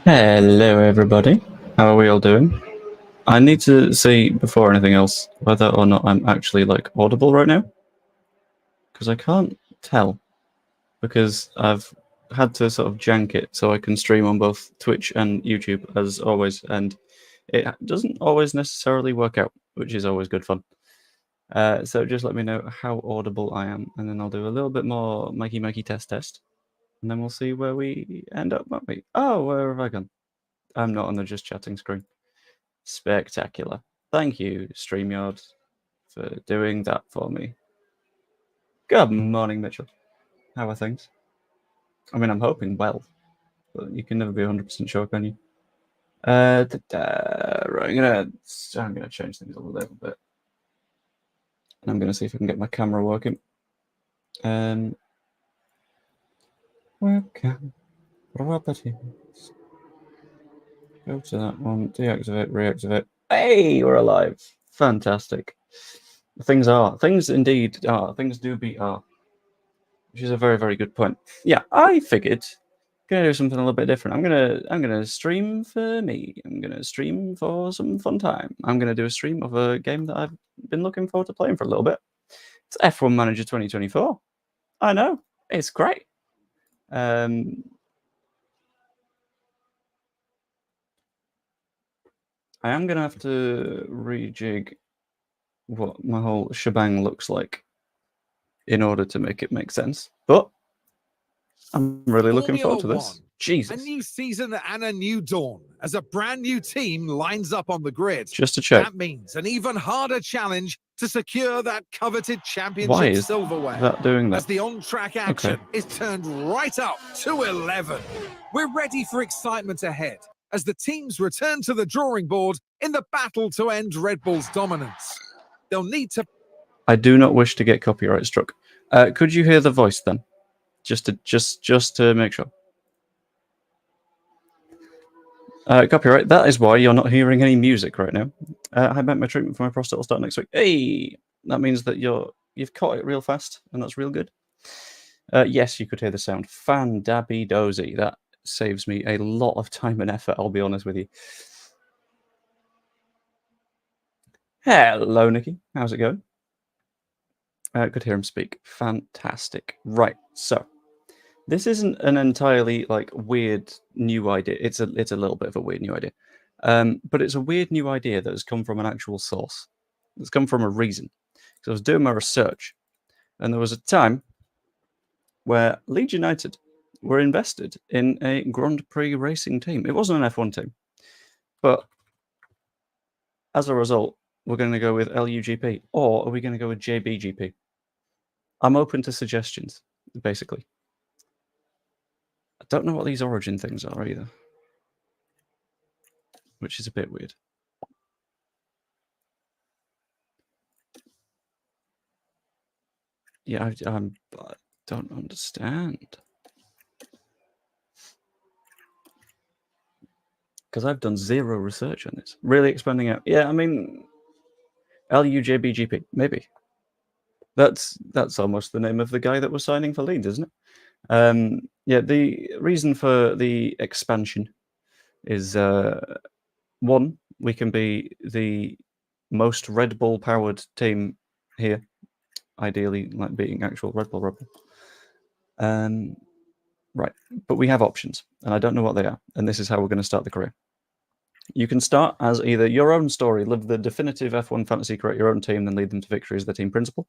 Hello, everybody. How are we all doing? I need to see before anything else whether or not I'm actually audible right now, because I can't tell because I've had to sort of jank it so I can stream on both Twitch and YouTube as always, and it doesn't always necessarily work out, which is always good fun. So just let me know how audible I am, and then I'll do a little bit more Mikey test, and then we'll see where we end up, won't we? Oh, where have I gone? I'm not on the just chatting screen. Spectacular. Thank you, StreamYard, for doing that for me. Good morning, Mitchell. How are things? I mean, I'm hoping well, but you can never be 100% sure, can you? Right, I'm gonna change things a little bit, and I'm gonna see if I can get my camera working. Webcam properties. Go to that one. Deactivate. Reactivate. Hey, we're alive. Fantastic. Things indeed are. Things do be are. Which is a very, very good point. Yeah, I figured gonna do something a little bit different. I'm gonna stream for me. I'm gonna stream for some fun time. I'm gonna do a stream of a game that I've been looking forward to playing for a little bit. It's F1 Manager 2024. I know, it's great. I am gonna have to rejig what my whole shebang looks like in order to make it make sense. But I'm really looking forward to this. Jesus. A new season and a new dawn as a brand new team lines up on the grid. Just to check. That means an even harder challenge to secure that coveted championship silverware. Why is that doing that? As the on-track action is turned right up to 11. We're ready for excitement ahead as the teams return to the drawing board in the battle to end Red Bull's dominance. They'll need to... I do not wish to get copyright struck. Could you hear the voice then? Just to make sure. Copyright. That is why you're not hearing any music right now. I bet my treatment for my prostate will start next week. Hey, that means that you've caught it real fast, and that's real good. Yes, you could hear the sound. Fan-dabby-dozy. That saves me a lot of time and effort, I'll be honest with you. Hello, Nikki. How's it going? Could hear him speak. Fantastic. Right, so this isn't an entirely weird new idea. It's a little bit of a weird new idea, but it's a weird new idea that has come from an actual source. It's come from a reason. Because I was doing my research, and there was a time where Leeds United were invested in a Grand Prix racing team. It wasn't an F1 team, but as a result, we're going to go with LUGP, or are we going to go with JBGP? I'm open to suggestions, basically. I don't know what these origin things are either, which is a bit weird. Yeah, I don't understand. Because I've done zero research on this. Really expanding out. Yeah, I mean, LUJBGP, maybe. That's almost the name of the guy that was signing for Leeds, isn't it? Yeah, the reason for the expansion is one, we can be the most Red Bull powered team here, ideally beating actual Red Bull. Right, but we have options, and I don't know what they are, and this is how we're going to start the career. You can start as either your own story, live the definitive F1 fantasy, create your own team, then lead them to victory as the team principal.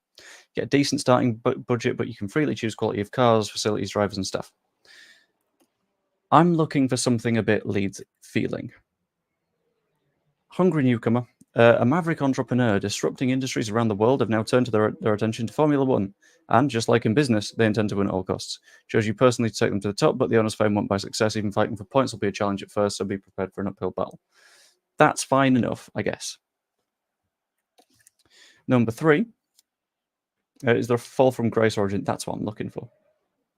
Get a decent starting budget, but you can freely choose quality of cars, facilities, drivers, and stuff. I'm looking for something a bit Leeds feeling. Hungry newcomer, a maverick entrepreneur disrupting industries around the world have now turned their attention to Formula One. And just like in business, they intend to win at all costs. Chose you personally to take them to the top, but the owner's fame won't buy success. Even fighting for points will be a challenge at first, so be prepared for an uphill battle. That's fine enough, I guess. Number 3 is the fall from grace origin. That's what I'm looking for.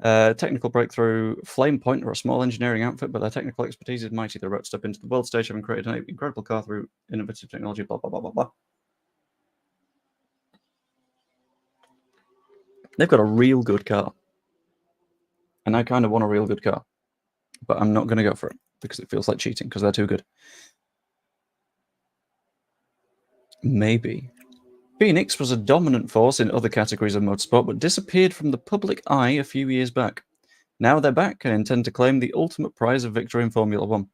Technical breakthrough, Flame Point are a small engineering outfit, but their technical expertise is mighty. They're about to step into the world stage, having created an incredible car through innovative technology, blah, blah, blah, blah, blah. They've got a real good car. And I kind of want a real good car. But I'm not going to go for it. because it feels like cheating because they're too good. Maybe. Phoenix was a dominant force in other categories of motorsport, but disappeared from the public eye a few years back. Now they're back and intend to claim the ultimate prize of victory in Formula One.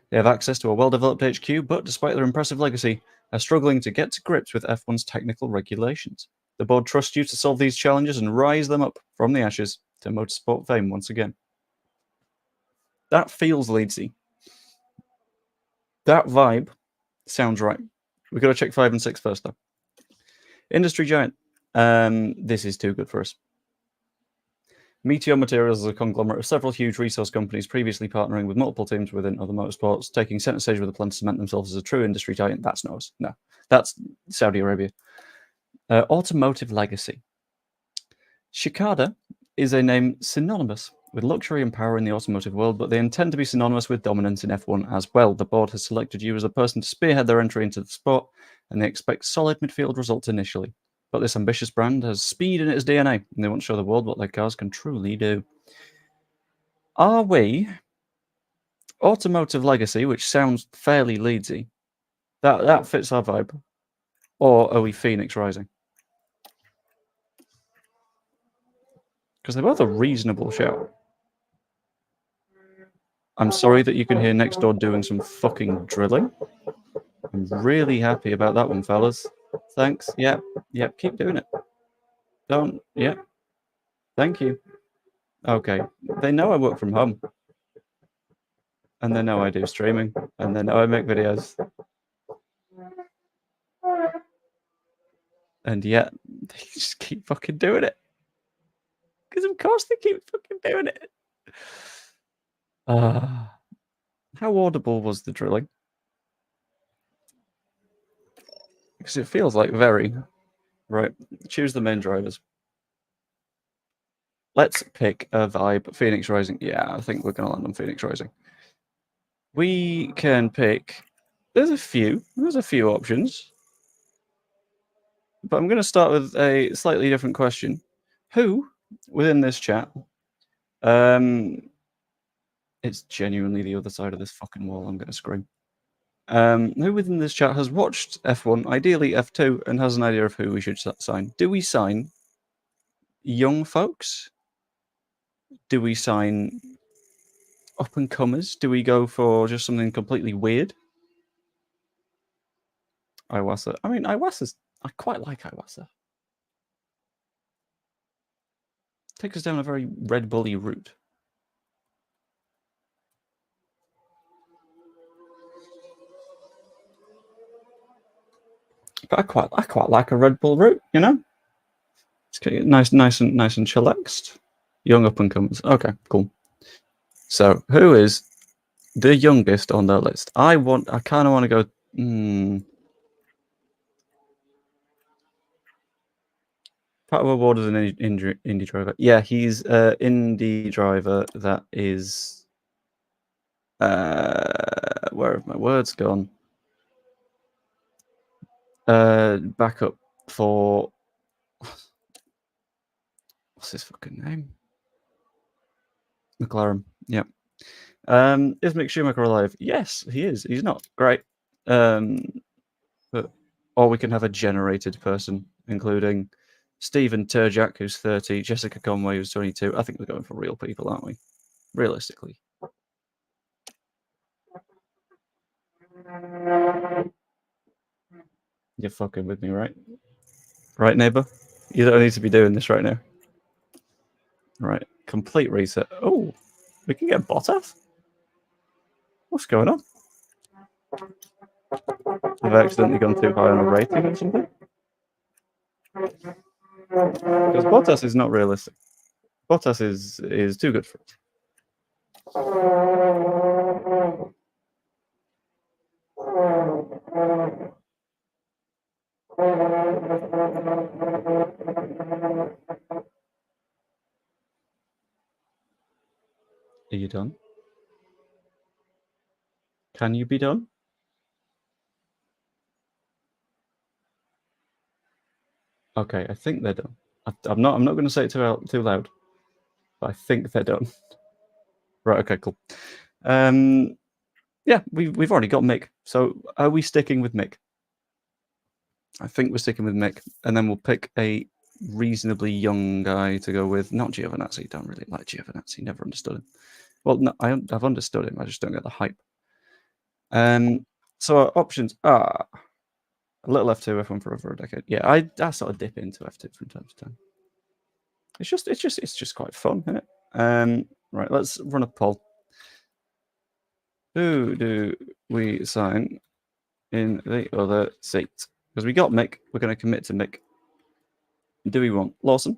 They have access to a well-developed HQ, but despite their impressive legacy, are struggling to get to grips with F1's technical regulations. The board trusts you to solve these challenges and rise them up from the ashes to motorsport fame once again. That feels Leedsy. That vibe sounds right. We've got to check 5 and 6 first, though. Industry giant. This is too good for us. Meteor Materials is a conglomerate of several huge resource companies previously partnering with multiple teams within other motorsports, taking center stage with a plan to cement themselves as a true industry giant. That's not us. No, that's Saudi Arabia. Automotive legacy. Shikada is a name synonymous with luxury and power in the automotive world, but they intend to be synonymous with dominance in F1 as well. The board has selected you as the person to spearhead their entry into the sport, and they expect solid midfield results initially. But this ambitious brand has speed in its DNA, and they want to show the world what their cars can truly do. Are we automotive legacy, which sounds fairly Leedsy? That fits our vibe. Or are we Phoenix Rising? Because they're both a reasonable shout. I'm sorry that you can hear next door doing some fucking drilling. I'm really happy about that one, fellas. Thanks. Yep. Keep doing it. Don't. Yep. Thank you. Okay. They know I work from home. And they know I do streaming. And they know I make videos. And yet, they just keep fucking doing it. Because of course they keep fucking doing it. How audible was the drilling? Because it feels like very. Right. Choose the main drivers. Let's pick a vibe. Phoenix Rising. Yeah, I think we're going to land on Phoenix Rising. We can pick. There's a few options. But I'm going to start with a slightly different question. Who within this chat? It's genuinely the other side of this fucking wall. I'm going to scream. Who within this chat has watched F1, ideally F2, and has an idea of who we should sign? Do we sign young folks? Do we sign up and comers? Do we go for just something completely weird? Iwasa. I mean, Iwasa's. I quite like Iwasa. Takes us down a very Red Bully route. But I quite like a Red Bull route, you know. It's nice and chillaxed. Young up and comers. Okay, cool. So who is the youngest on their list? I kind of want to go. Pat Ward is an indie driver. Yeah, he's an indie driver that is. Where have my words gone? Backup for. What's his fucking name? McLaren. Yeah. Is Mick Schumacher alive? Yes, he is. He's not great. But or we can have a generated person, including Stephen Turjak, who's 30, Jessica Conway, who's 22. I think we're going for real people, aren't we? Realistically. You're fucking with me, right? Right, neighbor? You don't need to be doing this right now. Right. Complete reset. Oh, we can get Bottas? What's going on? Have I accidentally gone too high on a rating or something? Because Bottas is not realistic. Bottas is too good for it. Are you done? Can you be done? Okay, I think they're done. I'm not going to say it too loud, but I think they're done. Right. Okay. Cool. Yeah, we've already got Mick. So are we sticking with Mick? I think we're sticking with Mick, and then we'll pick a reasonably young guy to go with. Not Giovinazzi. Don't really like Giovinazzi. Never understood him. Well, no, I've understood him. I just don't get the hype. So our options are a little F2, F1 for over a decade. Yeah, I sort of dip into F2 from time to time. It's just quite fun, isn't it? Right, let's run a poll. Who do we sign in the other seat? Because we got Mick, we're going to commit to Mick. Do we want Lawson?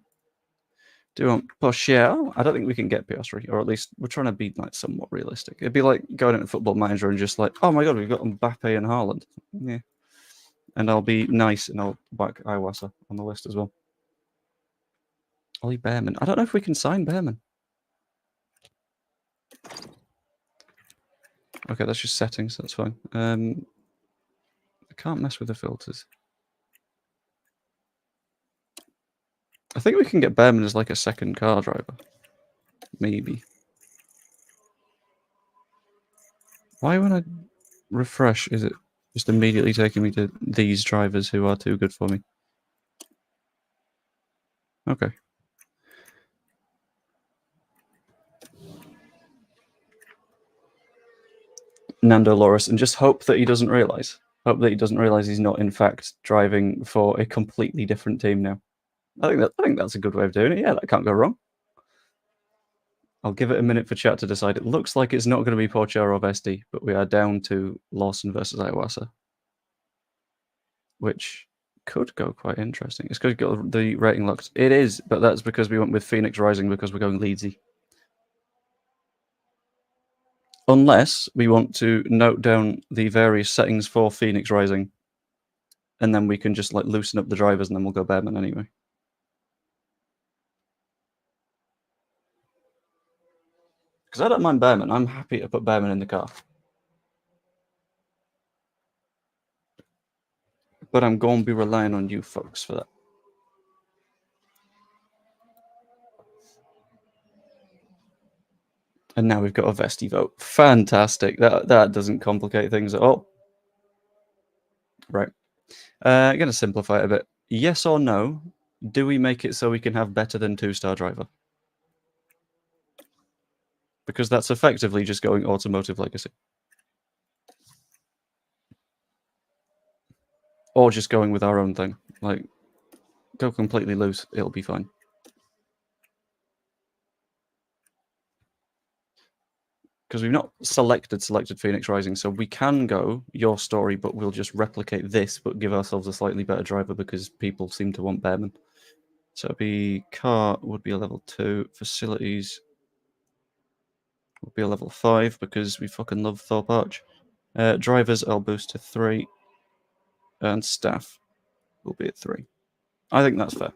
Do we want Pochel? I don't think we can get Piastri, or at least we're trying to be like somewhat realistic. It'd be like going into Football Manager and just like, oh my god, we've got Mbappe and Haaland. Yeah. And I'll be nice and I'll back Iwasa on the list as well. Ollie Behrman. I don't know if we can sign Behrman. Okay, that's just settings. That's fine. I can't mess with the filters. I think we can get Behrman as like a second car driver. Maybe. Why when I refresh is it just immediately taking me to these drivers who are too good for me? Okay. Nando Loris, and just hope that he doesn't realise. Hope that he doesn't realise he's not, in fact, driving for a completely different team now. I think that's a good way of doing it. Yeah, that can't go wrong. I'll give it a minute for chat to decide. It looks like it's not going to be Pochar or Vesti, but we are down to Lawson versus Iwasa, which could go quite interesting. It's going to get the rating locked. It is, but that's because we went with Phoenix Rising because we're going Leedsy. Unless we want to note down the various settings for Phoenix Rising, and then we can just like loosen up the drivers, and then we'll go Behrman anyway. Because I don't mind Behrman. I'm happy to put Behrman in the car. But I'm going to be relying on you folks for that. And now we've got a Vesti vote. Fantastic. That doesn't complicate things at all. Right. I'm going to simplify it a bit. Yes or no, do we make it so we can have better than 2-star driver? Because that's effectively just going automotive legacy. Or just going with our own thing. Like, go completely loose. It'll be fine. Because we've not selected Phoenix Rising, so we can go your story, but we'll just replicate this, but give ourselves a slightly better driver because people seem to want Behrman. So it'd be car would be a level 2, facilities would be a level 5 because we fucking love Thorpe Arch. Drivers I'll boost to 3, and staff will be at 3. I think that's fair.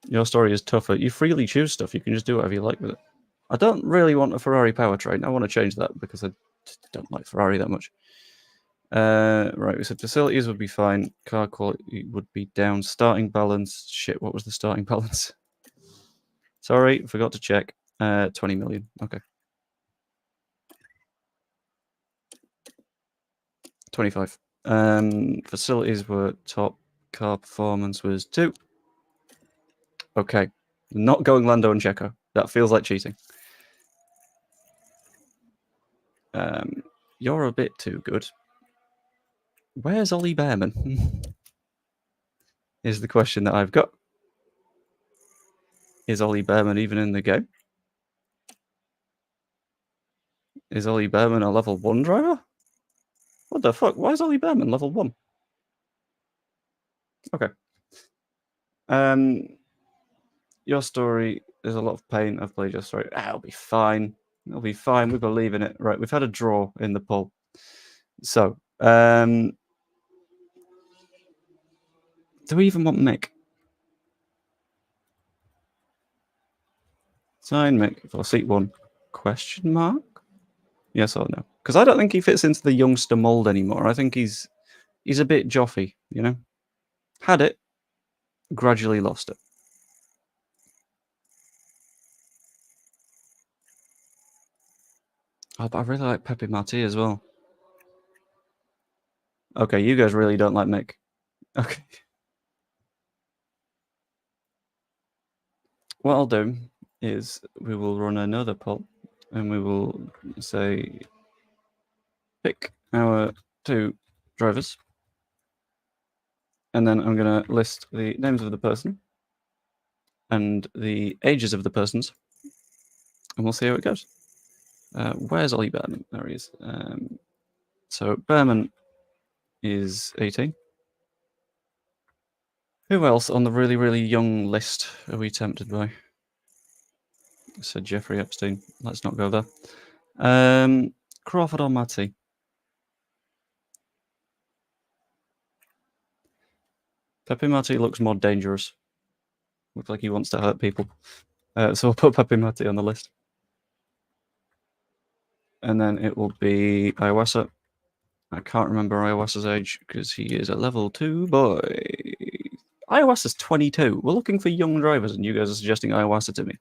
Your story is tougher. You freely choose stuff. You can just do whatever you like with it. I don't really want a Ferrari powertrain. I want to change that because I don't like Ferrari that much. Right, we said facilities would be fine. Car quality would be down. Starting balance. Shit, what was the starting balance? Sorry, forgot to check. 20 million. Okay. 25. Facilities were top. Car performance was 2. Okay. Not going Lando and Checo. That feels like cheating. You're a bit too good. Where's Ollie Behrman? Is the question that I've got. Is Ollie Behrman even in the game? Is Ollie Behrman a level 1 driver? What the fuck? Why is Ollie Behrman level 1? Okay. Your story is a lot of pain. I've played your story. It'll be fine. It'll be fine. We believe in it. Right, we've had a draw in the poll. So, do we even want Mick? Sign Mick for seat 1? Question mark? Yes or no? Because I don't think he fits into the youngster mold anymore. I think he's a bit joffy, you know? Had it, gradually lost it. Oh, but I really like Pepe Marti as well. Okay, you guys really don't like Mick. Okay. What I'll do is we will run another poll and we will say pick our 2 drivers. And then I'm going to list the names of the person and the ages of the persons. And we'll see how it goes. Where's Ollie Behrman? There he is. So Behrman is 18. Who else on the really, really young list are we tempted by? Said Jeffrey Epstein. Let's not go there. Crawford or Matty? Pepe Matty looks more dangerous. Looks like he wants to hurt people. So we'll put Pepe Matty on the list. And then it will be Iwasa. I can't remember Iwasa's age because he is a level 2 boy. Iwasa's 22. We're looking for young drivers and you guys are suggesting Iwasa to me.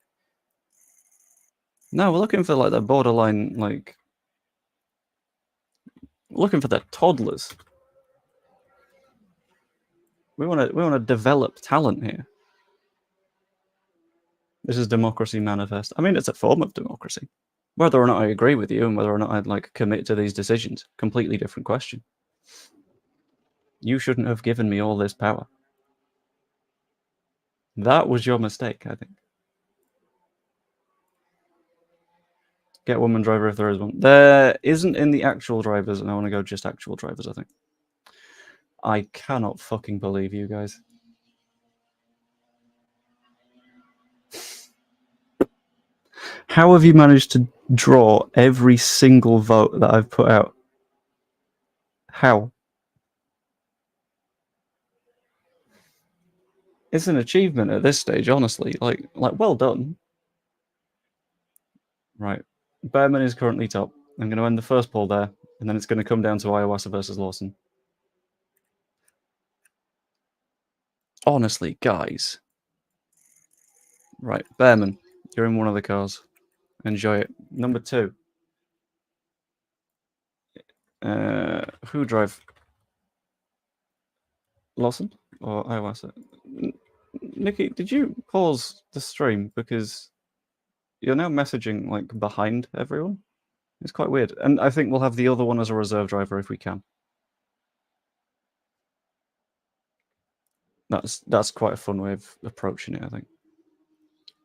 No, we're looking for like the borderline, like... looking for the toddlers. We want to develop talent here. This is democracy manifest. I mean, it's a form of democracy. Whether or not I agree with you and whether or not I'd like commit to these decisions, completely different question. You shouldn't have given me all this power. That was your mistake, I think. Get woman driver if there is one. There isn't in the actual drivers, and I want to go just actual drivers, I think. I cannot fucking believe you guys. How have you managed to draw every single vote that I've put out? How? It's an achievement at this stage, honestly. Like well done. Right. Behrman is currently top. I'm going to end the first poll there, and then it's going to come down to Iwasa versus Lawson. Honestly, guys. Right, Behrman, you're in one of the cars. Enjoy it. Number 2. Who drive? Lawson or Iwasa? Nikki, did you pause the stream because you're now messaging like behind everyone? It's quite weird. And I think we'll have the other one as a reserve driver if we can. That's quite a fun way of approaching it, I think.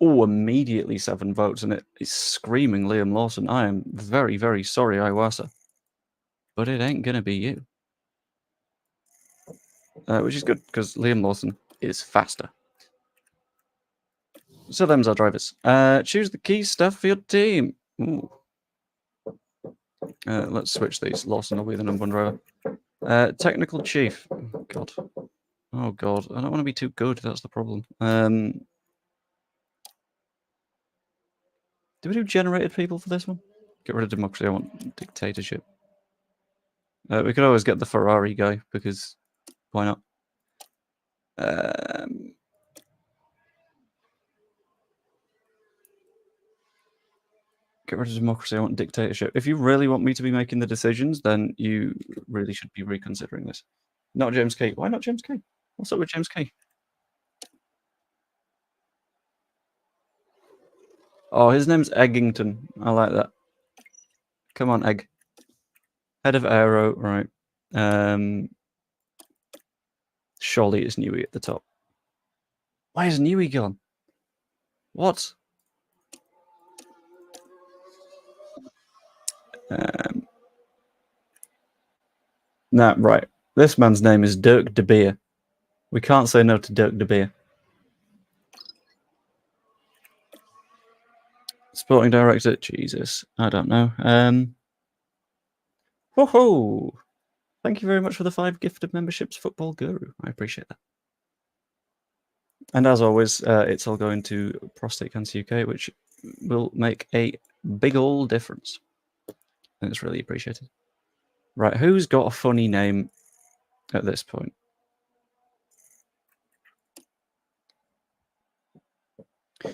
Oh, immediately 7 votes, and it is screaming Liam Lawson. I am very, very sorry, Iwasa. But it ain't gonna be you. Which is good, because Liam Lawson is faster. So them's our drivers. Choose the key stuff for your team. Ooh. Let's switch these. Lawson will be the number 1 driver. Technical chief. Oh, God. Oh, God. I don't want to be too good. That's the problem. Do we do generated people for this one? Get rid of democracy. I want dictatorship. We could always get the Ferrari guy, because why not? Get rid of democracy. I want dictatorship. If you really want me to be making the decisions, then you really should be reconsidering this. Not James K. Why not James K? What's up with James K? Oh, his name's Eggington. I like that. Come on, Egg. Head of Aero, right. Surely it's Newey at the top. Why is Newey gone? What? Nah, right. This man's name is Dirk de Beer. We can't say no to Dirk de Beer. Sporting director? Jesus. I don't know. Whoa! Thank you very much for the 5 gifted memberships, Football Guru. I appreciate that. And as always, it's all going to Prostate Cancer UK, which will make a big old difference. And it's really appreciated. Right, who's got a funny name at this point?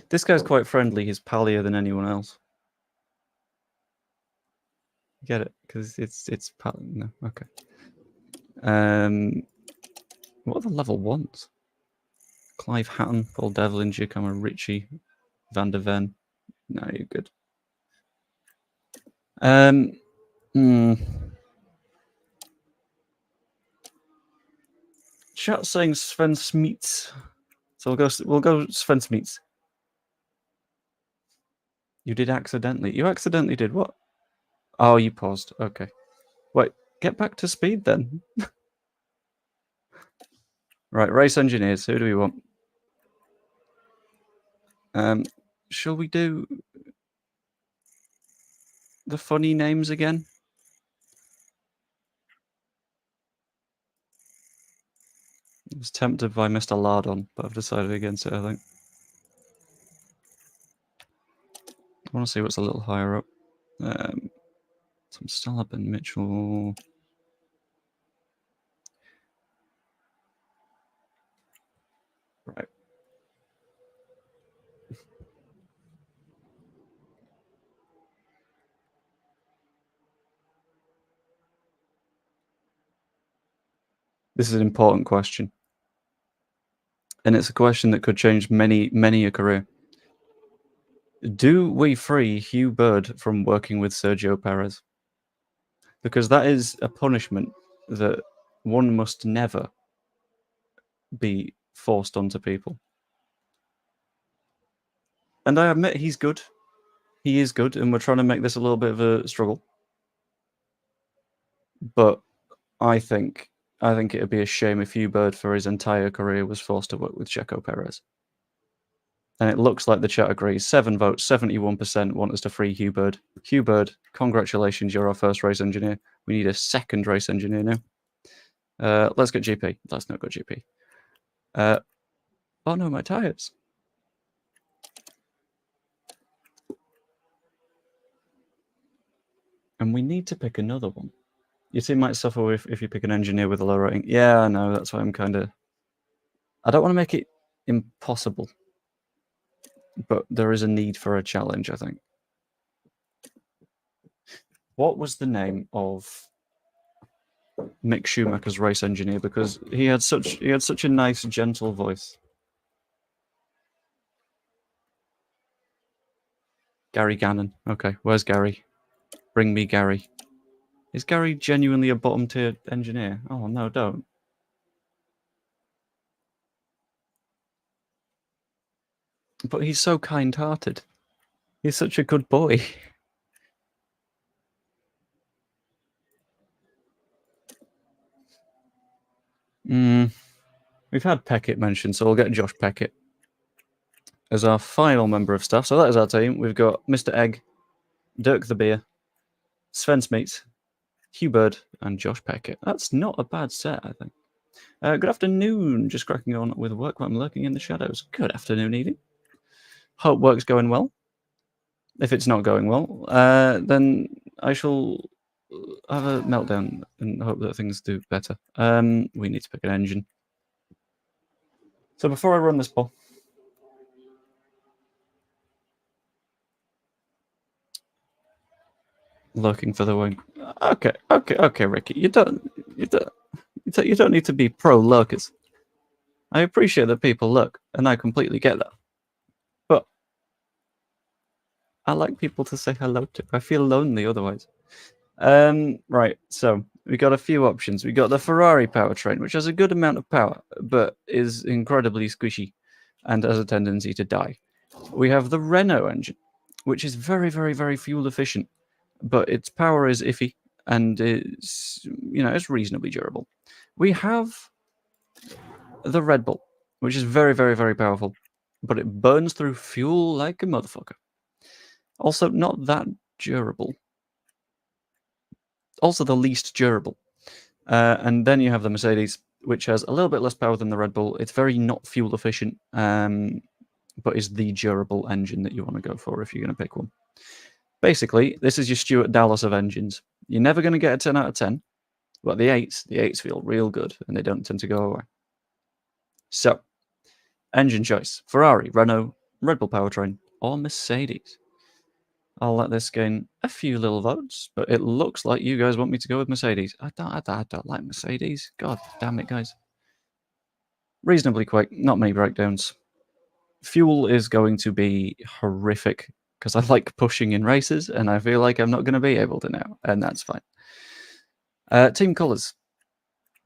This guy's quite friendly. He's pallier than anyone else. Get it? Because it's no, okay. What are the level ones? Clive Hatton, Paul Devlin, Giacomo Ricci, Van der Ven. No, you're good. Chat saying Sven Smits. So we'll go Sven Smits. You did accidentally. You accidentally did what? Oh, you paused. Okay. Wait, get back to speed then. Right, race engineers. Who do we want? Shall we do the funny names again? I was tempted by Mr. Lardon, but I've decided against it, I think. I want to see what's a little higher up. Some Stalab and Mitchell. Right. This is an important question. And it's a question that could change many a career. Do we free Hugh Bird from working with Sergio Perez? Because that is a punishment that one must never be forced onto people. And I admit he's good. He is good, and we're trying to make this a little bit of a struggle. But I think it would be a shame if Hugh Bird for his entire career was forced to work with Checo Perez. And it looks like the chat agrees. 7 votes, 71% want us to free Hugh Bird. Hugh Bird, congratulations, you're our first race engineer. We need a second race engineer now. Let's get GP. Let's not go GP. Oh no, my tyres. And we need to pick another one. Your team might suffer if you pick an engineer with a low rating. Yeah, I know. That's why I'm kind of... I don't want to make it impossible. But there is a need for a challenge, I think. What was the name of Mick Schumacher's race engineer? Because he had such a nice, gentle voice. Gary Gannon. Okay, where's Gary? Bring me Gary. Is Gary genuinely a bottom tier engineer? Oh no, don't. But he's so kind-hearted. He's such a good boy. We've had Peckett mentioned, so we'll get Josh Peckett as our final member of staff. So that is our team. We've got Mr. Egg, Dirk the Beer, Sven Smeets, Hugh Bird, and Josh Peckett. That's not a bad set, I think. Good afternoon. Just cracking on with work, but I'm lurking in the shadows. Good afternoon, Edie. Hope work's going well. If it's not going well, then I shall have a meltdown and hope that things do better. We need to pick an engine. So before I run this ball, looking for the wing. Okay, Ricky. You don't need to be pro lurkers. I appreciate that people lurk, and I completely get that. But I like people to say hello to. I feel lonely otherwise. Right, so we got a few options. We got the Ferrari powertrain, which has a good amount of power, but is incredibly squishy and has a tendency to die. We have the Renault engine, which is very, very, very fuel efficient, but its power is iffy and it's reasonably durable. We have the Red Bull, which is very, very, very powerful, but it burns through fuel like a motherfucker. Also, not that durable. Also the least durable. And then you have the Mercedes, which has a little bit less power than the Red Bull. It's very not fuel efficient, but is the durable engine that you want to go for if you're going to pick one. Basically, this is your Stuart Dallas of engines. You're never going to get a 10 out of 10, but the 8s feel real good, and they don't tend to go away. So, engine choice: Ferrari, Renault, Red Bull powertrain, or Mercedes. I'll let this gain a few little votes, but it looks like you guys want me to go with Mercedes. I don't like Mercedes. God damn it, guys. Reasonably quick, not many breakdowns. Fuel is going to be horrific because I like pushing in races, and I feel like I'm not going to be able to now, and that's fine. Team colours.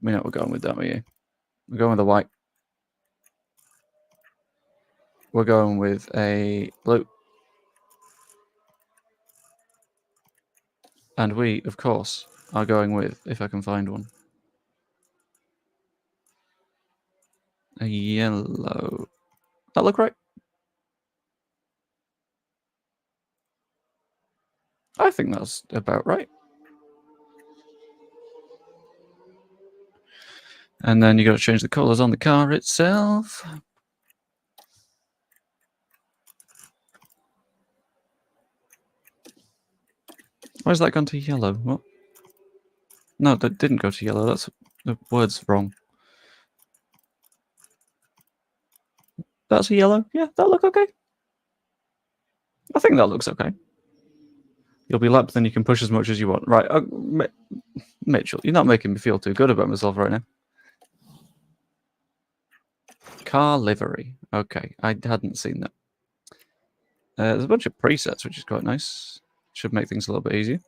We know what we're going with, don't we? We're going with a white. We're going with a blue. And we, of course, are going with, if I can find one, a yellow. That look right? I think that's about right. And then you got to change the colours on the car itself. Why's that gone to yellow? What? No, that didn't go to yellow. That's the word's wrong. That's a yellow. Yeah, that look okay. I think that looks okay. You'll be lapped, then you can push as much as you want. Right, Mitchell, you're not making me feel too good about myself right now. Car livery. Okay, I hadn't seen that. There's a bunch of presets, which is quite nice. Should make things a little bit easier.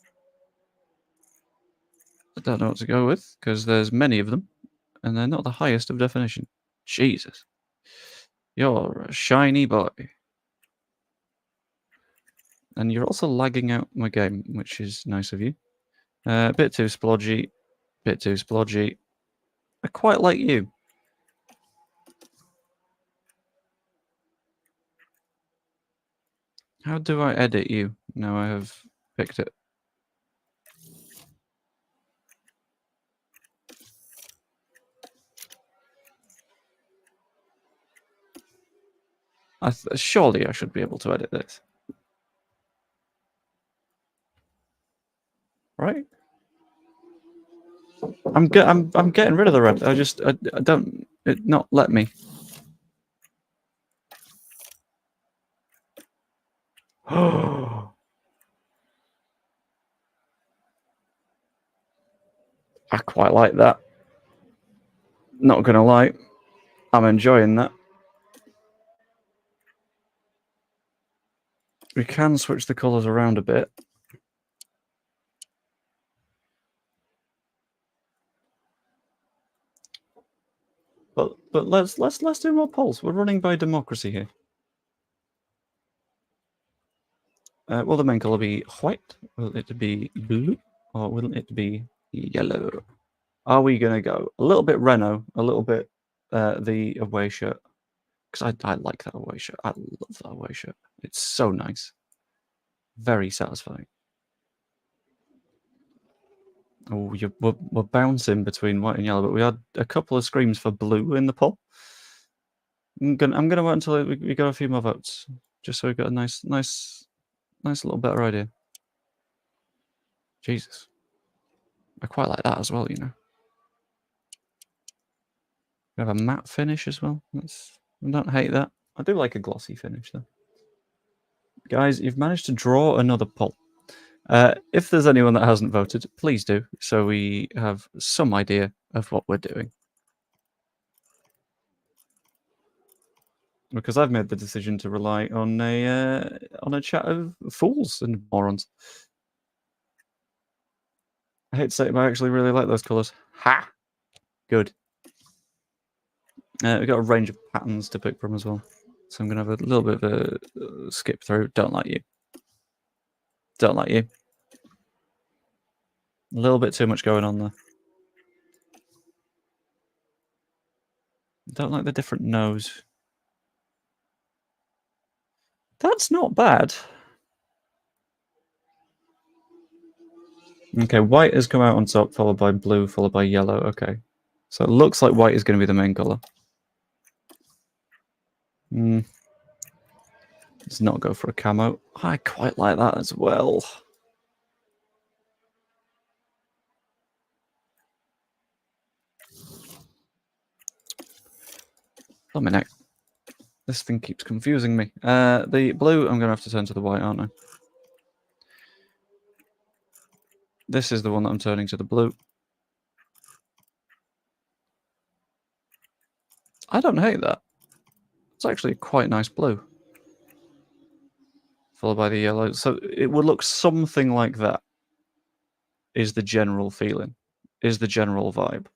I don't know what to go with, because there's many of them, and they're not the highest of definition. Jesus. You're a shiny boy. And you're also lagging out my game, which is nice of you. A bit too splodgy. Bit too splodgy. I quite like you. How do I edit you? Now I have picked it. Surely I should be able to edit this. Right? I'm getting rid of the red. I don't it not let me. I quite like that. Not gonna lie. I'm enjoying that. We can switch the colours around a bit. But let's do more polls. We're running by democracy here. Will the main colour be white? Will it be blue? Or will it be yellow? Are we going to go a little bit Renault, a little bit the away shirt? Because I like that away shirt. I love that away shirt. It's so nice. Very satisfying. Oh, we're bouncing between white and yellow, but we had a couple of screams for blue in the poll. I'm gonna wait until we got a few more votes, just so we got a nice little better idea. Jesus, I quite like that as well. You know, we have a matte finish as well. I don't hate that. I do like a glossy finish though. Guys, you've managed to draw another poll. If there's anyone that hasn't voted, please do, so we have some idea of what we're doing. Because I've made the decision to rely on a chat of fools and morons. I hate to say it, but I actually really like those colours. Ha! Good. We've got a range of patterns to pick from as well. So I'm going to have a little bit of a skip through. Don't like you. Don't like you. A little bit too much going on there. Don't like the different nose. That's not bad. Okay, white has come out on top, followed by blue, followed by yellow. Okay. So it looks like white is going to be the main colour. Let's not go for a camo. I quite like that as well. Oh, my neck. This thing keeps confusing me. The blue, I'm going to have to turn to the white, aren't I? This is the one that I'm turning to the blue. I don't hate that. It's actually quite nice blue. Followed by the yellow. So it would look something like that, is the general feeling, is the general vibe.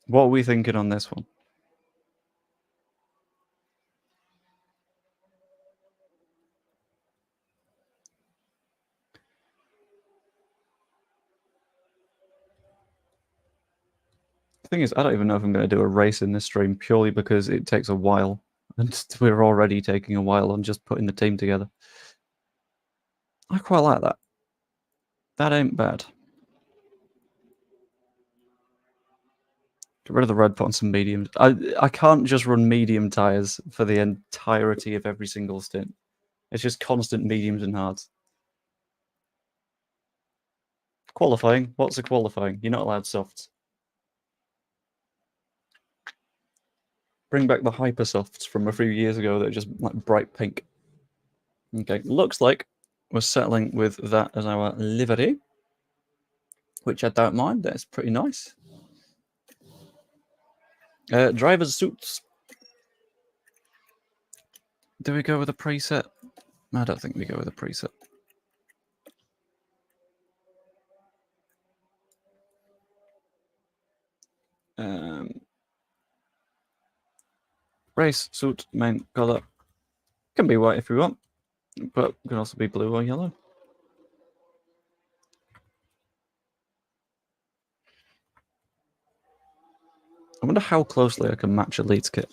What are we thinking on this one? The thing is, I don't even know if I'm going to do a race in this stream purely because it takes a while. And we're already taking a while on just putting the team together. I quite like that. That ain't bad. Get rid of the red, put on some mediums. I can't just run medium tyres for the entirety of every single stint. It's just constant mediums and hards. Qualifying? What's a qualifying? You're not allowed softs. Bring back the hyper softs from a few years ago that are just like bright pink. Okay, looks like we're settling with that as our livery, which I don't mind. That's pretty nice. Driver's suits. Do we go with a preset? I don't think we go with a preset. Race suit main color can be white if we want, but can also be blue or yellow. I wonder how closely I can match a Leeds kit.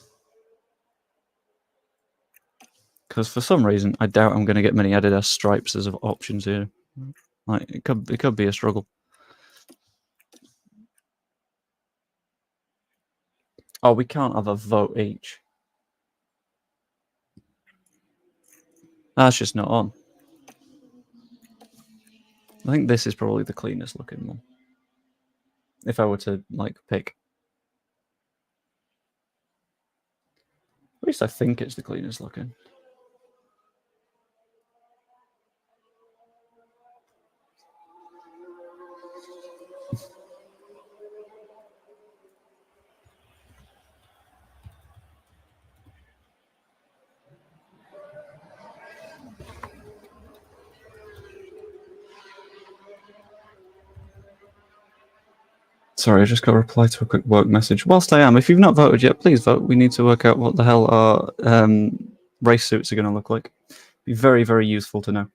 Because for some reason, I doubt I'm going to get many Adidas stripes as of options here. Like it could be a struggle. Oh, we can't have a vote each. That's just not on. I think this is probably the cleanest looking one. If I were to like pick. At least I think it's the cleanest looking. Sorry, I just got a reply to a quick work message. Whilst I am, if you've not voted yet, please vote. We need to work out what the hell our race suits are going to look like. Be very, very useful to know.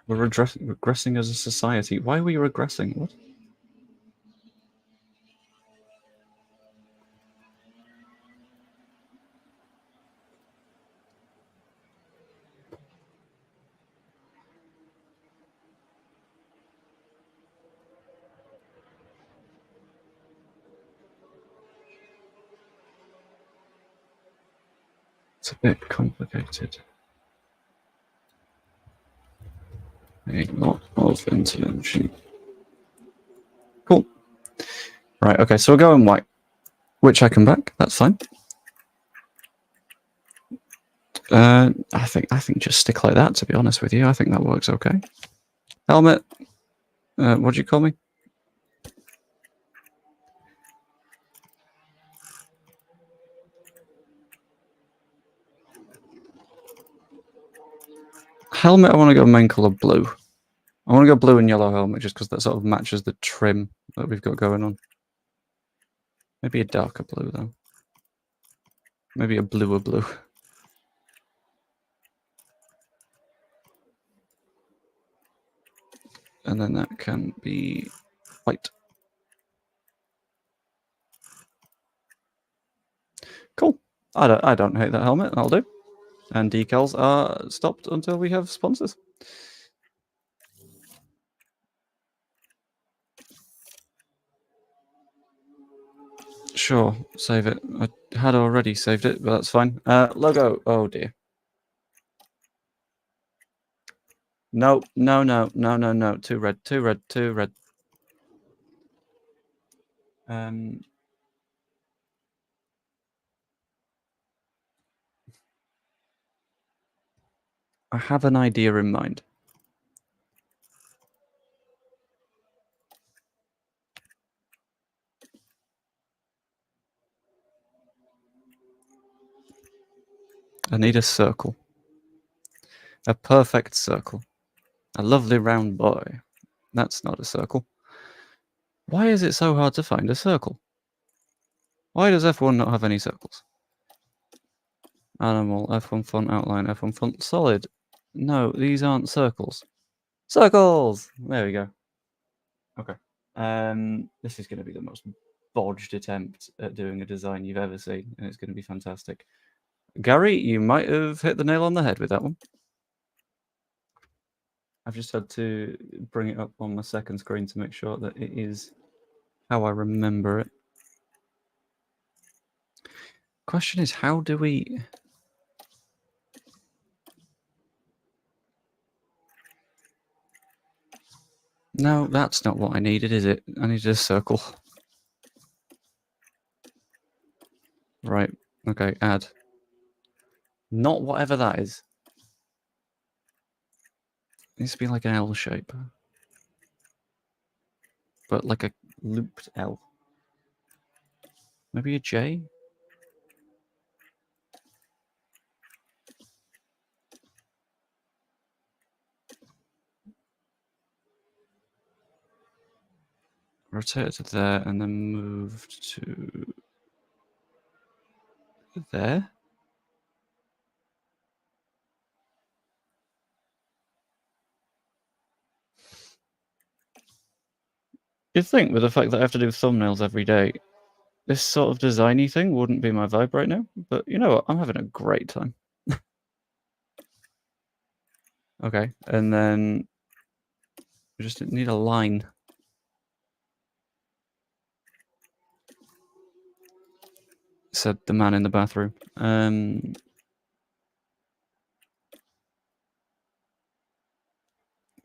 We're regressing as a society. Why are we regressing? What? It's a bit complicated. A lot of intervention. Cool. Right, okay, so we're going white. Which I come back, that's fine. I think just stick like that, to be honest with you. I think that works okay. Helmet. What do you call me? Helmet, I want to go main color blue. I want to go blue and yellow helmet just because that sort of matches the trim that we've got going on. Maybe a darker blue, though. Maybe a bluer blue. And then that can be white. Cool. I don't hate that helmet. That'll do. And decals are stopped until we have sponsors. Sure, save it. I had already saved it, but that's fine. Logo. Oh dear. No, no, no, no, no, no. Too red, too red, too red. I have an idea in mind. I need a circle. A perfect circle. A lovely round boy. That's not a circle. Why is it so hard to find a circle? Why does F1 not have any circles? Animal, F1 font outline, F1 font solid. No, these aren't circles. Circles! There we go. Okay. This is going to be the most bodged attempt at doing a design you've ever seen, and it's going to be fantastic. Gary, you might have hit the nail on the head with that one. I've just had to bring it up on my second screen to make sure that it is how I remember it. Question is, how do we... No, that's not what I needed, is it? I needed a circle. Right. Okay, add. Not whatever that is. It needs to be like an L shape. But like a looped L. Maybe a J? Rotate it to there and then move to there. You'd think with the fact that I have to do thumbnails every day, this sort of designy thing wouldn't be my vibe right now. But you know what? I'm having a great time. Okay, and then we just need a line. Said the man in the bathroom.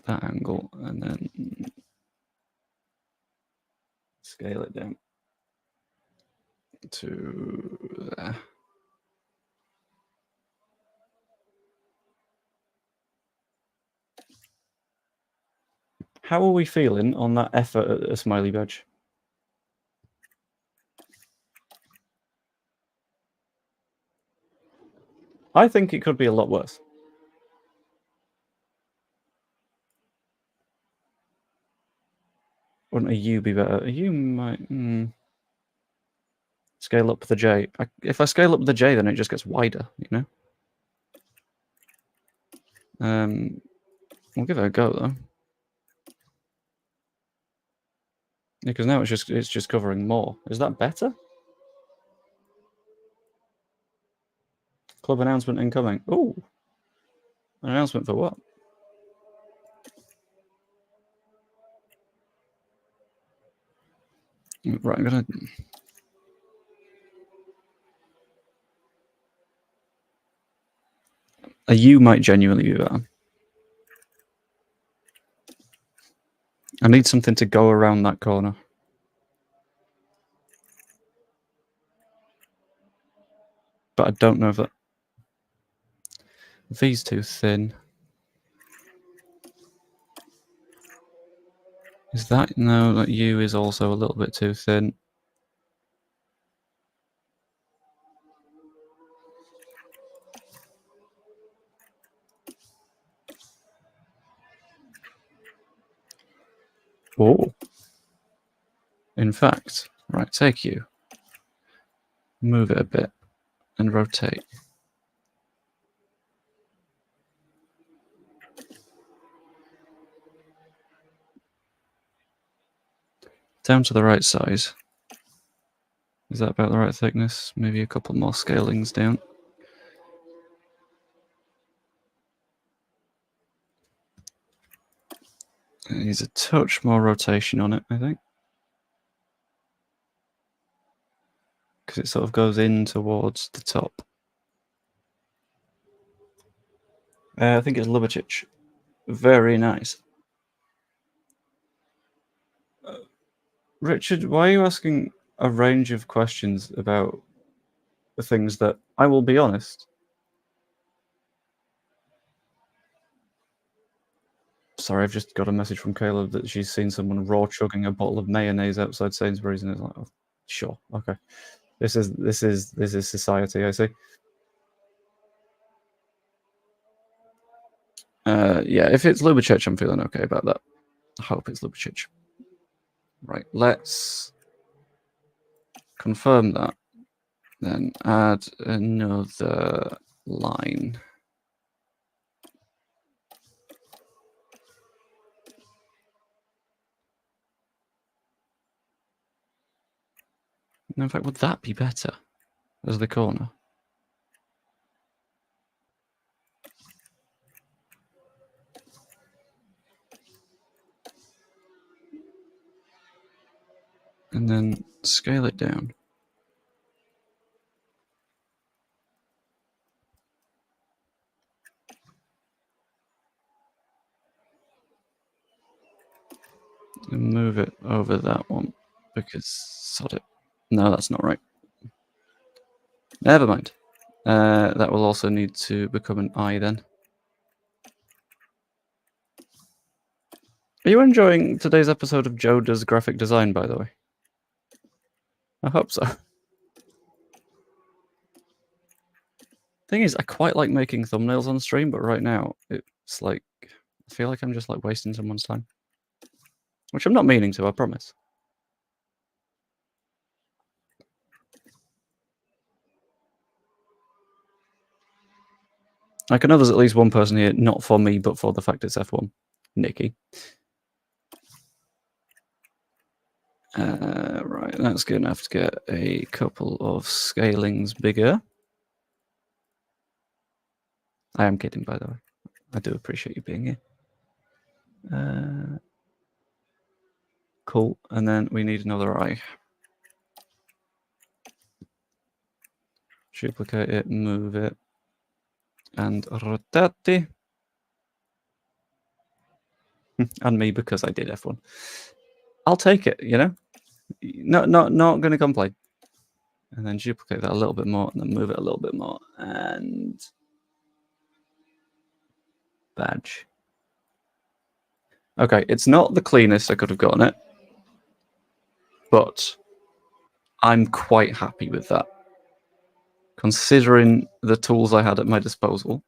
That angle, and then scale it down to there. How are we feeling on that effort at a smiley badge? I think it could be a lot worse. Wouldn't a U be better? A U might... Scale up the J. If I scale up the J, then it just gets wider, you know? We'll give it a go, though. Because now it's just covering more. Is that better? Club announcement incoming. Ooh. An announcement for what? Right, I'm gonna... A U might genuinely be better. I need something to go around that corner. But I don't know if that... V's too thin. Is that... No, that U is also a little bit too thin. Oh. In fact, right, take U. Move it a bit and rotate. Down to the right size. Is that about the right thickness? Maybe a couple more scalings down. It needs a touch more rotation on it, I think. Because it sort of goes in towards the top. I think it's Lubicic. Very nice. Richard, why are you asking a range of questions about the things that, I will be honest, sorry, I've just got a message from Caleb that she's seen someone raw chugging a bottle of mayonnaise outside Sainsbury's, and it's like, oh, sure, okay. This is society, I see. Yeah, if it's Lubitsch, I'm feeling okay about that. I hope it's Lubitsch. Right, let's confirm that. Then add another line. In fact, would that be better as the corner? And then scale it down. And move it over that one because sod it. No, that's not right. Never mind. That will also need to become an I then. Are you enjoying today's episode of Joe Does Graphic Design, by the way? I hope so. Thing is, I quite like making thumbnails on stream, but right now it's like I feel like I'm just like wasting someone's time, which I'm not meaning to. I promise. I know there's at least one person here, not for me, but for the fact it's F1, Nikki. Right, that's going to have to get a couple of scalings bigger. I am kidding, by the way. I do appreciate you being here. Cool, and then we need another eye. Duplicate it, move it, and rotate. And me because I did F1. I'll take it, you know? Not going to complain. And then duplicate that a little bit more, and then move it a little bit more, and badge. Okay, it's not the cleanest I could have gotten it, but I'm quite happy with that. Considering the tools I had at my disposal,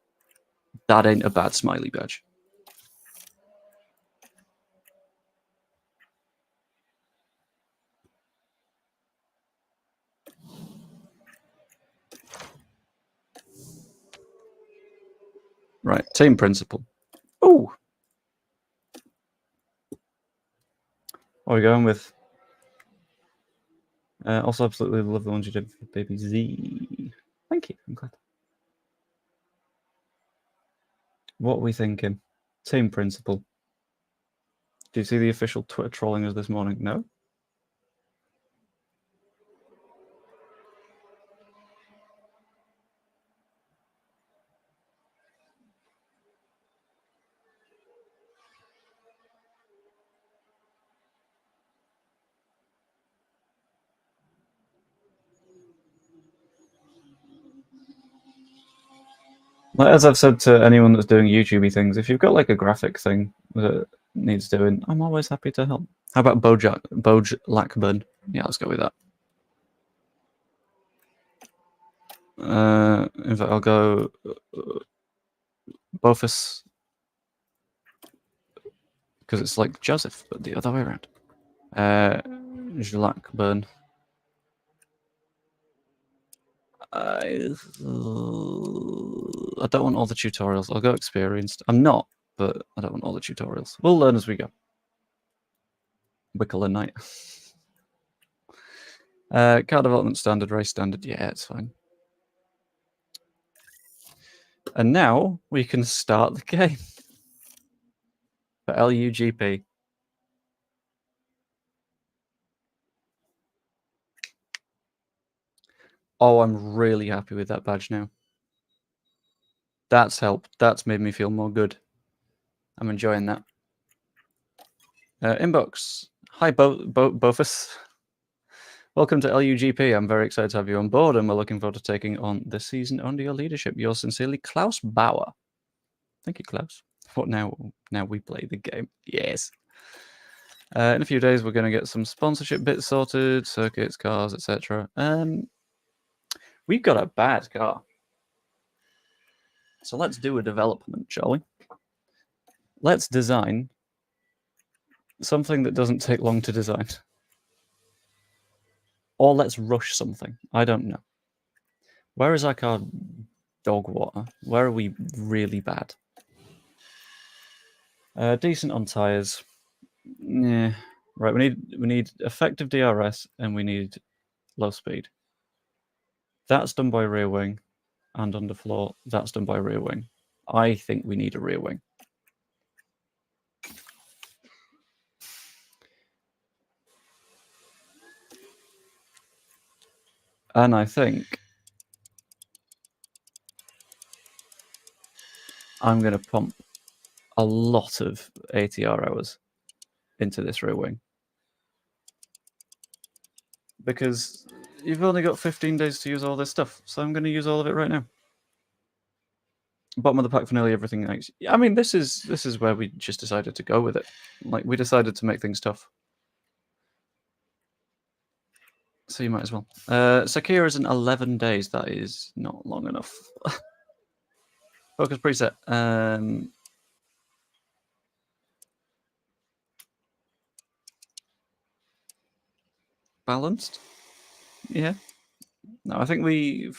that ain't a bad smiley badge. Right, team principle. Ooh. What are we going with? Also, absolutely love the ones you did for Baby Z. Thank you. I'm glad. What are we thinking? Team principle. Do you see the official Twitter trolling us this morning? No? Like, as I've said to anyone that's doing YouTubey things, if you've got like a graphic thing that needs doing, I'm always happy to help. How about Boj Lackburn? Yeah, let's go with that. In fact, I'll go Bofus because it's like Joseph, but the other way around. Lackburn. I don't want all the tutorials. I'll go experienced. I'm not, but I don't want all the tutorials. We'll learn as we go. Wickle and Knight. Car development standard, race standard. Yeah, it's fine. And now we can start the game for LUGP. Oh, I'm really happy with that badge now. That's helped. That's made me feel more good. I'm enjoying that. Inbox. Hi, Bofus. Welcome to LUGP. I'm very excited to have you on board, and we're looking forward to taking on this season under your leadership. Yours sincerely, Klaus Bauer. Thank you, Klaus. What now? Now we play the game. Yes. In a few days, we're going to get some sponsorship bits sorted, circuits, cars, etc. We've got a bad car. So let's do a development, shall we? Let's design something that doesn't take long to design. Or let's rush something. I don't know. Where is our car? Dog water. Where are we really bad? Decent on tires. Yeah. Right, we need effective DRS and we need low speed. That's done by rear wing, and underfloor, that's done by rear wing. I think we need a rear wing. And I think I'm going to pump a lot of ATR hours into this rear wing. Because you've only got 15 days to use all this stuff, so I'm going to use all of it right now. Bottom of the pack for nearly everything. I mean, this is where we just decided to go with it. Like, we decided to make things tough. So you might as well. Sakira is in 11 days. That is not long enough. Focus preset. Balanced? Yeah. No, I think we...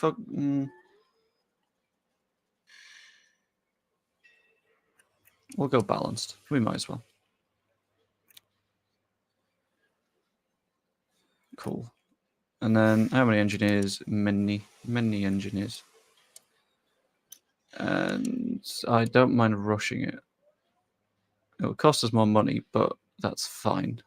We'll go balanced. We might as well. Cool. And then how many engineers? Many engineers. And I don't mind rushing it. It will cost us more money, but that's fine.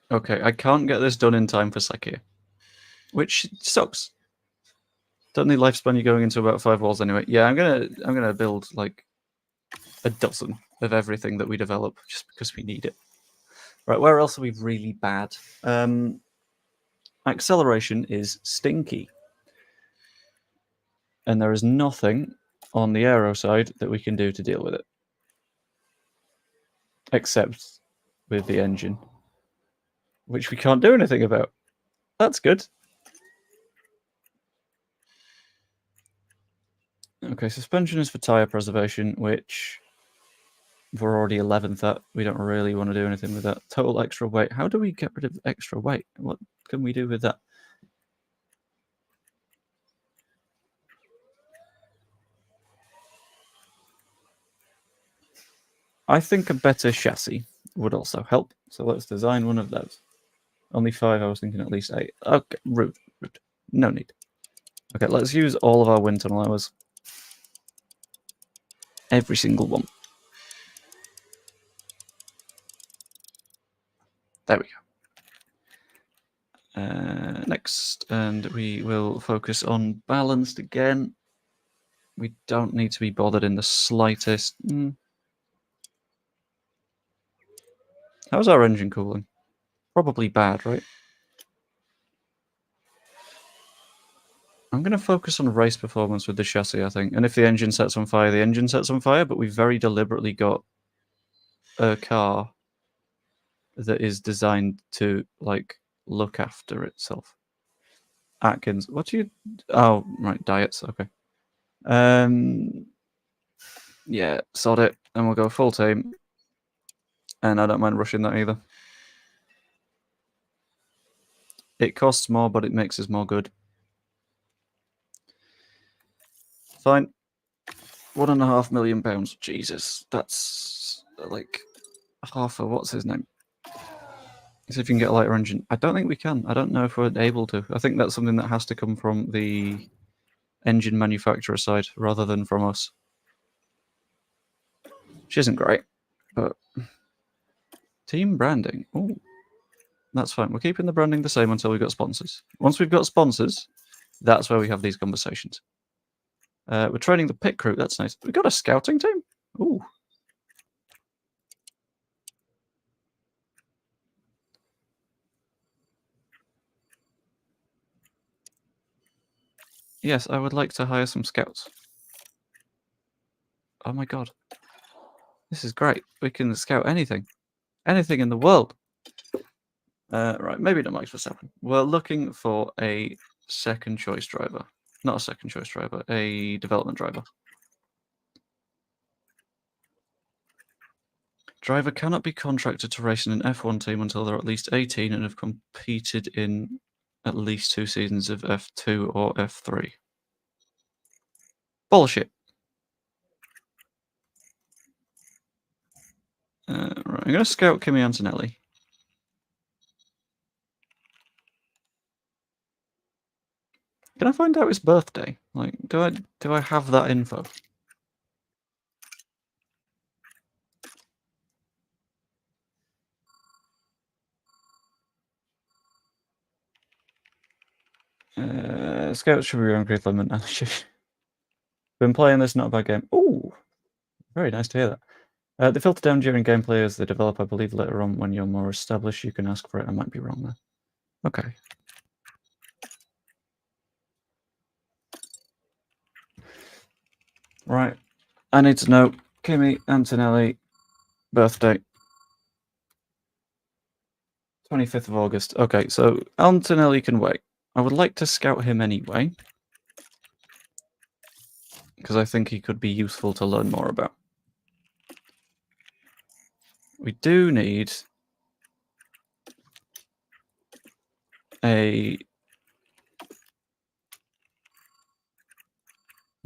Okay, I can't get this done in time for Sakir, which sucks. Don't need lifespan. You're going into about 5 walls anyway. Yeah, I'm gonna build like a dozen of everything that we develop just because we need it. Right, where else are we really bad? Acceleration is stinky, and there is nothing on the aero side that we can do to deal with it, except with the engine, which we can't do anything about. That's good. Okay, suspension is for tyre preservation, which we're already 11th at. We don't really want to do anything with that. Total extra weight. How do we get rid of extra weight? What can we do with that? I think a better chassis would also help. So let's design one of those. Only 5, I was thinking at least 8. Okay, rude. No need. Okay, let's use all of our wind tunnel hours. Every single one. There we go. Next, and we will focus on balanced again. We don't need to be bothered in the slightest. How's our engine cooling? Probably bad, right? I'm going to focus on race performance with the chassis, I think. And if the engine sets on fire, the engine sets on fire. But we very deliberately got a car that is designed to, like, look after itself. Atkins, what do you... Oh, right, diets, okay. Yeah, sod it. And we'll go full team. And I don't mind rushing that either. It costs more, but it makes us more good. Fine. £1.5 million. Jesus, that's like half of what's his name. See if you can get a lighter engine. I don't think we can. I don't know if we're able to. I think that's something that has to come from the engine manufacturer side rather than from us. Which isn't great, but Team branding. Oh, that's fine. We're keeping the branding the same until we've got sponsors. Once we've got sponsors, that's where we have these conversations. We're training the pit crew. That's nice. We've got a scouting team. Ooh. Yes, I would like to hire some scouts. Oh my god. This is great. We can scout anything. Anything in the world. Right, maybe not Max Verstappen. We're looking for a second choice driver. Not a second choice driver, a development driver. Driver cannot be contracted to race in an F1 team until they're at least 18 and have competed in at least 2 seasons of F2 or F3. Bullshit. Right, I'm going to scout Kimi Antonelli. Can I find out his birthday? Like, do I have that info? Scout should be on Chris Lemon. Been playing this, not a bad game. Ooh, very nice to hear that. They filter down during gameplay as they develop. I believe later on, when you're more established, you can ask for it. I might be wrong there. Okay. Right. I need to know Kimi Antonelli birthday. 25th of August. Okay, so Antonelli can wait. I would like to scout him anyway, because I think he could be useful to learn more about. We do need a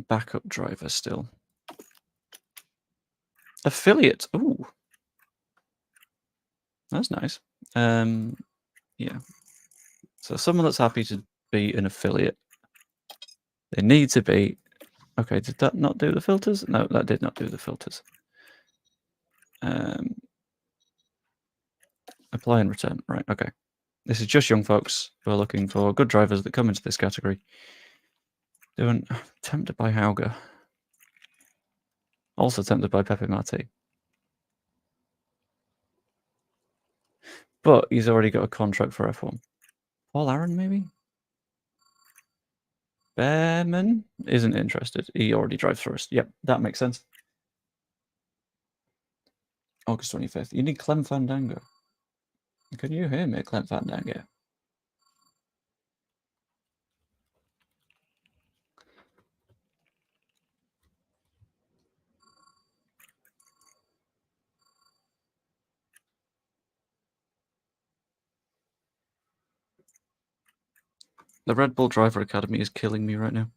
backup driver still. Affiliate. Ooh. That's nice. Yeah. So someone that's happy to be an affiliate. They need to be. Okay, did that not do the filters? No, that did not do the filters. Apply and return. Right, okay. This is just young folks who are looking for good drivers that come into this category. Tempted by Hauger. Also tempted by Pepe Marti. But he's already got a contract for F1. Paul Aaron, maybe? Behrman isn't interested. He already drives for us. Yep, that makes sense. August 25th. You need Clem Fandango. Can you hear me, Clem Fandango? The Red Bull Driver Academy is killing me right now.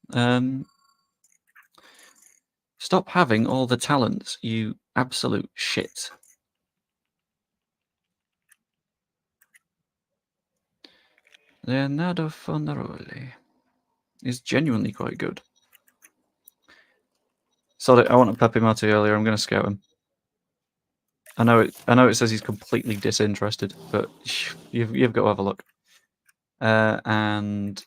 Stop having all the talents, you absolute shit. Leonardo Fornaroli is genuinely quite good. Sorry, I wanted Pepe Marti earlier. I'm going to scout him. I know it says he's completely disinterested, but you've got to have a look. And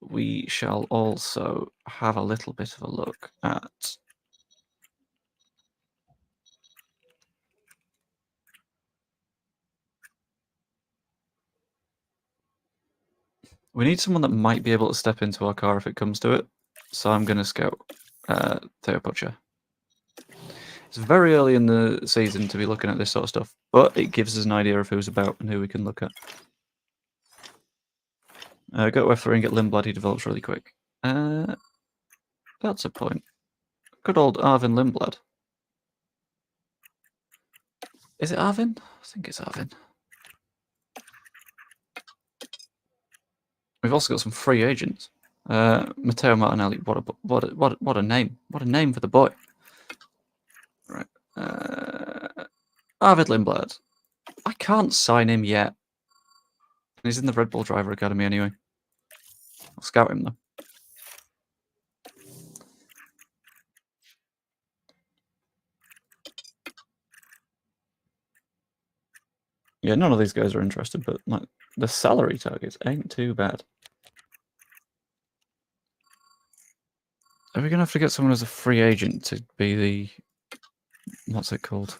we shall also have a little bit of a look at we need someone that might be able to step into our car if it comes to it. So I'm going to scout Theo Pocher. It's very early in the season to be looking at this sort of stuff, but it gives us an idea of who's about and who we can look at. Go to F3 and get Lindblad. He develops really quick. That's a point. Good old Arvin Lindblad. Is it Arvin? I think it's Arvin. We've also got some free agents. Matteo Martinelli. What a name! What a name for the boy. Right. Arvid Lindblad. I can't sign him yet. He's in the Red Bull Driver Academy anyway. I'll scout him though. Yeah, none of these guys are interested, but like the salary targets ain't too bad. Are we gonna have to get someone as a free agent to be the what's it called?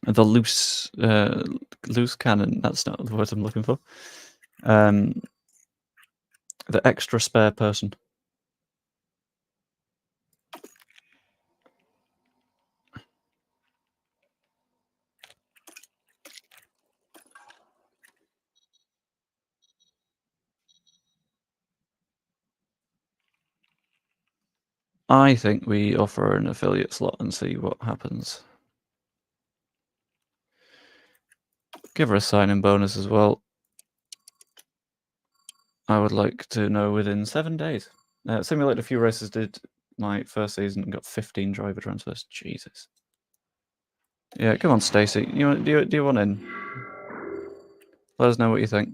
The loose cannon. That's not the word I'm looking for. The extra spare person. I think we offer an affiliate slot and see what happens. Give her a sign-in bonus as well. I would like to know within 7 days. Simulate a few races did my first season and got 15 driver transfers. Jesus. Yeah, come on, Stacey. Do you want in? Let us know what you think.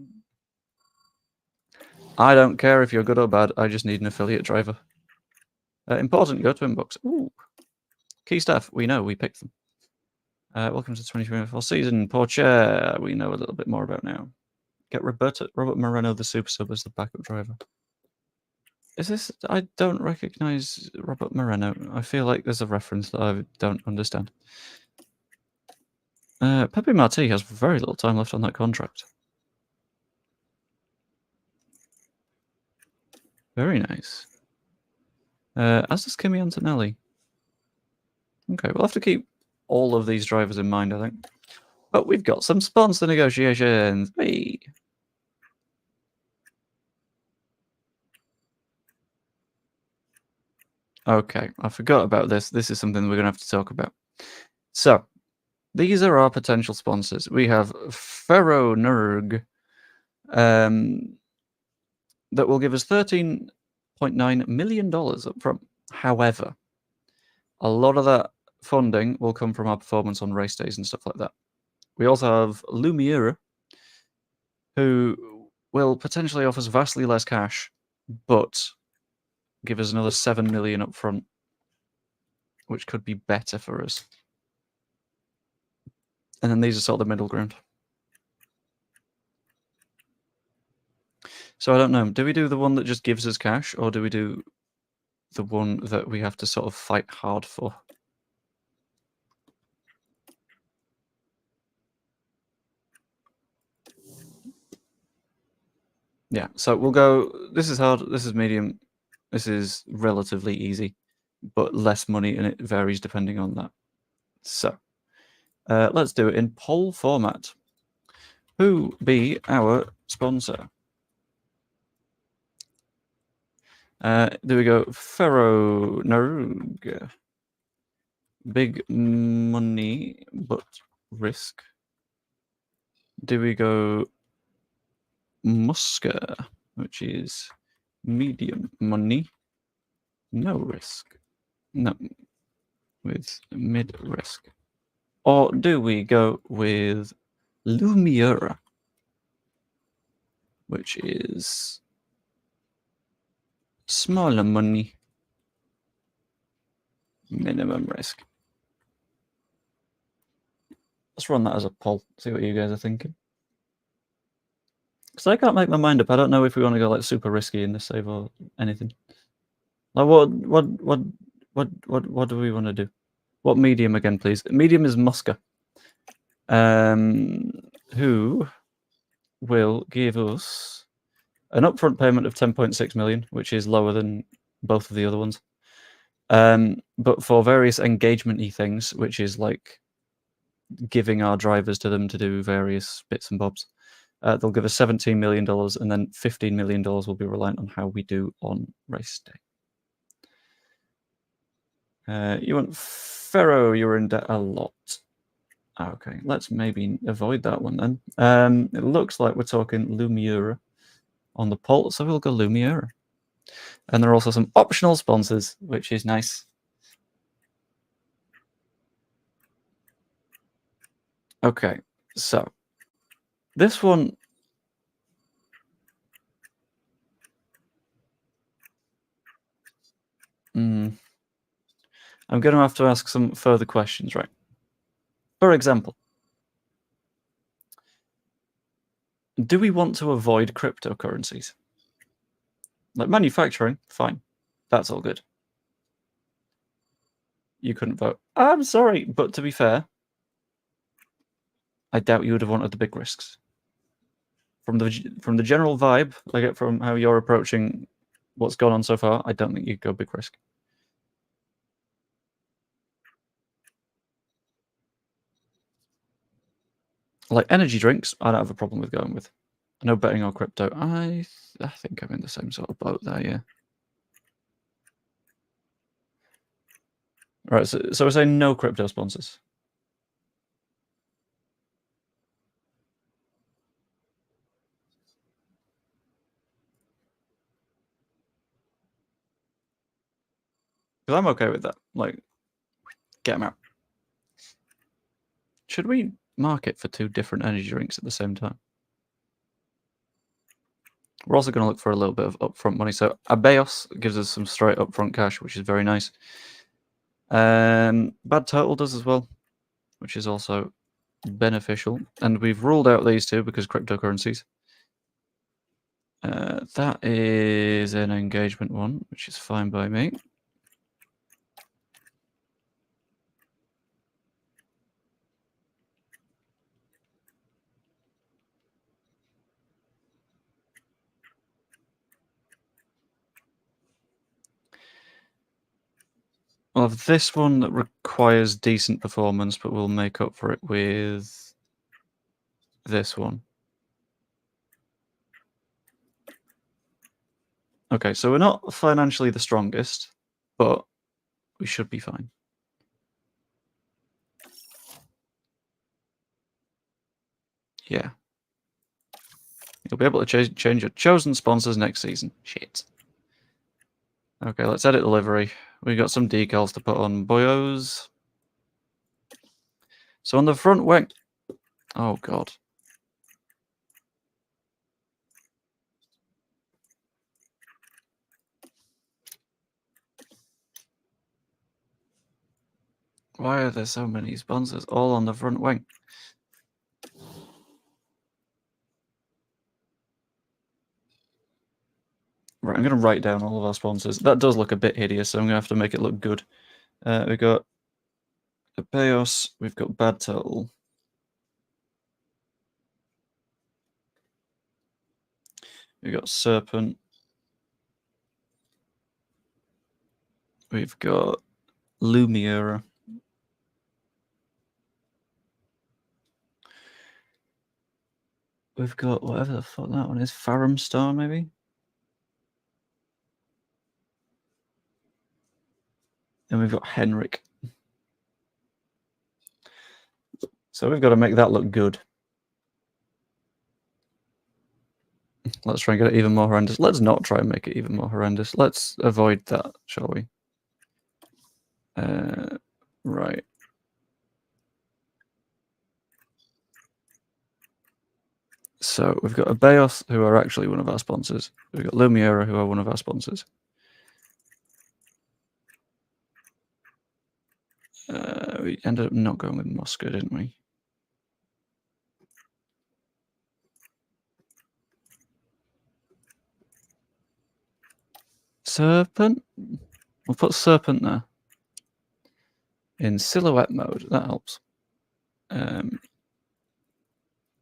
I don't care if you're good or bad. I just need an affiliate driver. Important, go to inbox. Ooh. Key staff, we know, we picked them. Welcome to the 2024 season. Porsche, we know a little bit more about now. Get Robert Moreno, the super sub, as the backup driver. Is this... I don't recognise Robert Moreno. I feel like there's a reference that I don't understand. Pepe Marti has very little time left on that contract. Very nice. As does Kimi Antonelli. Okay, we'll have to keep all of these drivers in mind, I think. But we've got some sponsor negotiations. Hey. Okay, I forgot about this. This is something we're going to have to talk about. So, these are our potential sponsors. We have Ferronerg, that will give us $13.9 million up front. However, a lot of that funding will come from our performance on race days and stuff like that. We also have Lumiere, who will potentially offer us vastly less cash, but give us another 7 million up front, which could be better for us. And then these are sort of the middle ground. So I don't know. Do we do the one that just gives us cash, or do we do the one that we have to sort of fight hard for? Yeah, so we'll go... This is hard, this is medium, this is relatively easy, but less money, and it varies depending on that. So, let's do it in poll format. Who be our sponsor? There we go. Ferronerg. Big money, but risk. Do we go Muska, which is medium money, no risk? No, with mid risk. Or do we go with Lumiere, which is smaller money, minimum risk? Let's run that as a poll, see what you guys are thinking. Because I can't make my mind up. I don't know if we want to go like super risky in this save or anything. Like what do we want to do? What medium again, please? Medium is Muska. Who will give us an upfront payment of 10.6 million, which is lower than both of the other ones. But for various engagement-y things, which is like giving our drivers to them to do various bits and bobs, they'll give us $17 million, and then $15 million will be reliant on how we do on race day. You want Ferro, you're in debt a lot. Okay, let's maybe avoid that one then. It looks like we're talking Lumiere on the poll, so we'll go Lumiere. And there are also some optional sponsors, which is nice. Okay, so this one... I'm going to have to ask some further questions, right? For example, Do we want to avoid cryptocurrencies? Like manufacturing, fine. That's all good. You couldn't vote. I'm sorry, but to be fair, I doubt you would have wanted the big risks. From the general vibe I get from how you're approaching what's gone on so far, I don't think you'd go big risk. Like energy drinks, I don't have a problem with going with. No betting on crypto. I think I'm in the same sort of boat there, yeah. Right, so we're saying no crypto sponsors. Because I'm okay with that. Like, get them out. Should we market for 2 different energy drinks at the same time? We're also going to look for a little bit of upfront money. So Abeos gives us some straight upfront cash, which is very nice. Bad Total does as well, which is also beneficial. And we've ruled out these two because cryptocurrencies. That is an engagement one, which is fine by me. We'll have this one that requires decent performance, but we'll make up for it with this one. Okay, so we're not financially the strongest, but we should be fine. Yeah. You'll be able to change your chosen sponsors next season. Shit. Okay, let's edit the livery. We got some decals to put on boyos. So on the front wing... Oh, God. Why are there so many sponsors all on the front wing? Right, I'm going to write down all of our sponsors. That does look a bit hideous, so I'm going to have to make it look good. We've got Abeos, we've got Bad Total. We've got Serpent. We've got Lumiera. We've got whatever the fuck that one is. Farum Star, maybe? And we've got Henrik. So we've got to make that look good. Let's try and get it even more horrendous. Let's not try and make it even more horrendous. Let's avoid that, shall we? Right. So we've got Abeos, who are actually one of our sponsors. We've got Lumiera, who are one of our sponsors. We ended up not going with Moscow, didn't we? Serpent? We'll put Serpent there. In silhouette mode, that helps. And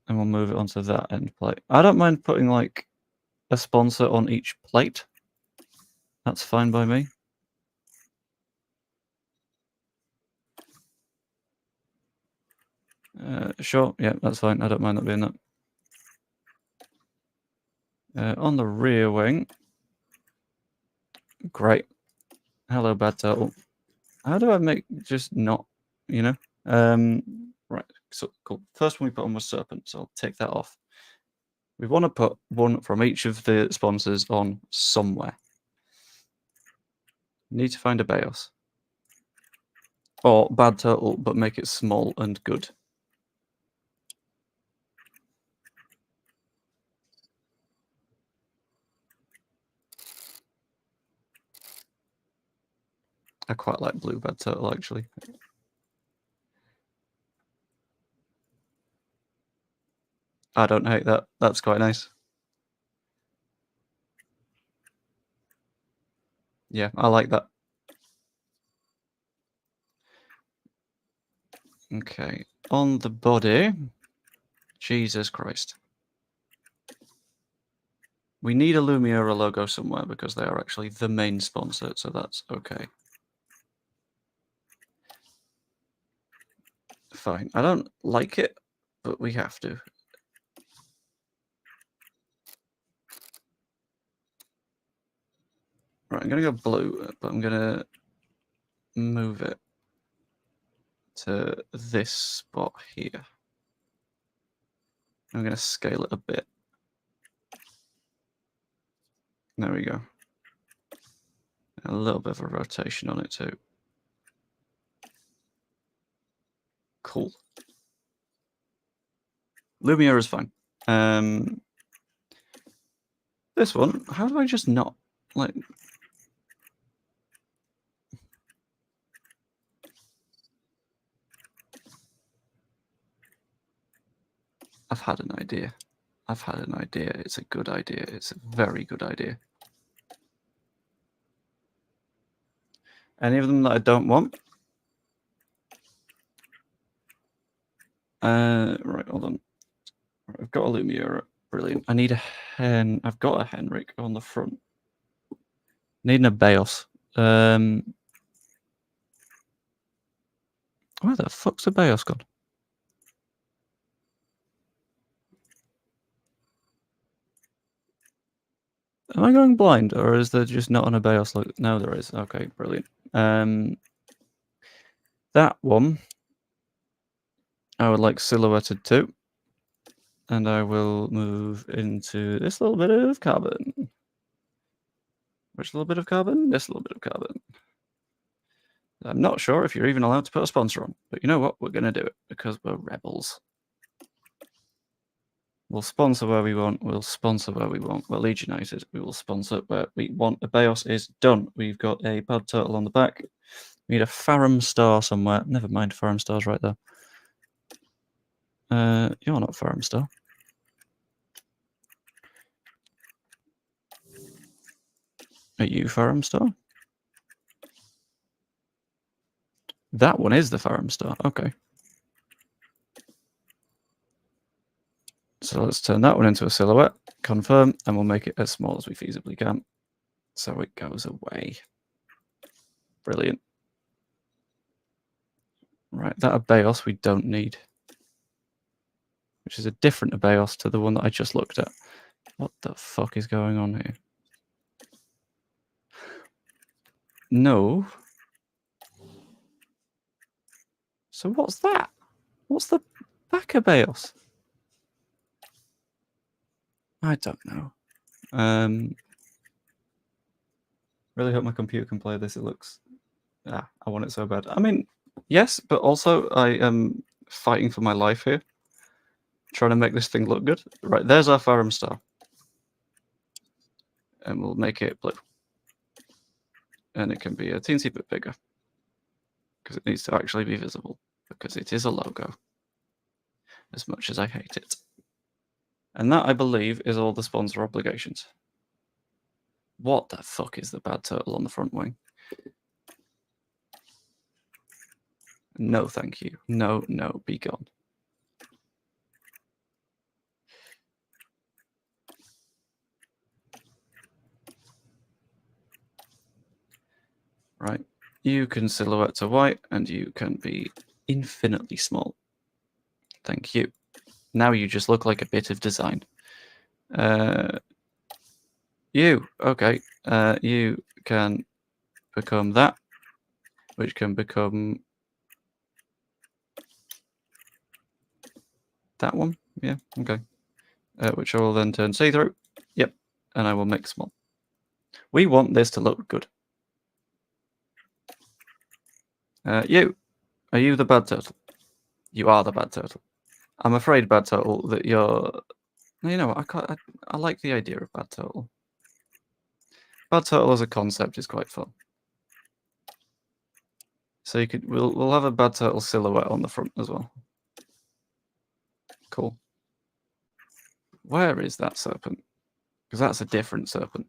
we'll move it onto that end plate. I don't mind putting like a sponsor on each plate. That's fine by me. Sure, yeah, that's fine. I don't mind that being that. On the rear wing. Great. Hello, Bad Turtle. How do I make just not, you know? Right, so cool. First one we put on was Serpent, so I'll take that off. We want to put one from each of the sponsors on somewhere. Need to find Abeos. Or Bad Turtle, but make it small and good. I quite like Blue Bad Turtle, actually. I don't hate that. That's quite nice. Yeah, I like that. Okay, on the body. Jesus Christ. We need a Lumiera logo somewhere because they are actually the main sponsor, so that's okay. Fine. I don't like it, but we have to. Right, I'm going to go blue, but I'm going to move it to this spot here. I'm going to scale it a bit. There we go. A little bit of a rotation on it too. Cool. Lumiere is fine. This one, how do I just not like? I've had an idea. I've had an idea. It's a good idea. It's a very good idea. Any of them that I don't want? Right, hold on. I've got a Lumiere. Brilliant. I need a Hen. I've got a Henrik on the front. Needing a Beos. Where the fuck's the Beos gone? Am I going blind, or is there just not an Abeos? Like, no, there is. Okay, brilliant. That one I would like silhouetted too, and I will move into this little bit of carbon. Which little bit of carbon? This little bit of carbon. I'm not sure if you're even allowed to put a sponsor on, but you know what? We're going to do it because we're rebels. We'll sponsor where we want. We'll sponsor where we want. We're Leeds United. We will sponsor where we want. Abeos is done. We've got a bad turtle on the back. We need a Farum star somewhere. Never mind, Farum star's right there. You're not Farum star. Are you Farum star? That one is the Farum star. Okay. So let's turn that one into a silhouette, confirm, and we'll make it as small as we feasibly can. So it goes away. Brilliant. Right, that Abeos we don't need. Which is a different Abeos to the one that I just looked at. What the fuck is going on here? No. So what's that? What's the back Abeos? I don't know. Really hope my computer can play this. It looks... I want it so bad. I mean, yes, but also I am fighting for my life here. Trying to make this thing look good. Right, there's our Farum star. And we'll make it blue. And it can be a teensy bit bigger. Because it needs to actually be visible. Because it is a logo. As much as I hate it. And that, I believe, is all the sponsor obligations. What the fuck is the bad turtle on the front wing? No, thank you. No, no, be gone. Right. You can silhouette to white, and you can be infinitely small. Thank you. Now you just look like a bit of design. You, okay. You can become that, which can become that one. Yeah, okay. Which I will then turn see-through. Yep, and I will make small. We want this to look good. You, are you the bad turtle? You are the bad turtle. I'm afraid, bad turtle, that you're... You know what, I like the idea of bad turtle. Bad turtle as a concept is quite fun. So you could, we'll have a bad turtle silhouette on the front as well. Cool. Where is that serpent? Because that's a different serpent.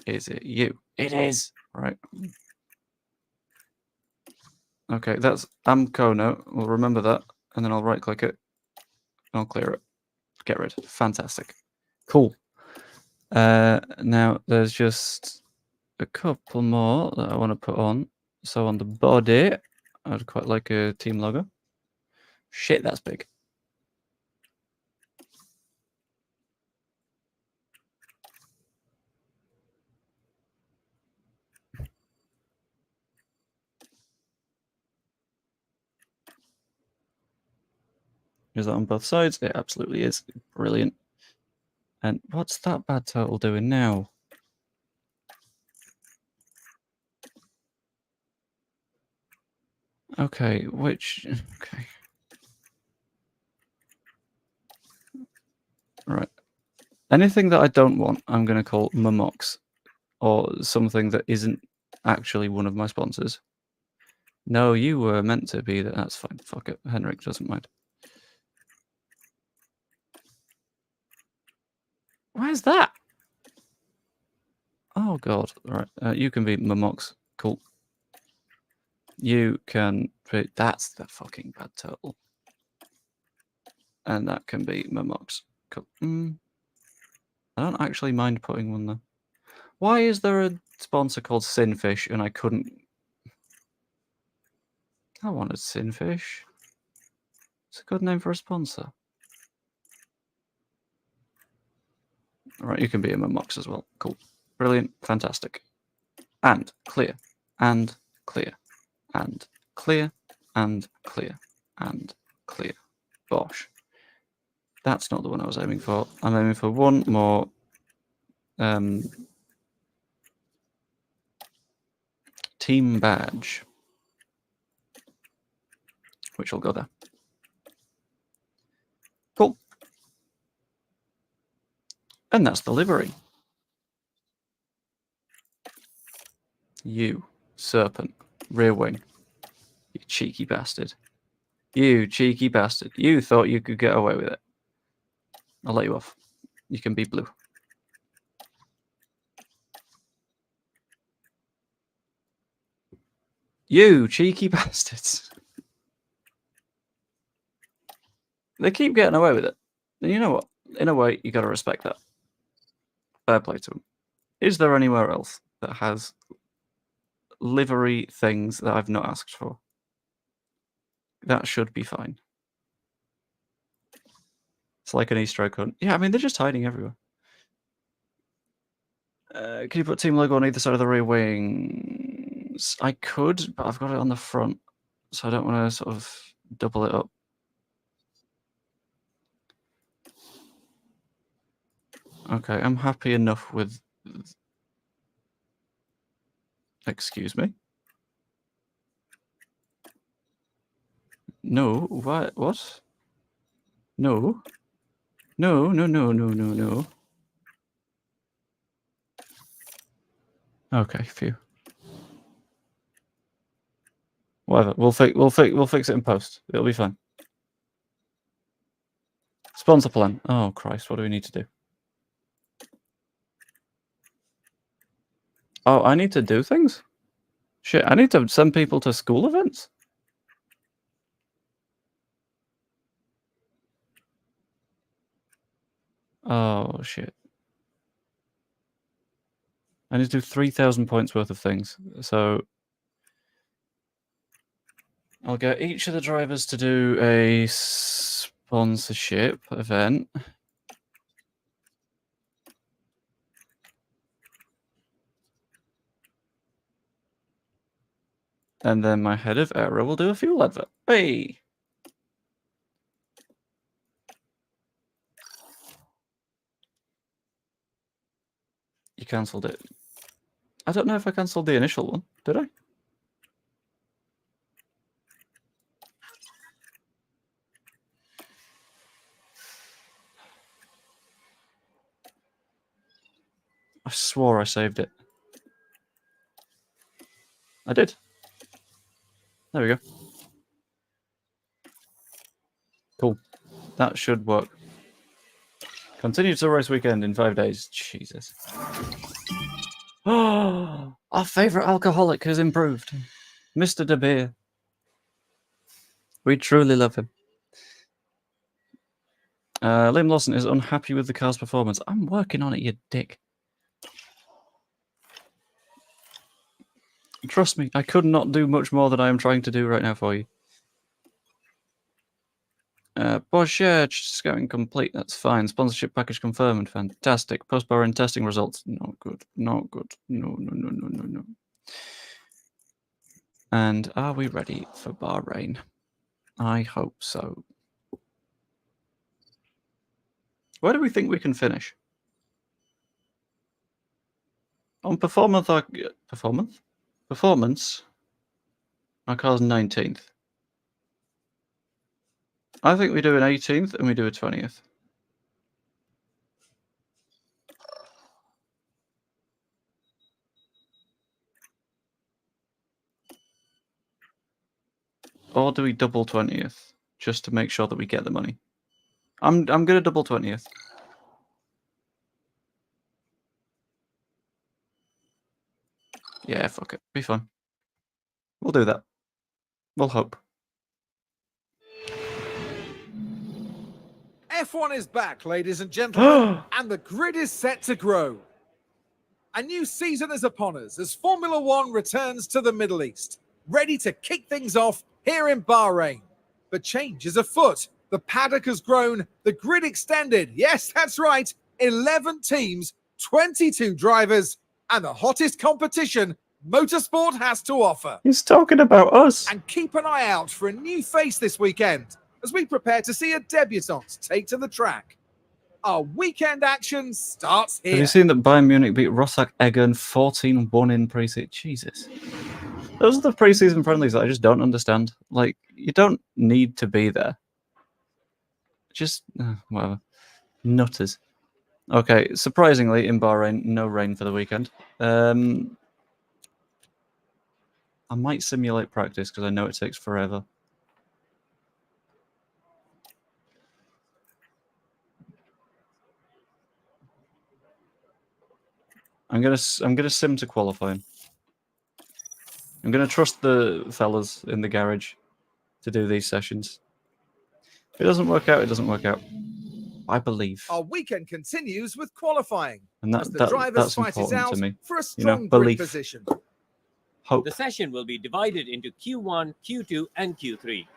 Is it you? It is! Right. Okay, that's Amcono. We'll remember that. And then I'll right-click it. And I'll clear it. Get rid. Fantastic. Cool. Now, there's just a couple more that I want to put on. So on the body, I'd quite like a team logo. Shit, that's big. Is that on both sides? It absolutely is. Brilliant. And what's that bad turtle doing now? Okay, which... Okay. Right. Anything that I don't want, I'm going to call Momox. Or something that isn't actually one of my sponsors. No, you were meant to be that. That's fine. Fuck it. Henrik doesn't mind. Where's that? Oh, God. Right. You can be Momox. Cool. You can be... That's the fucking bad turtle. And that can be Momox. Cool. I don't actually mind putting one there. Why is there a sponsor called Sinfish and I couldn't... I wanted Sinfish. It's a good name for a sponsor. Alright, you can be a Momox as well. Cool. Brilliant. Fantastic. And clear. And clear. And clear. And clear. And clear. Bosh. That's not the one I was aiming for. I'm aiming for one more team badge, which will go there. Cool. And that's the livery. You, serpent, rear wing. You cheeky bastard. You cheeky bastard. You thought you could get away with it. I'll let you off. You can be blue. You cheeky bastards. They keep getting away with it. And you know what? In a way, you got to respect that. Fair play to them. Is there anywhere else that has livery things that I've not asked for? That should be fine. It's like an Easter egg hunt. Yeah, I mean, they're just hiding everywhere. Can you put team logo on either side of the rear wings? I could, but I've got it on the front, so I don't want to sort of double it up. Okay, I'm happy enough with... Excuse me? No, what? No. No, no, no, no, no, no. Okay, phew. Whatever. We'll fix it in post. It'll be fine. Sponsor plan. Oh Christ, what do we need to do? Oh, I need to do things? Shit, I need to send people to school events? Oh shit. I need to do 3,000 points worth of things. So I'll get each of the drivers to do a sponsorship event. And then my head of aero will do a fuel advert. Hey! You cancelled it. I don't know if I cancelled the initial one. Did I? I swore I saved it. I did. There we go. Cool. That should work. Continue to race weekend in 5 days. Jesus. Oh, our favourite alcoholic has improved. Mr. De Beer. We truly love him. Liam Lawson is unhappy with the car's performance. I'm working on it, you dick. Trust me, I could not do much more than I am trying to do right now for you. Porsche scouting complete. That's fine. Sponsorship package confirmed. Fantastic. Post-Bahrain testing results. Not good. Not good. No, no, no, no, no, no. And are we ready for Bahrain? I hope so. Where do we think we can finish? On performance, our car's 19th. I think we do an 18th and we do a 20th. Or do we double 20th just to make sure that we get the money? I'm gonna double 20th. Yeah, fuck it. Be fun. We'll do that. We'll hope. F1 is back, ladies and gentlemen, and the grid is set to grow. A new season is upon us as Formula One returns to the Middle East, ready to kick things off here in Bahrain. But change is afoot. The paddock has grown, the grid extended. Yes, that's right. 11 teams, 22 drivers, and the hottest competition motorsport has to offer. He's talking about us. And keep an eye out for a new face this weekend as we prepare to see a debutant take to the track. Our weekend action starts here. Have you seen that Bayern Munich beat Rostock Eggern 14-1 in pre-season? Jesus. Those are the pre-season friendlies that I just don't understand. Like, you don't need to be there. Just, whatever. Nutters. Okay, surprisingly, in Bahrain, no rain for the weekend. I might simulate practice because I know it takes forever. I'm gonna sim to qualifying. I'm gonna trust the fellas in the garage to do these sessions. If it doesn't work out, it doesn't work out. I believe. Our weekend continues with qualifying And as the drivers that's fight it important out to me. for a You know, strong belief. grid position. Hope. The session will be divided into Q1, Q2, and Q3.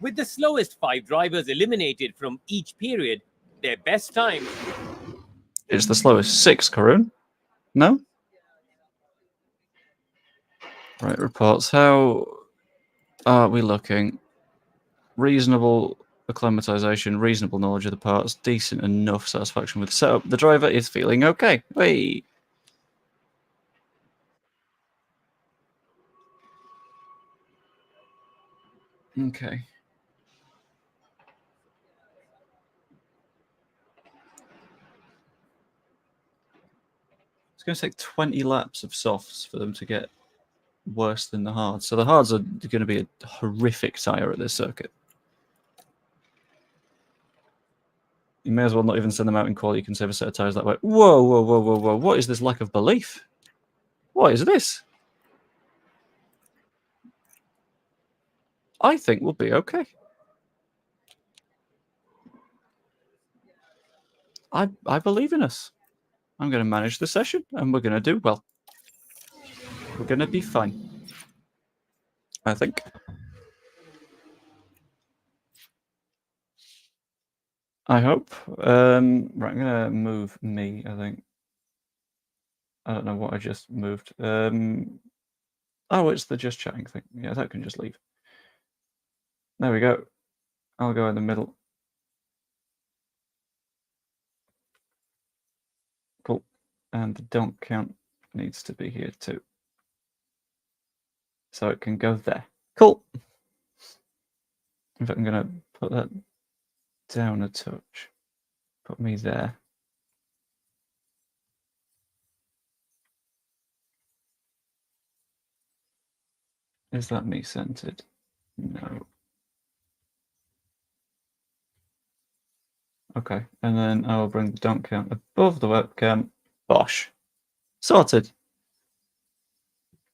With the slowest 5 drivers eliminated from each period, their best time. It's the slowest 6, Karun? No? Right, reports. How are we looking? Reasonable acclimatization, reasonable knowledge of the parts, decent enough satisfaction with the setup. The driver is feeling okay. Hey. Okay. It's going to take 20 laps of softs for them to get worse than the hards. So the hards are going to be a horrific tyre at this circuit. You may as well not even send them out in quality. You can save a set of tyres that way. Whoa, whoa, whoa, whoa, whoa. What is this lack of belief? What is this? I think we'll be okay. I believe in us. I'm going to manage the session, and we're going to do well. We're going to be fine. I think. I hope. Right, I'm going to move me, I think. I don't know what I just moved. Oh, it's the just chatting thing. Yeah, that can just leave. There we go. I'll go in the middle. Cool. And the don't count needs to be here too. So it can go there. Cool. In fact, I'm going to put that down a touch. Put me there. Is that me centered? No. Okay, and then I will bring the donk count above the webcam. Bosh. Sorted.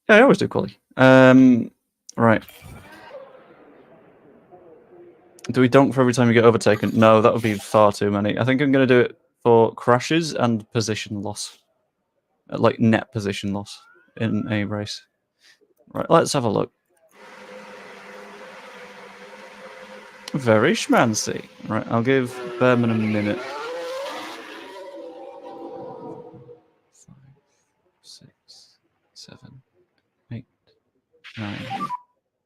Yeah, I always do quality. Right. Do we donk for every time you get overtaken? No, that would be far too many. I think I'm going to do it for crashes and position loss. Like net position loss in a race. Right, let's have a look. Very schmancy. Right, I'll give Berman a minute. 5, 6, 7, 8, 9,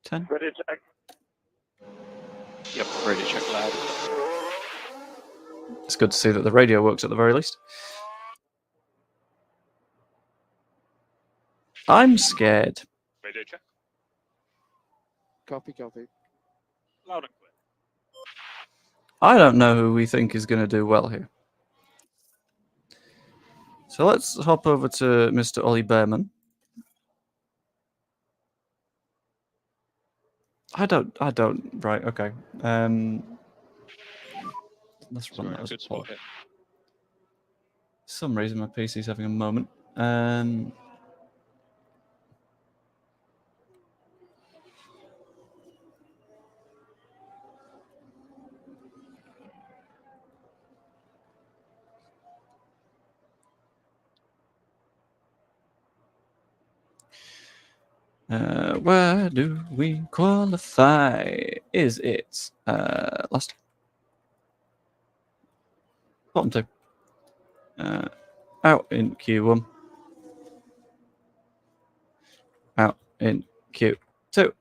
10. Ready to check. Yep, ready to check loud. It's good to see that the radio works at the very least. I'm scared. Radio check. Copy, copy. Loud and clear. I don't know who we think is going to do well here. So let's hop over to Mr. Ollie Behrman. I don't, right, okay. Let's run that as a Good spot poll. here. For some reason my PC's having a moment. Where do we qualify? Is it last? Bottom two. Out in Q1. Out in Q2.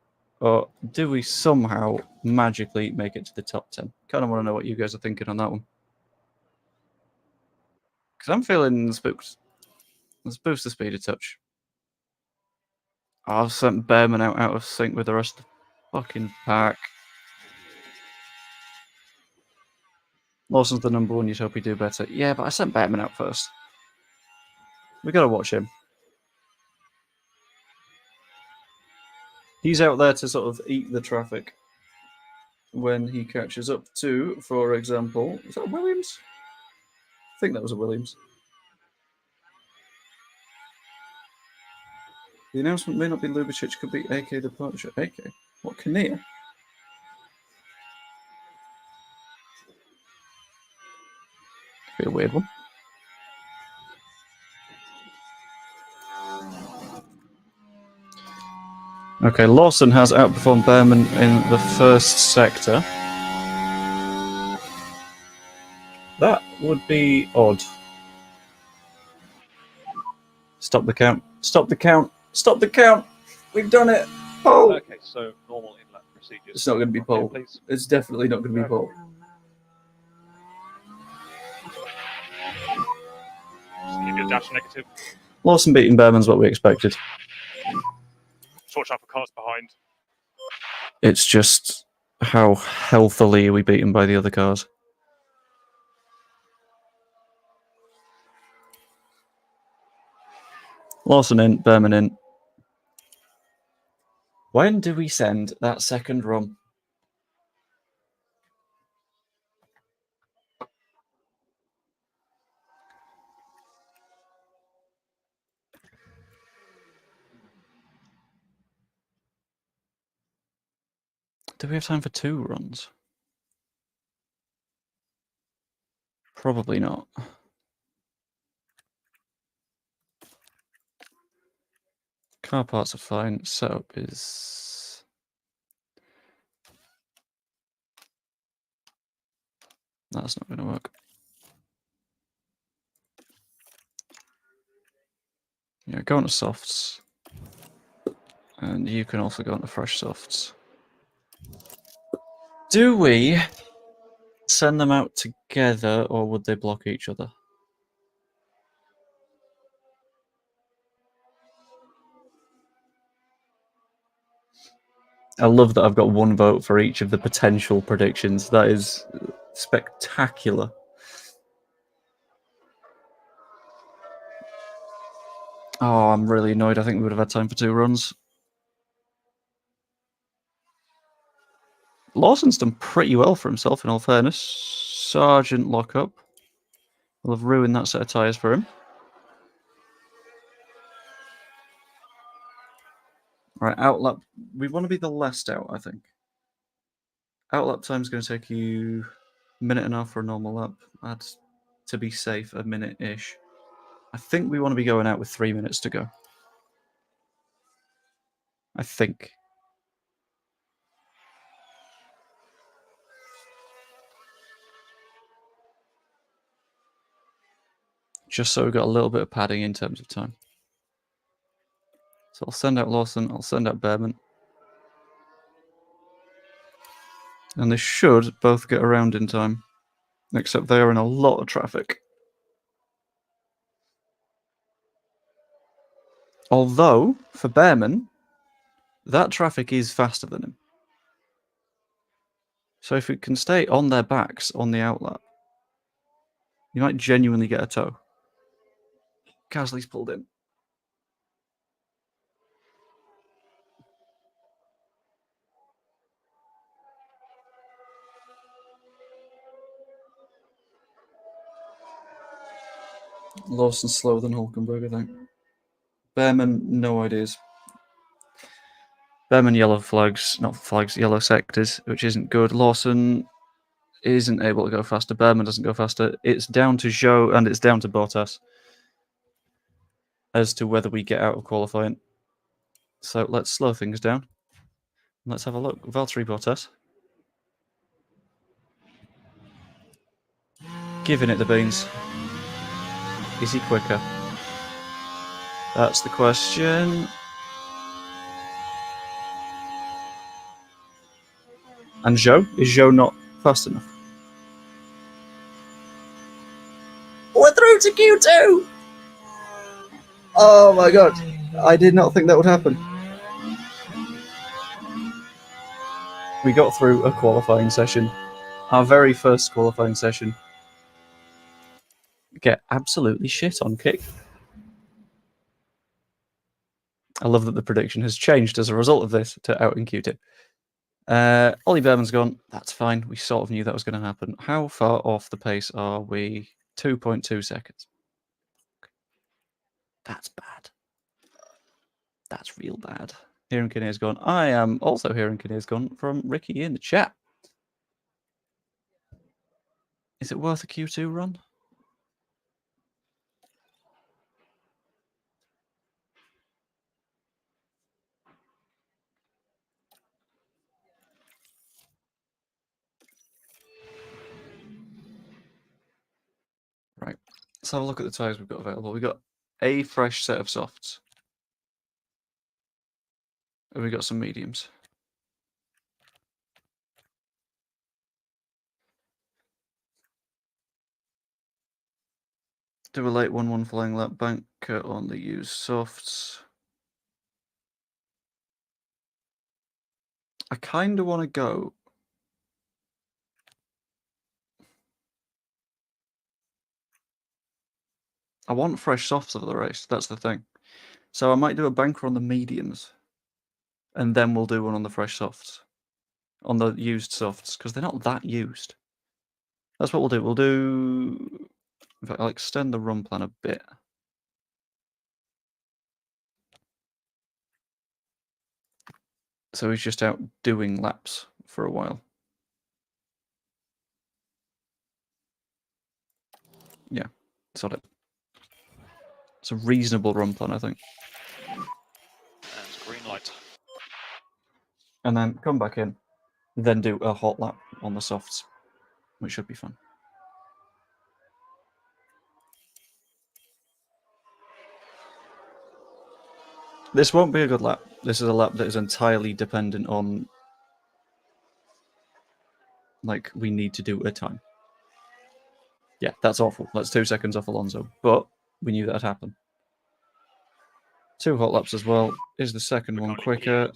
Or do we somehow magically make it to the top 10? Kind of want to know what you guys are thinking on that one. Because I'm feeling spooked. Let's boost the speed a touch. Oh, I've sent Behrman out of sync with the rest of the fucking pack. Lawson's the number one. You'd hope he'd do better. Yeah, but I sent Behrman out first. We got to watch him. He's out there to sort of eat the traffic when he catches up to, for example, is that a Williams? I think that was a Williams. The announcement may not be Lubicic, could be AK departure. AK? What, Kinnear? Be a weird one. Okay, Lawson has outperformed Behrman in the first sector. That would be odd. Stop the count. Stop the count. Stop the count. We've done it. Oh! Okay, so normal inlet procedures. It's not going to be pole. Please. It's definitely not going to be pole. Just keep your dash negative. Lawson beating Behrman's what we expected. Watch out for cars behind. It's just how healthily are we beaten by the other cars. Lawson in, Behrman in. When do we send that second run? Do we have time for 2 runs? Probably not. Car parts are fine. Setup is... That's not going to work. Yeah, go on to softs. And you can also go on to fresh softs. Do we send them out together, or would they block each other? I love that I've got 1 vote for each of the potential predictions. That is spectacular. Oh, I'm really annoyed. I think we would have had time for 2 runs. Lawson's done pretty well for himself, in all fairness. Sergeant lockup. We'll have ruined that set of tyres for him. Right, outlap. We want to be the last out, I think. Outlap time is going to take you a minute and a half for a normal lap. Add, to be safe, a minute-ish. I think we want to be going out with 3 minutes to go. I think. Just so we've got a little bit of padding in terms of time. So I'll send out Lawson, I'll send out Behrman. And they should both get around in time. Except they are in a lot of traffic. Although, for Behrman, that traffic is faster than him. So if we can stay on their backs on the outlap, you might genuinely get a tow. Casley's pulled in. Lawson's slower than Hulkenberg, I think. Behrman, no ideas. Behrman, yellow flags, not flags, yellow sectors, which isn't good. Lawson isn't able to go faster. Behrman doesn't go faster. It's down to Zhou and it's down to Bottas as to whether we get out of qualifying. So let's slow things down. Let's have a look. Valtteri Bottas. Giving it the beans. Is he quicker? That's the question. And Zhou? Is Zhou not fast enough? We're through to Q2! Oh my god. I did not think that would happen. We got through a qualifying session. Our very first qualifying session. Get absolutely shit on kick. I love that the prediction has changed as a result of this to out in Q2. Ollie Behrman's gone. That's fine. We sort of knew that was going to happen. How far off the pace are we? 2.2 seconds. That's bad. That's real bad. Hearing Kinnear's gone. I am also hearing Kinnear's gone from Ricky in the chat. Is it worth a Q2 run? Right. Let's have a look at the tyres we've got available. We've got a fresh set of softs. And we've got some mediums. Do a late 1-1 flying lap banker on the used softs. I kind of want to go. I want fresh softs of the race. That's the thing. So I might do a banker on the mediums. And then we'll do one on the fresh softs. On the used softs. Because they're not that used. That's what we'll do. We'll do... In fact, I'll extend the run plan a bit. So he's just out doing laps for a while. Yeah, sod it. It's a reasonable run plan, I think. And green light. And then come back in, then do a hot lap on the softs, which should be fun. This won't be a good lap. This is a lap that is entirely dependent on, like, we need to do a time. Yeah, that's awful. That's 2 seconds off Alonso, but we knew that'd happen. 2 hot laps as well. Is the second one quicker?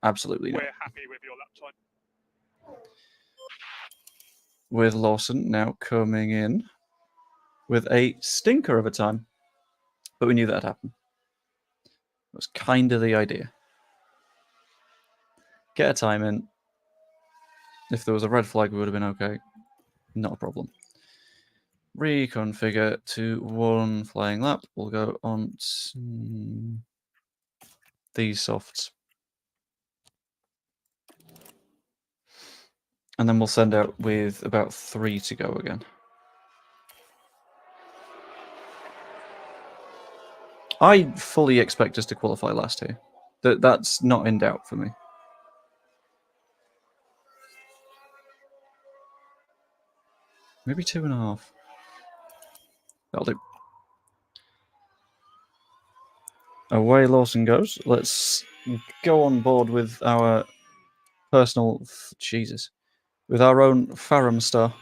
Absolutely not. We're happy with your lap time. With Lawson now coming in with a stinker of a time, but we knew that'd happen. That was kind of the idea. Get a time in. If there was a red flag, we would have been okay. Not a problem. Reconfigure to 1 flying lap. We'll go on these softs. And then we'll send out with about 3 to go again. I fully expect us to qualify last here. That's not in doubt for me. Maybe 2.5. That'll do. Away Lawson goes. Let's go on board with our personal... Jesus. With our own Farum star.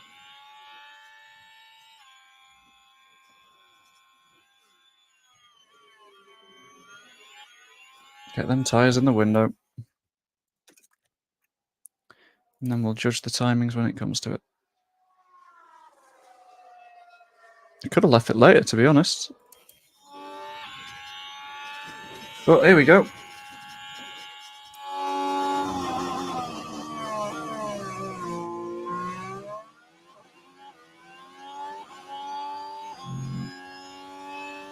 Get them tyres in the window. And then we'll judge the timings when it comes to it. I could have left it later, to be honest. But here we go.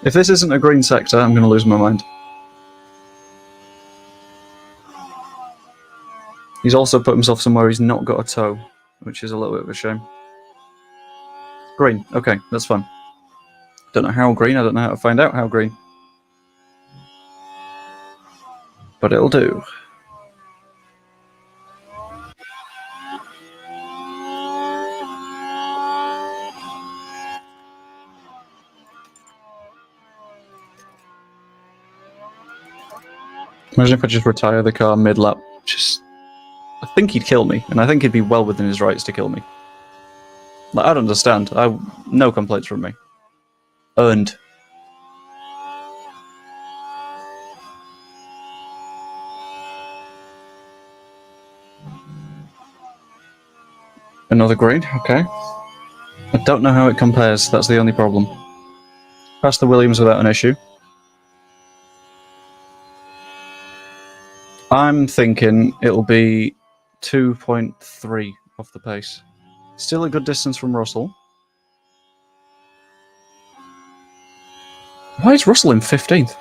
If this isn't a green sector, I'm going to lose my mind. He's also put himself somewhere he's not got a toe, which is a little bit of a shame. Green. Okay, that's fine. Don't know how green. I don't know how to find out how green. But it'll do. Imagine if I just retire the car mid-lap. I think he'd kill me, and I think he'd be well within his rights to kill me. Like, I don't understand. No complaints from me. Earned. Another green, okay. I don't know how it compares, that's the only problem. Pass the Williams without an issue. I'm thinking it'll be 2.3 off the pace. Still a good distance from Russell. Why is Russell in 15th?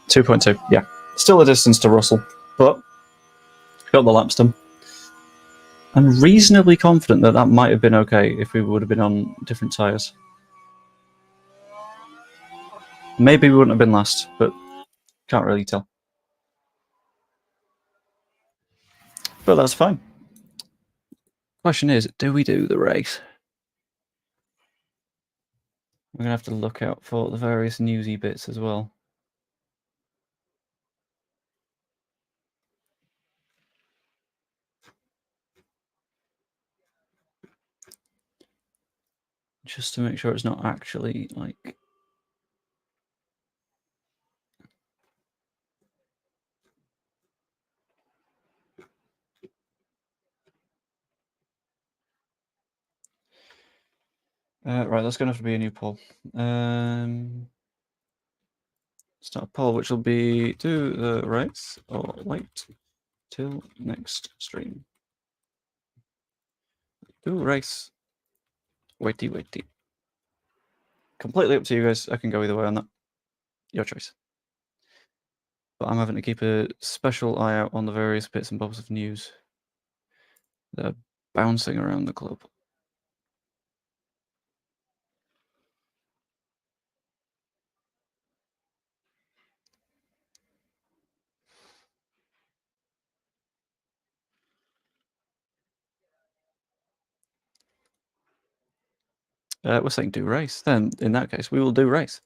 2.2, yeah. Still a distance to Russell, but got the laps done. I'm reasonably confident that that might have been okay if we would have been on different tyres. Maybe we wouldn't have been last, but can't really tell. But that's fine. Question is, do we do the race? We're going to have to look out for the various newsy bits as well. Just to make sure it's not actually like... right, that's going to have to be a new poll. Start a poll, which will be do the race or wait till next stream. Do race. Waity. Completely up to you guys. I can go either way on that. Your choice. But I'm having to keep a special eye out on the various bits and bobs of news that are bouncing around the club. We're saying do race. Then, in that case, we will do race.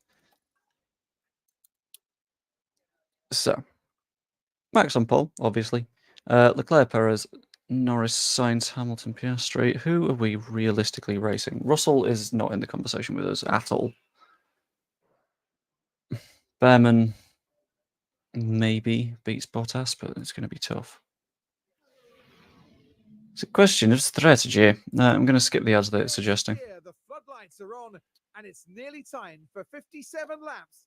So, Max on pole, obviously. Leclerc, Perez, Norris, Sainz, Hamilton, Piastri. Who are we realistically racing? Russell is not in the conversation with us at all. Behrman maybe beats Bottas, but it's going to be tough. It's a question of strategy. I'm going to skip the ads that it's suggesting. Here, the floodlights are on, and it's nearly time for 57 laps.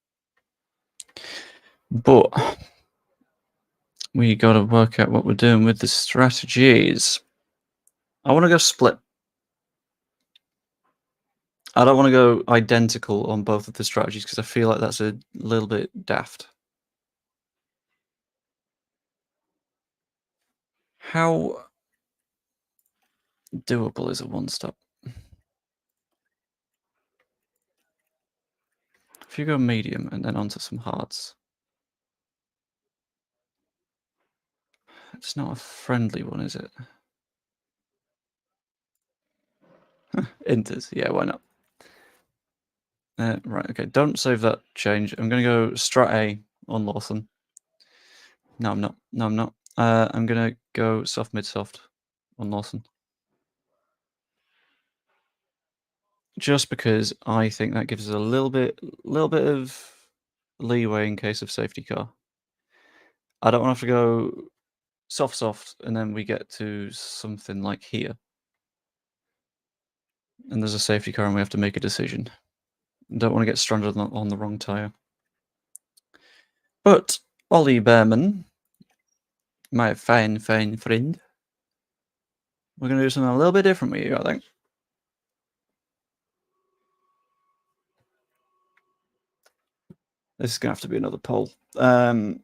But we got to work out what we're doing with the strategies. I want to go split. I don't want to go identical on both of the strategies because I feel like that's a little bit daft. How doable is a one-stop? If you go medium and then onto some hards. It's not a friendly one, is it? Inters, yeah, why not? Right, okay, don't save that change. I'm going to go strat A on Lawson. No, I'm not. No, I'm not. I'm going to go soft mid-soft on Lawson. Just because I think that gives us a little bit of leeway in case of safety car. I don't want to have to go soft, and then we get to something like here. And there's a safety car and we have to make a decision. Don't want to get stranded on the wrong tyre. But Ollie Behrman, my fine friend, we're going to do something a little bit different with you, I think. This is going to have to be another poll. I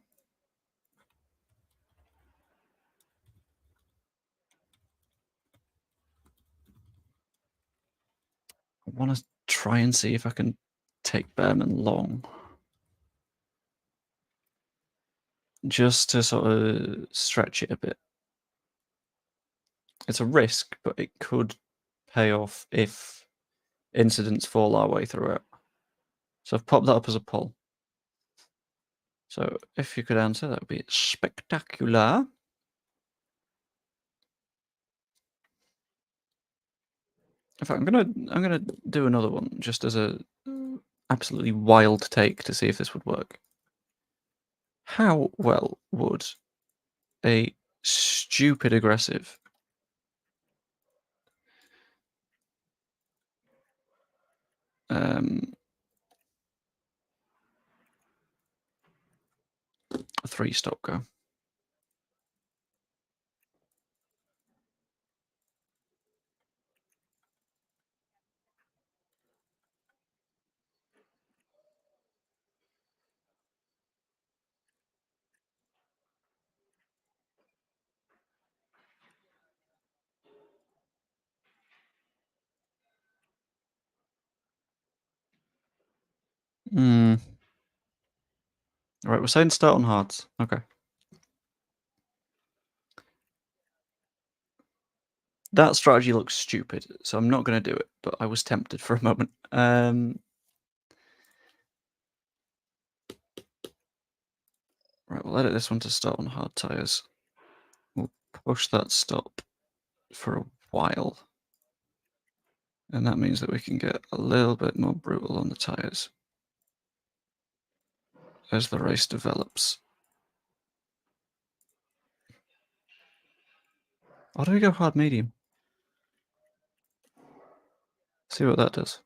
want to try and see if I can take Behrman long. Just to sort of stretch it a bit. It's a risk, but it could pay off if incidents fall our way throughout. So I've popped that up as a poll. So if you could answer, that would be spectacular. In fact, I'm gonna do another one just as a absolutely wild take to see if this would work. How well would a stupid aggressive a 3-stop go? Hmm. All right, we're saying start on hards. Okay. That strategy looks stupid, so I'm not going to do it, but I was tempted for a moment. Right, we'll edit this one to start on hard tyres. We'll push that stop for a while. And that means that we can get a little bit more brutal on the tyres as the race develops. Why do we go hard medium? See what that does.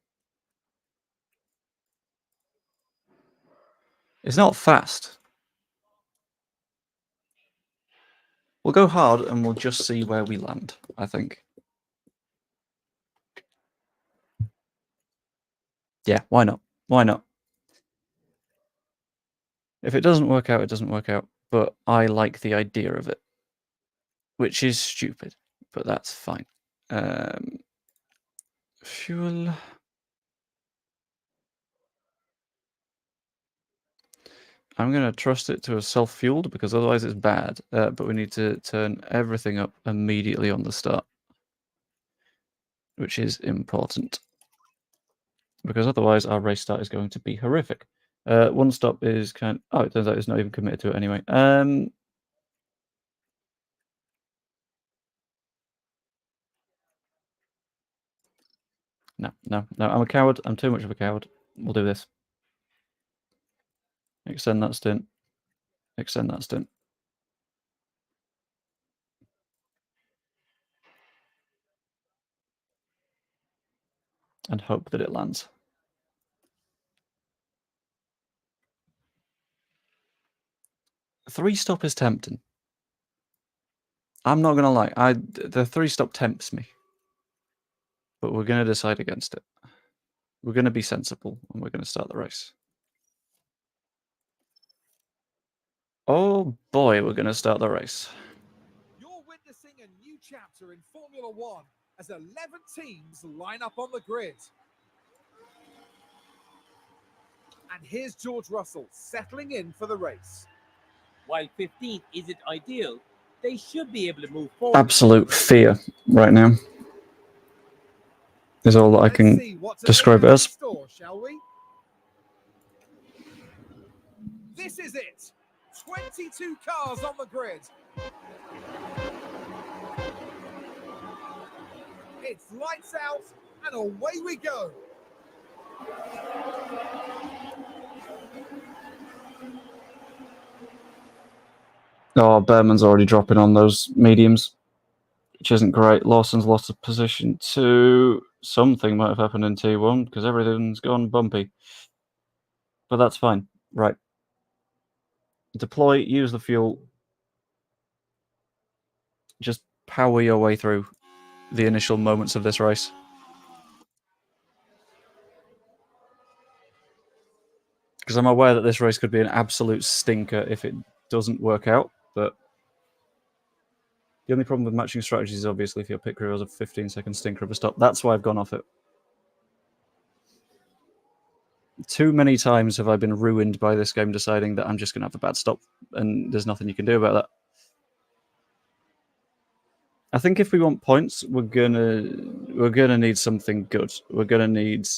It's not fast. We'll go hard and we'll just see where we land, I think. Yeah, why not? Why not? If it doesn't work out, it doesn't work out. But I like the idea of it. Which is stupid, but that's fine. Fuel. I'm going to trust it to a self-fueled because otherwise it's bad. But we need to turn everything up immediately on the start, which is important. Because otherwise our race start is going to be horrific. One stop is kind of... Oh, it turns out it's not even committed to it anyway. No, I'm a coward. I'm too much of a coward. We'll do this. Extend that stint. Extend that stint. And hope that it lands. A 3-stop is tempting. I'm not going to lie. The 3-stop tempts me. But we're going to decide against it. We're going to be sensible and we're going to start the race. Oh boy, we're going to start the race. You're witnessing a new chapter in Formula One as 11 teams line up on the grid. And here's George Russell settling in for the race. While 15th isn't ideal, they should be able to move forward. Absolute fear right now is all that I Let's can see what's describe it available as. in store, shall we? This is it. 22 cars on the grid. It's lights out and away we go. Oh, Behrman's already dropping on those mediums, which isn't great. Lawson's lost a position to something might have happened in T1 because everything's gone bumpy. But that's fine. Right. Deploy, use the fuel. Just power your way through the initial moments of this race. Because I'm aware that this race could be an absolute stinker if it doesn't work out, but the only problem with matching strategies is obviously if your pit crew has a 15-second stinker of a stop. That's why I've gone off it. Too many times have I been ruined by this game deciding that I'm just going to have a bad stop, and there's nothing you can do about that. I think if we want points, we're gonna need something good. We're gonna need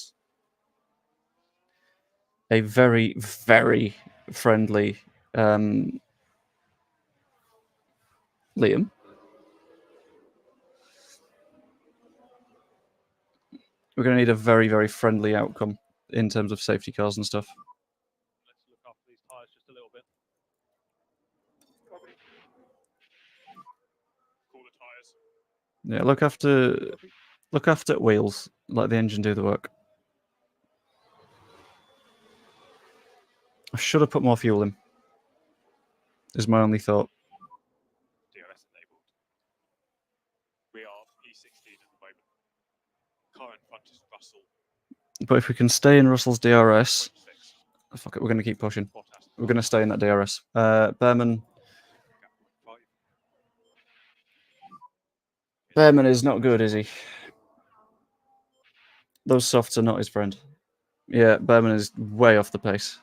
a very, very friendly Liam. We're gonna need a very, very friendly outcome in terms of safety cars and stuff. Let's look after these tyres just a little bit. Cool the tyres. Yeah, look after wheels. Let the engine do the work. I should have put more fuel in. Is my only thought. DRS enabled. We are E16 at the moment. Car in front is Russell. But if we can stay in Russell's DRS, 26. fuck it, we're gonna keep pushing. Bottas. We're gonna stay in that DRS. Behrman. Gap 0.5. Behrman is not good, is he? Those softs are not his friend. Yeah, Behrman is way off the pace.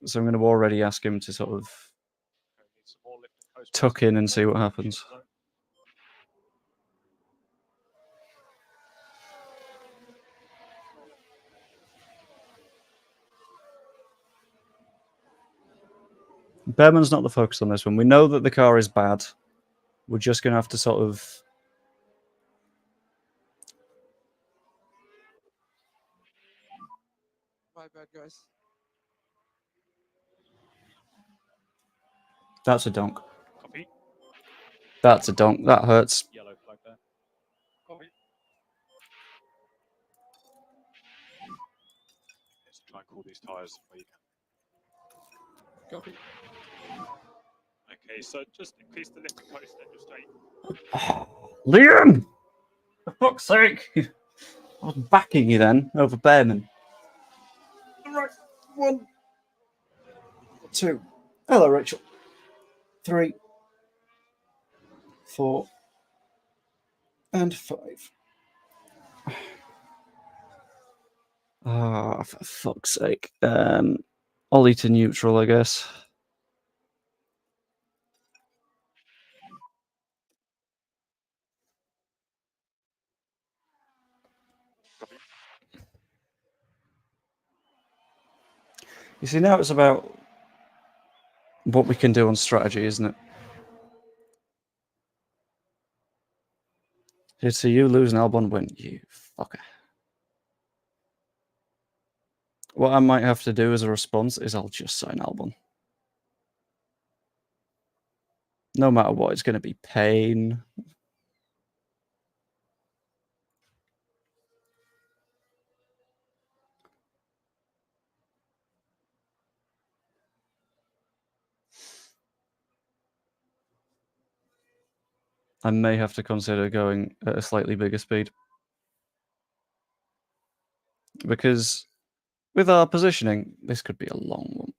So I'm going to already ask him to sort of Need some more lift and coast tuck in and see what happens. Behrman's not the focus on this one. We know that the car is bad. We're just going to have to sort of... My bad, guys. That's a donk. Copy. That's a donk. That hurts. Yellow flag there. Copy. Let's try and cool these tyres where you can. Copy. Okay, so just increase the lift and coast then just stay. Liam! For fuck's sake! I was backing you then over Behrman. Right. 1, 2. Hello, Rachel. 3, 4, and 5. Ah, for fuck's sake. Ollie to neutral, I guess. You see, now it's about what we can do on strategy, isn't it? Here, so you lose and Albon win, you fucker. What I might have to do as a response is I'll just sign Albon. No matter what, it's going to be pain. I may have to consider going at a slightly bigger speed. because with our positioning, this could be a long one.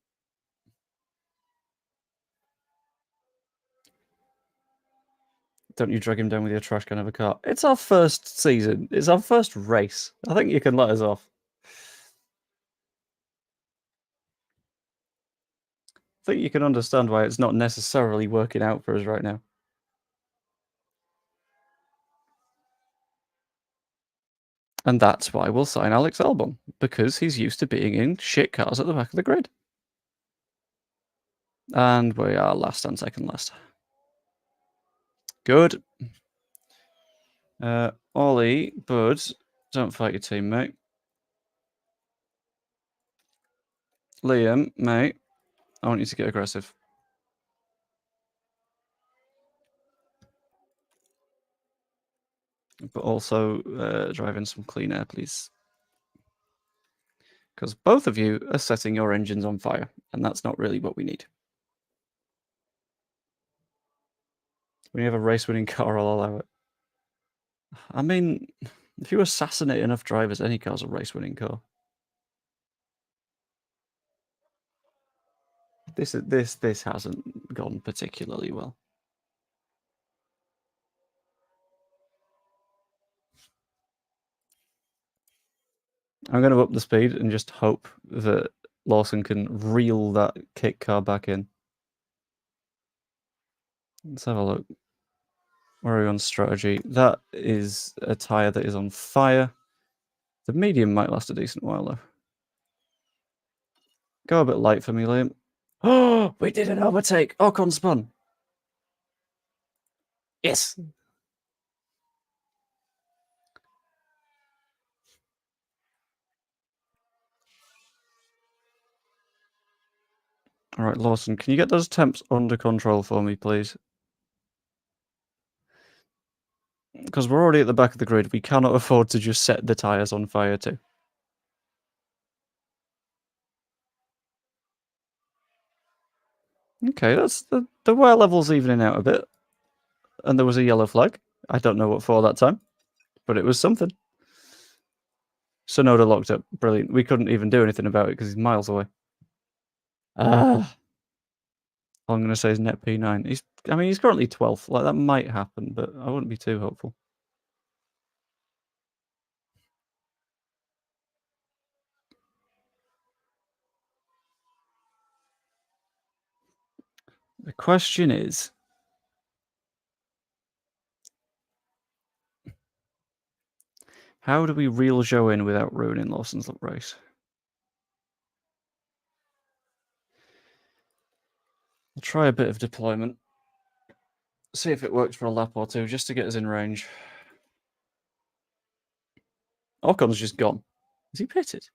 Don't you drag him down with your trash can of a car. It's our first season. It's our first race. I think you can let us off. I think you can understand why it's not necessarily working out for us right now. And that's why we'll sign Alex Albon, because he's used to being in shit cars at the back of the grid. And we are last and second last. Good. Ollie, Bud, don't fight your teammate. Liam, mate, I want you to get aggressive. But also drive in some clean air, please. Because both of you are setting your engines on fire, and that's not really what we need. When you have a race-winning car, I'll allow it. I mean, if you assassinate enough drivers, any car's a race-winning car. This hasn't gone particularly well. I'm going to up the speed and just hope that Lawson can reel that kick car back in. Let's have a look. Where are we on strategy? That is a tyre that is on fire. The medium might last a decent while, though. Go a bit light for me, Liam. Oh, we did an overtake. Ocon spun. Yes. All right, Lawson, can you get those temps under control for me, please? Because we're already at the back of the grid. We cannot afford to just set the tyres on fire too. Okay, that's the wear level's evening out a bit. And there was a yellow flag. I don't know what for that time, but it was something. Sonoda locked up. Brilliant. We couldn't even do anything about it because he's miles away. All I'm going to say is net P9. He's currently 12th. Like, that might happen, but I wouldn't be too hopeful. The question is, how do we reel Zhou in without ruining Lawson's race? I'll try a bit of deployment. See if it works for a lap or two, just to get us in range. Ocon's just gone. Is he pitted?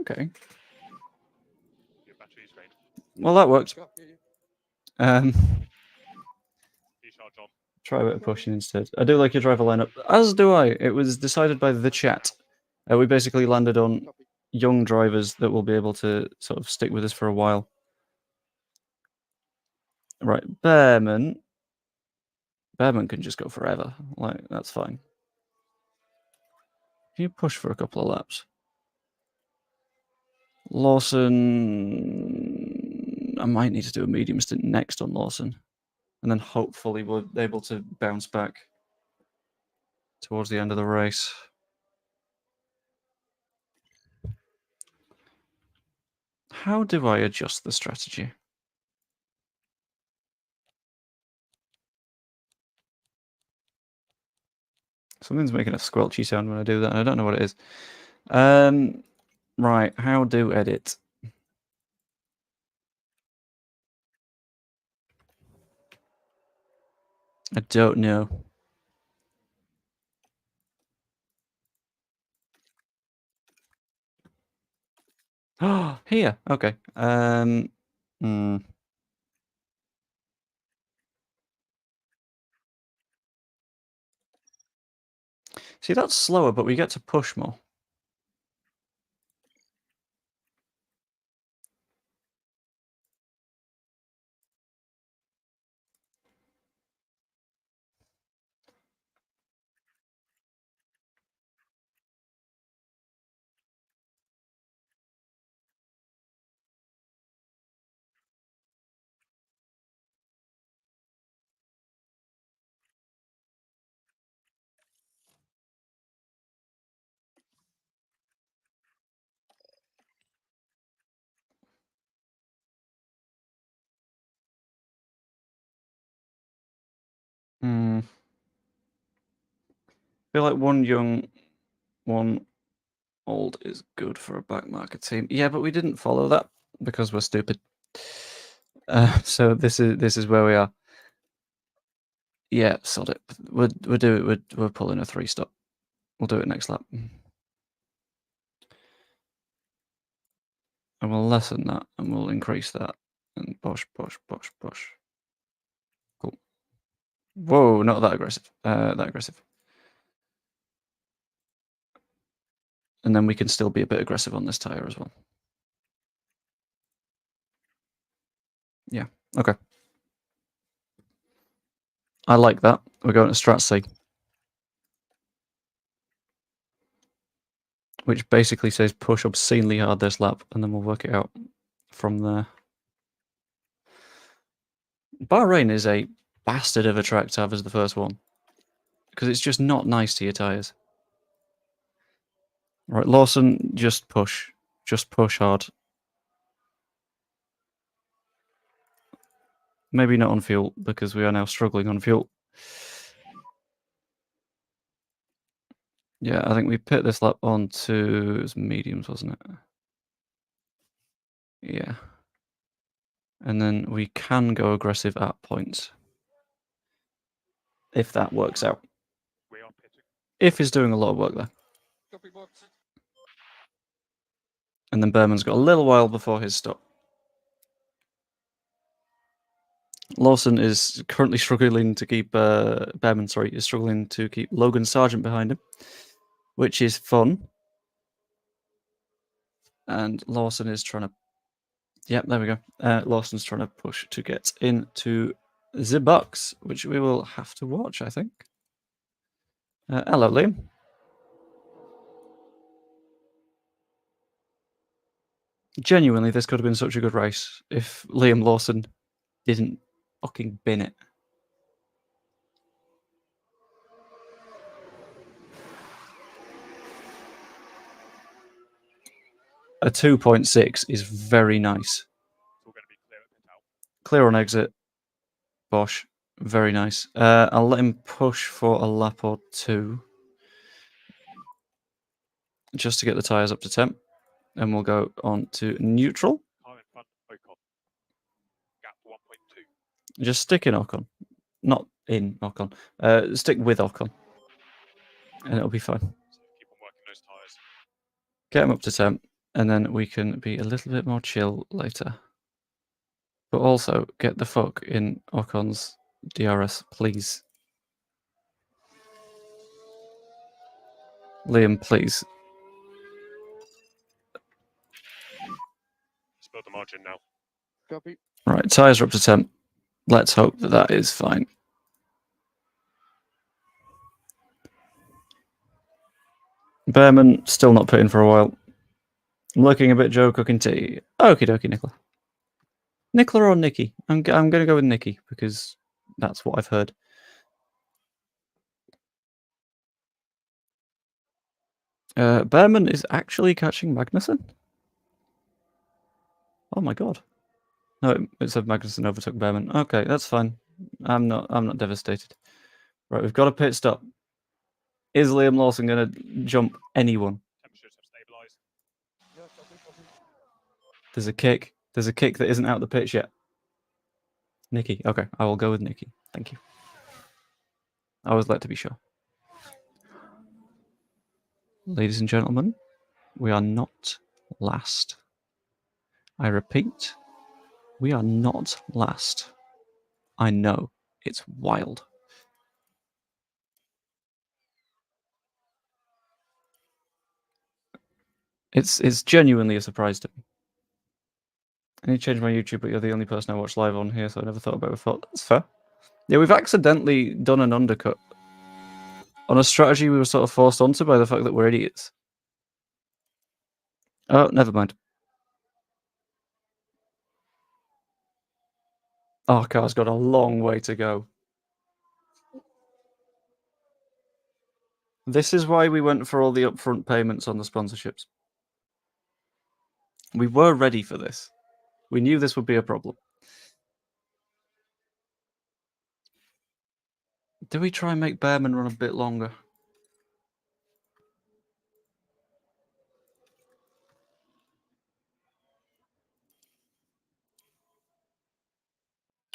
Okay. Your battery's drained. Well, that worked. You charge on. Try a bit of pushing instead. I do like your driver lineup, as do I. It was decided by the chat. We basically landed on young drivers that will be able to sort of stick with us for a while. Right, Behrman. Behrman can just go forever. Like, that's fine. Can you push for a couple of laps? Lawson. I might need to do a medium stint next on Lawson. And then hopefully we're able to bounce back towards the end of the race. How do I adjust the strategy? Something's making a squelchy sound when I do that, and I don't know what it is. Right, how do edit? I don't know. Oh, here. Okay. See, that's slower, but we get to push more. feel like one young, one old is good for a back marker team. Yeah, but we didn't follow that because we're stupid. So this is where we are. Yeah, sod it. We're pulling a 3-stop. We'll do it next lap. And we'll lessen that and we'll increase that. And bosh, bosh, bosh, bosh. Cool. Whoa, not that aggressive. That aggressive. And then we can still be a bit aggressive on this tire as well. Yeah, okay. I like that. We're going to Strat C. Which basically says push obscenely hard this lap, and then we'll work it out from there. Bahrain is a bastard of a track to have as the first one. Because it's just not nice to your tyres. Right, Lawson, just push. Just push hard. Maybe not on fuel, because we are now struggling on fuel. Yeah, I think we put this lap onto mediums, wasn't it? Yeah. And then we can go aggressive at points. If that works out. We are pitting. If he's doing a lot of work there. Copy box. And then Berman's got a little while before his stop. Lawson is currently struggling to keep Berman, sorry, is struggling to keep Logan Sargent behind him, which is fun. And Lawson is trying to, yep, there we go. Lawson's trying to push to get into the box, which we will have to watch, I think. Hello, Liam. Genuinely, this could have been such a good race if Liam Lawson didn't fucking bin it. A 2.6 is very nice. It's all going to be clear at pit out. Clear on exit. Bosh. Very nice. I'll let him push for a lap or two. Just to get the tyres up to temp. And we'll go on to neutral. Car in front, Ocon. Gap 1.2. Just stick in Ocon. Not in Ocon. Stick with Ocon. And it'll be fine. So keep on working those tyres. Get him up to temp. And then we can be a little bit more chill later. But also, get the fuck in Ocon's DRS, please. Liam, please. Let's build the margin now. Copy. Right, tyres are up to temp. Let's hope that that is fine. Behrman, still not put in for a while. I'm looking a bit Joe cooking tea. Okie dokie, Nicola. Nicola or Nikki? I'm going to go with Nikki because that's what I've heard. Behrman is actually catching Magnussen? Oh my god. No, it said Magnussen overtook Behrman. Okay, that's fine. I'm not devastated. Right, we've got a pit stop. Is Liam Lawson going to jump anyone? Temperatures have stabilised. There's a kick. There's a kick that isn't out the pitch yet. Nikki. Okay, I will go with Nikki. Thank you. I always like to be sure. Ladies and gentlemen, we are not last. I repeat, we are not last. I know, it's wild. It's genuinely a surprise to me. I need to change my YouTube, but you're the only person I watch live on here, so I never thought about it before. That's fair. Yeah, we've accidentally done an undercut on a strategy we were sort of forced onto by the fact that we're idiots. Oh, never mind. Our car's got a long way to go. This is why we went for all the upfront payments on the sponsorships. We were ready for this. We knew this would be a problem. Do we try and make Behrman run a bit longer?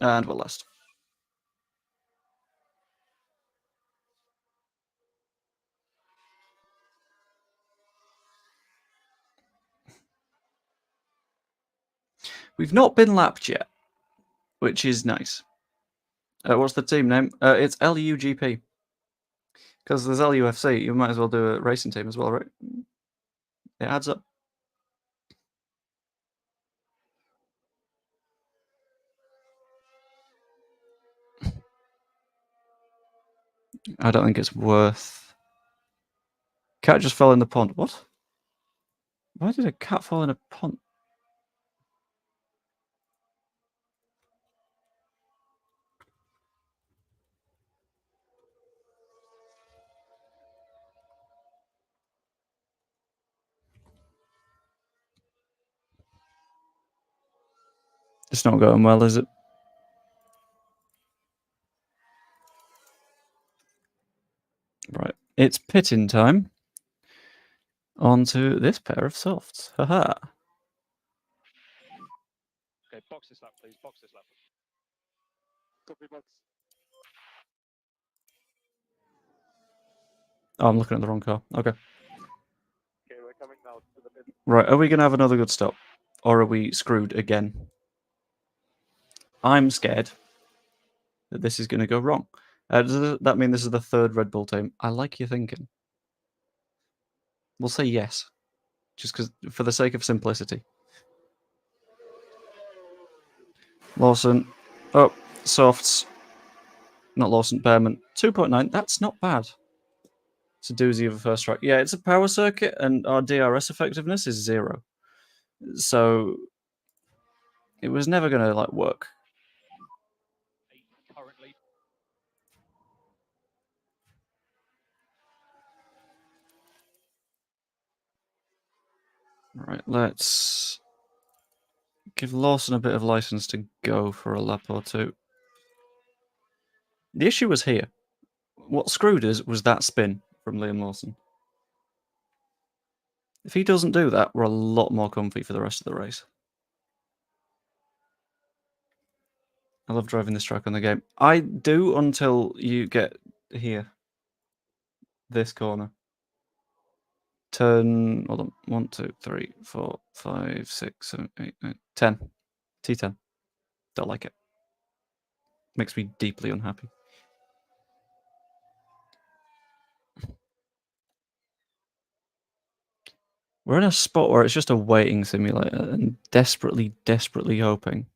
And we're last. We've not been lapped yet, which is nice. What's the team name? It's LUGP. Because there's LUFC, you might as well do a racing team as well, right? It adds up. I don't think it's worth... Cat just fell in the pond. What? Why did a cat fall in a pond? It's not going well, is it? Right. It's pitting time. On to this pair of softs. Haha. Okay, box this lap, please. Box this lap. Copy box. Oh, I'm looking at the wrong car. Okay. Okay, we're coming now to the pit. Right, are we going to have another good stop? Or are we screwed again? I'm scared that this is going to go wrong. Does that mean this is the third Red Bull team? I like your thinking. We'll say yes. Just because, for the sake of simplicity. Lawson. Oh, softs. Not Lawson, Behrman. 2.9. That's not bad. It's a doozy of a first track. Yeah, it's a power circuit, and our DRS effectiveness is 0. So it was never going to like work. Currently. Right, let's give Lawson a bit of license to go for a lap or two. The issue was here. What screwed us was that spin from Liam Lawson. If he doesn't do that, we're a lot more comfy for the rest of the race. I love driving this track on the game. I do until you get here. This corner. Turn, hold on, 1, 2, 3, 4, 5, 6, 7, 8, 9, 10. T10. Don't like it. Makes me deeply unhappy. We're in a spot where it's just a waiting simulator and desperately, desperately hoping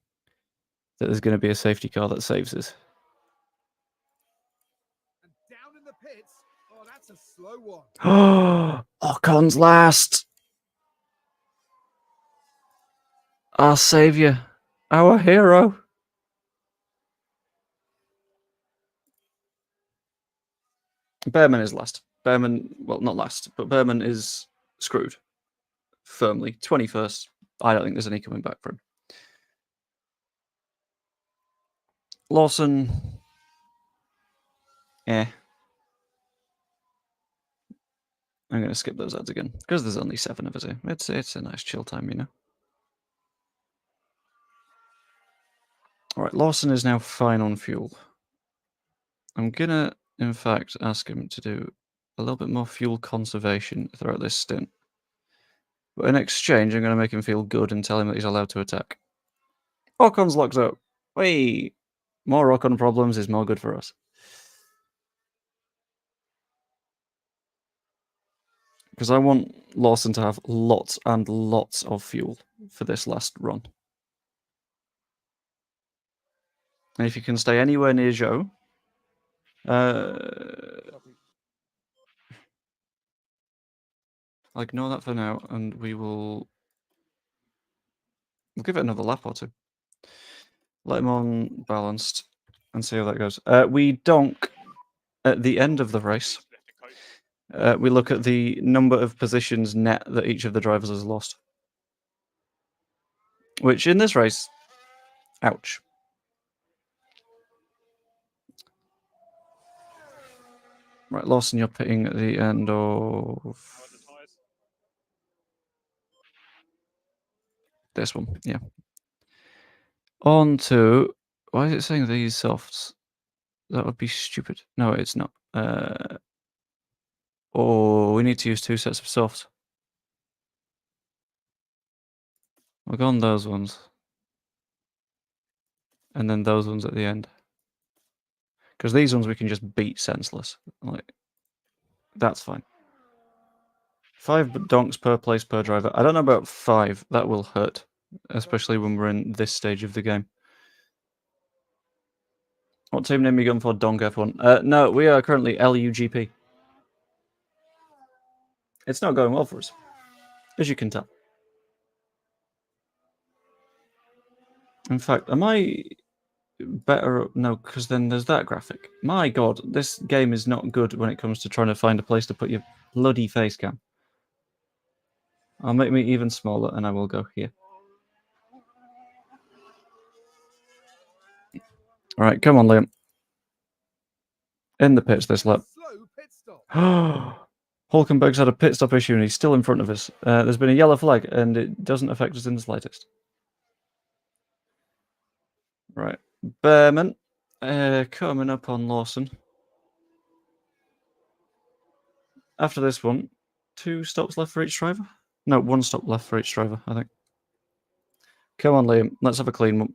that there's going to be a safety car that saves us. And down in the pits. Oh, that's a slow one. Oh, Ocon's last. Our saviour. Our hero. Behrman is last. Behrman, well, not last, but Behrman is screwed. Firmly. 21st. I don't think there's any coming back for him. Lawson. Eh. I'm going to skip those ads again, because there's only 7 of us here. It's a nice chill time, you know. Alright, Lawson is now fine on fuel. I'm going to, in fact, ask him to do a little bit more fuel conservation throughout this stint. But in exchange, I'm going to make him feel good and tell him that he's allowed to attack. Ocon's locked up. Wait. More Ocon problems is more good for us. Because I want Lawson to have lots and lots of fuel for this last run. And if you can stay anywhere near Joe, I'll ignore that for now, and we'll give it another lap or two. Let him on balanced and see how that goes. We donk at the end of the race. We look at the number of positions net that each of the drivers has lost. Which in this race, ouch. Right, Lawson, you're pitting at the end of this one, yeah. On to Why is it saying these softs? That would be stupid. No, it's not. Oh, we need to use 2 sets of softs. We'll go on those ones. And then those ones at the end. Because these ones we can just beat senseless. Like, that's fine. 5 donks per place per driver. I don't know about 5. That will hurt. Especially when we're in this stage of the game. What team name are you going for? Donk F1. No, we are currently LUGP. It's not going well for us. As you can tell. In fact, am I better? No, because then there's that graphic. My god, this game is not good when it comes to trying to find a place to put your bloody face cam. I'll make me even smaller and I will go here. Alright, come on, Liam. In the pits this lap. Slow pit stop. Hulkenberg's had a pit stop issue and he's still in front of us. There's been a yellow flag and it doesn't affect us in the slightest. Right. Behrman coming up on Lawson. After this one, 2 stops left for each driver? No, 1 stop left for each driver, I think. Come on, Liam. Let's have a clean one.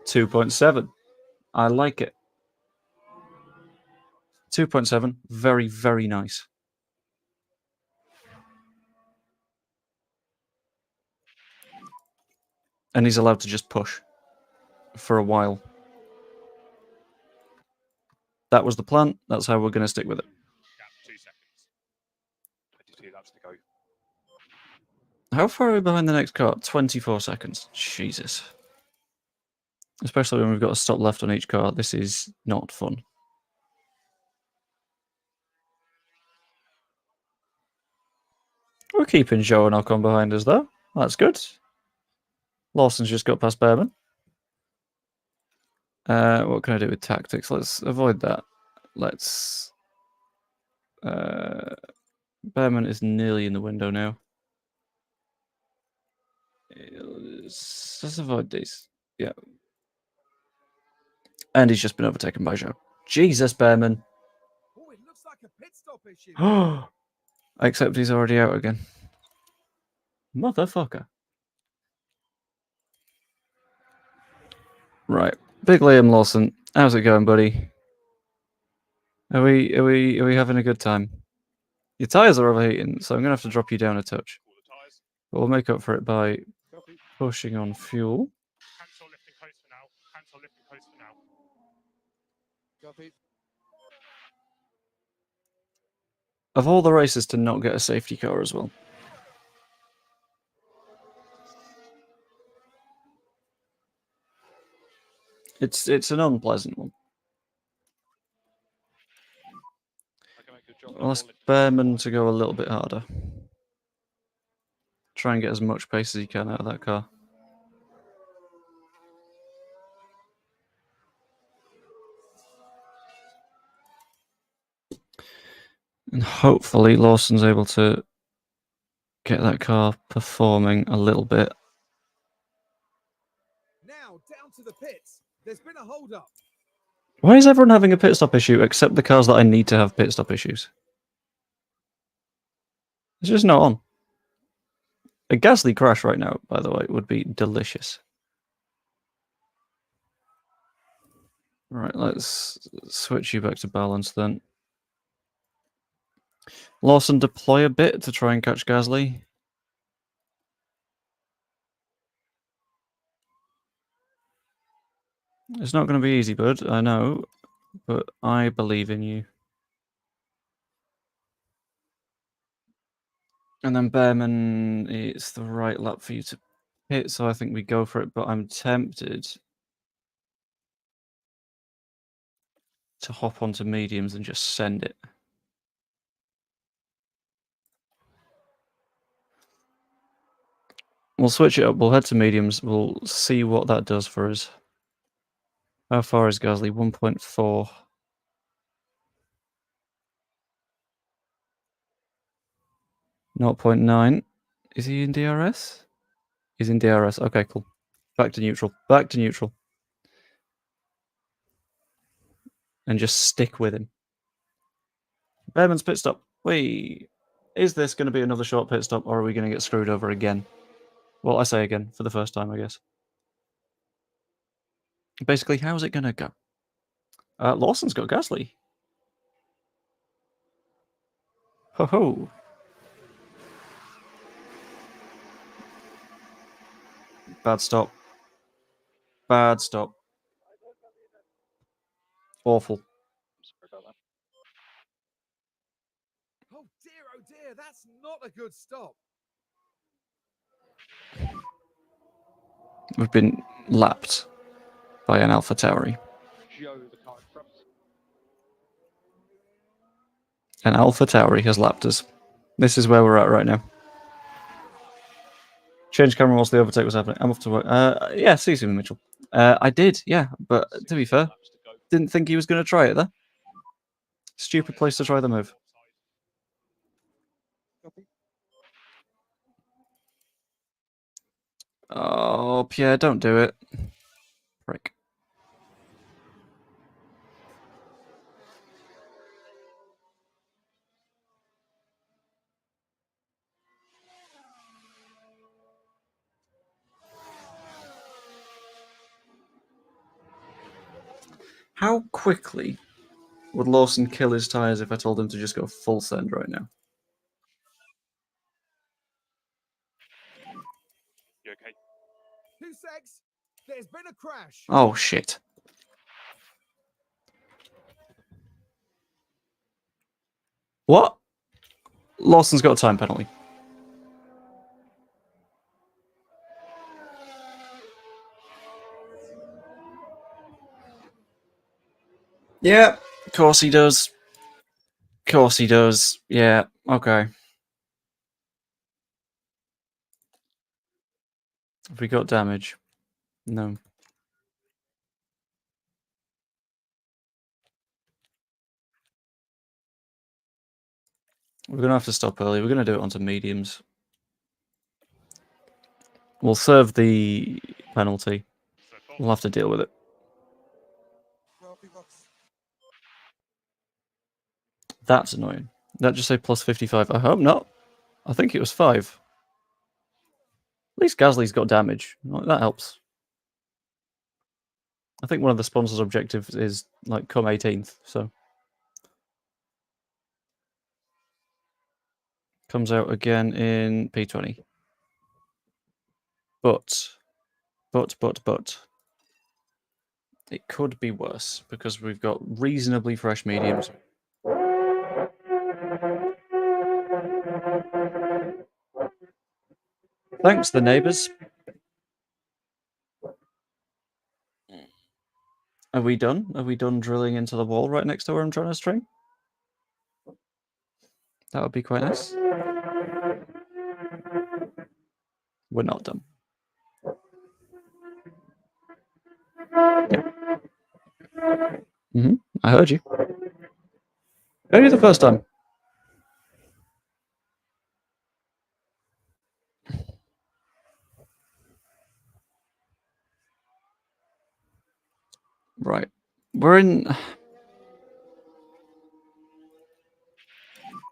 .7. I like it. 2.7. Very, very nice. And he's allowed to just push for a while. That was the plan. That's how we're going to stick with it. Yeah, 2 seconds. 22 laps to go. How far are we behind the next car? 24 seconds. Jesus. Especially when we've got a stop left on each car. This is not fun. We're keeping Joe and Ocon behind us, though. That's good. Lawson's just got past Behrman. What can I do with tactics? Let's avoid that. Let's... Behrman is nearly in the window now. Let's avoid these. Yeah. And he's just been overtaken by Joe. Jesus, Behrman. Oh, it looks like a pit stop issue. Except he's already out again. Motherfucker. Right. Big Liam Lawson. How's it going, buddy? Are we having a good time? Your tyres are overheating, so I'm gonna have to drop you down a touch. All the tyres. But we'll make up for it by Copy. pushing on fuel. Cancel lifting coast for now. Cancel lifting coast for now. Copy. Of all the races to not get a safety car as well. It's an unpleasant one. I can make a job. I'll ask Behrman to go a little bit harder. Try and get as much pace as he can out of that car. And hopefully Lawson's able to get that car performing a little bit. Now down to the pits. There's been a hold up. Why is everyone having a pit stop issue except the cars that I need to have pit stop issues? It's just not on. A Gasly crash right now, by the way, would be delicious. Right, let's switch you back to balance then. Lawson, deploy a bit to try and catch Gasly. It's not going to be easy, bud, I know, but I believe in you. And then Behrman, it's the right lap for you to hit, so I think we go for it, but I'm tempted to hop onto mediums and just send it. We'll switch it up, we'll head to mediums, we'll see what that does for us. How far is Gasly? 1.4. 0.9. Is he in DRS? He's in DRS. Okay, cool. Back to neutral. Back to neutral. And just stick with him. Behrman's pit stop. Wait. Is this going to be another short pit stop, or are we going to get screwed over again? Well, I say again, for the first time, I guess. Basically, how's it going to go? Lawson's got Gasly. Ho ho. Bad stop. Bad stop. Awful. Sorry about that. Oh dear, that's not a good stop. We've been lapped by an AlphaTauri. Joe, the car in front. An AlphaTauri has lapped us. This is where we're at right now. Change camera whilst the overtake was happening. I'm off to work. Yeah, see you soon, Mitchell. I did, yeah, but to be fair, Laps to go. didn't think he was going to try it there. Stupid place to try the move. Copy. Oh, Pierre, don't do it. Prick. How quickly would Lawson kill his tyres if I told him to just go full send right now? You okay? 2 secs. There's been a crash. Oh, shit. What? Lawson's got a time penalty. Yeah, of course he does. Of course he does. Yeah, okay. Have we got damage? No. We're going to have to stop early. We're going to do it onto mediums. We'll serve the penalty. So far, We'll have to deal with it. That's annoying. That just say plus 55. I hope not. I think it was 5. At least Gasly's got damage. Like, that helps. I think one of the sponsors' objectives is like come 18th, so comes out again in P20. But it could be worse because we've got reasonably fresh mediums. Thanks, the neighbours. Are we done? Are we done drilling into the wall right next to where I'm trying to string? That would be quite nice. We're not done. Yep. I heard you. Only the first time. Right. We're in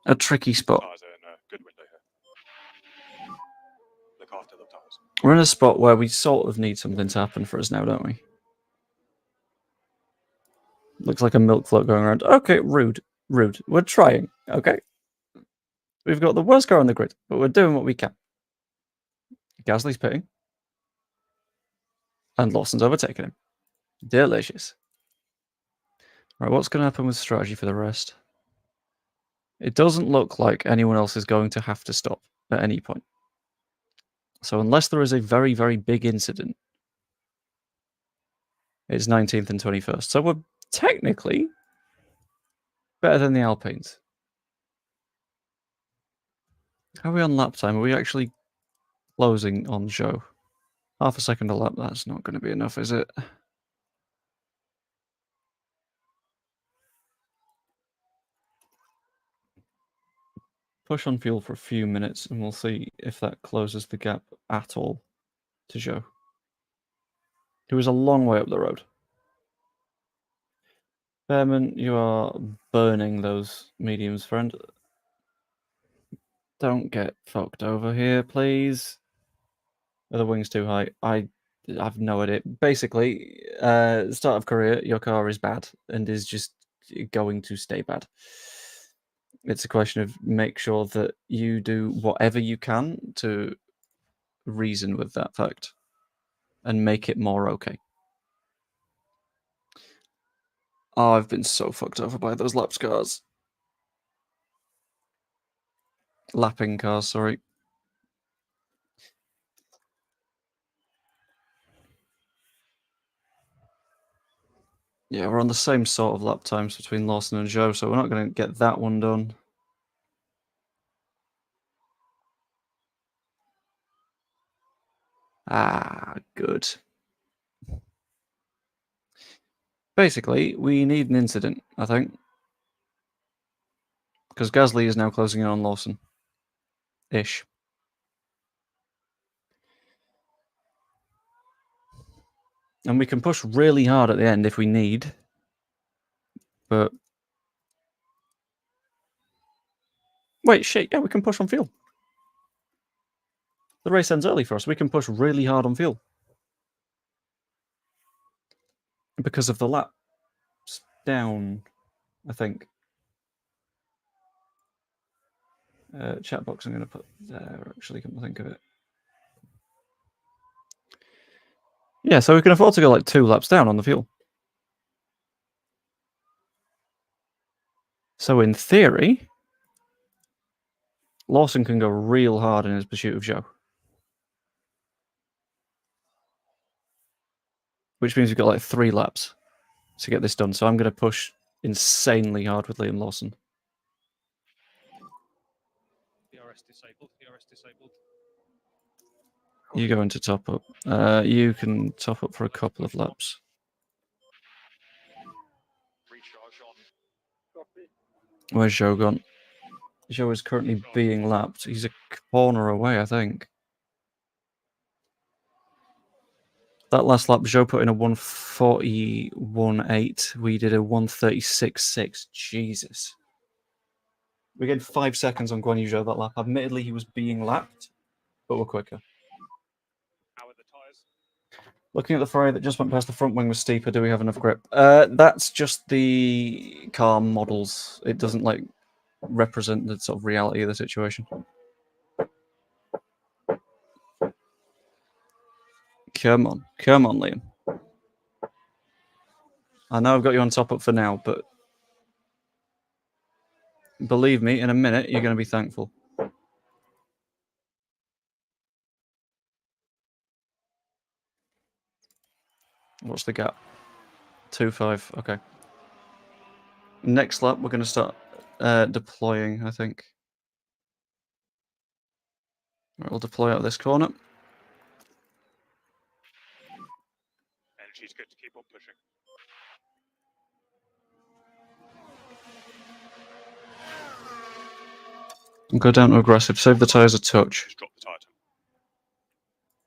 a tricky spot. tyres are in a good window here. Look after the tyres. We're in a spot where we sort of need something to happen for us now, don't we? Looks like a milk float going around. Okay, rude. Rude. We're trying, okay? We've got the worst car on the grid, but we're doing what we can. Gasly's pitting. And Lawson's overtaking him. Delicious. Right, what's going to happen with strategy for the rest? It doesn't look like anyone else is going to have to stop at any point. So unless there is a very, very big incident, it's 19th and 21st. So we're technically better than the Alpines. How are we on lap time? Are we actually closing on show? Half a second a lap, that's not going to be enough, is it? push on fuel for a few minutes and we'll see if that closes the gap at all to Joe. It was a long way up the road. Behrman, you are burning those mediums, friend. Don't get fucked over here, please. Are the wings too high? I've no idea. Basically, start of career, your car is bad and is just going to stay bad. It's a question of make sure that you do whatever you can to reason with that fact and make it more okay. Oh, I've been so fucked over by those laps cars. Lapping cars, sorry. Yeah, we're on the same sort of lap times between Lawson and Joe, so we're not going to get that one done. Ah, good. Basically, we need an incident, I think. Because Gasly is now closing in on Lawson. Ish. And we can push really hard at the end if we need. But... Wait, shit, yeah, we can push on fuel. The race ends early for us. We can push really hard on fuel. Because of the laps down, I think. Chat box I'm going to put there, actually, come to think of it. Yeah, so we can afford to go like 2 laps down on the fuel. So in theory, Lawson can go real hard in his pursuit of Joe. Which means we've got like 3 laps to get this done. So I'm going to push insanely hard with Liam Lawson. DRS disabled. DRS disabled. You go into top up. You can top up for a couple of laps. Recharge on. Where's Joe gone? Joe is currently being lapped. He's a corner away, I think. That last lap, Joe put in a 1:41.8. We did a 1:36.6. Jesus. We gained 5 seconds on Guan Yu Zhou that lap. Admittedly, he was being lapped, but we're quicker. How are the tyres? Looking at the Ferrari that just went past the front wing was steeper. Do we have enough grip? That's just the car models. It doesn't like represent the sort of reality of the situation. Come on, Liam. I know I've got you on top up for now, but believe me, in a minute you're going to be thankful. What's the gap? 2.5. Okay. Next lap, we're going to start deploying, I think. Right, we'll deploy out of this corner. Energy's good to keep on pushing. And go down to aggressive. Save the tyres a touch. Just drop the tyre.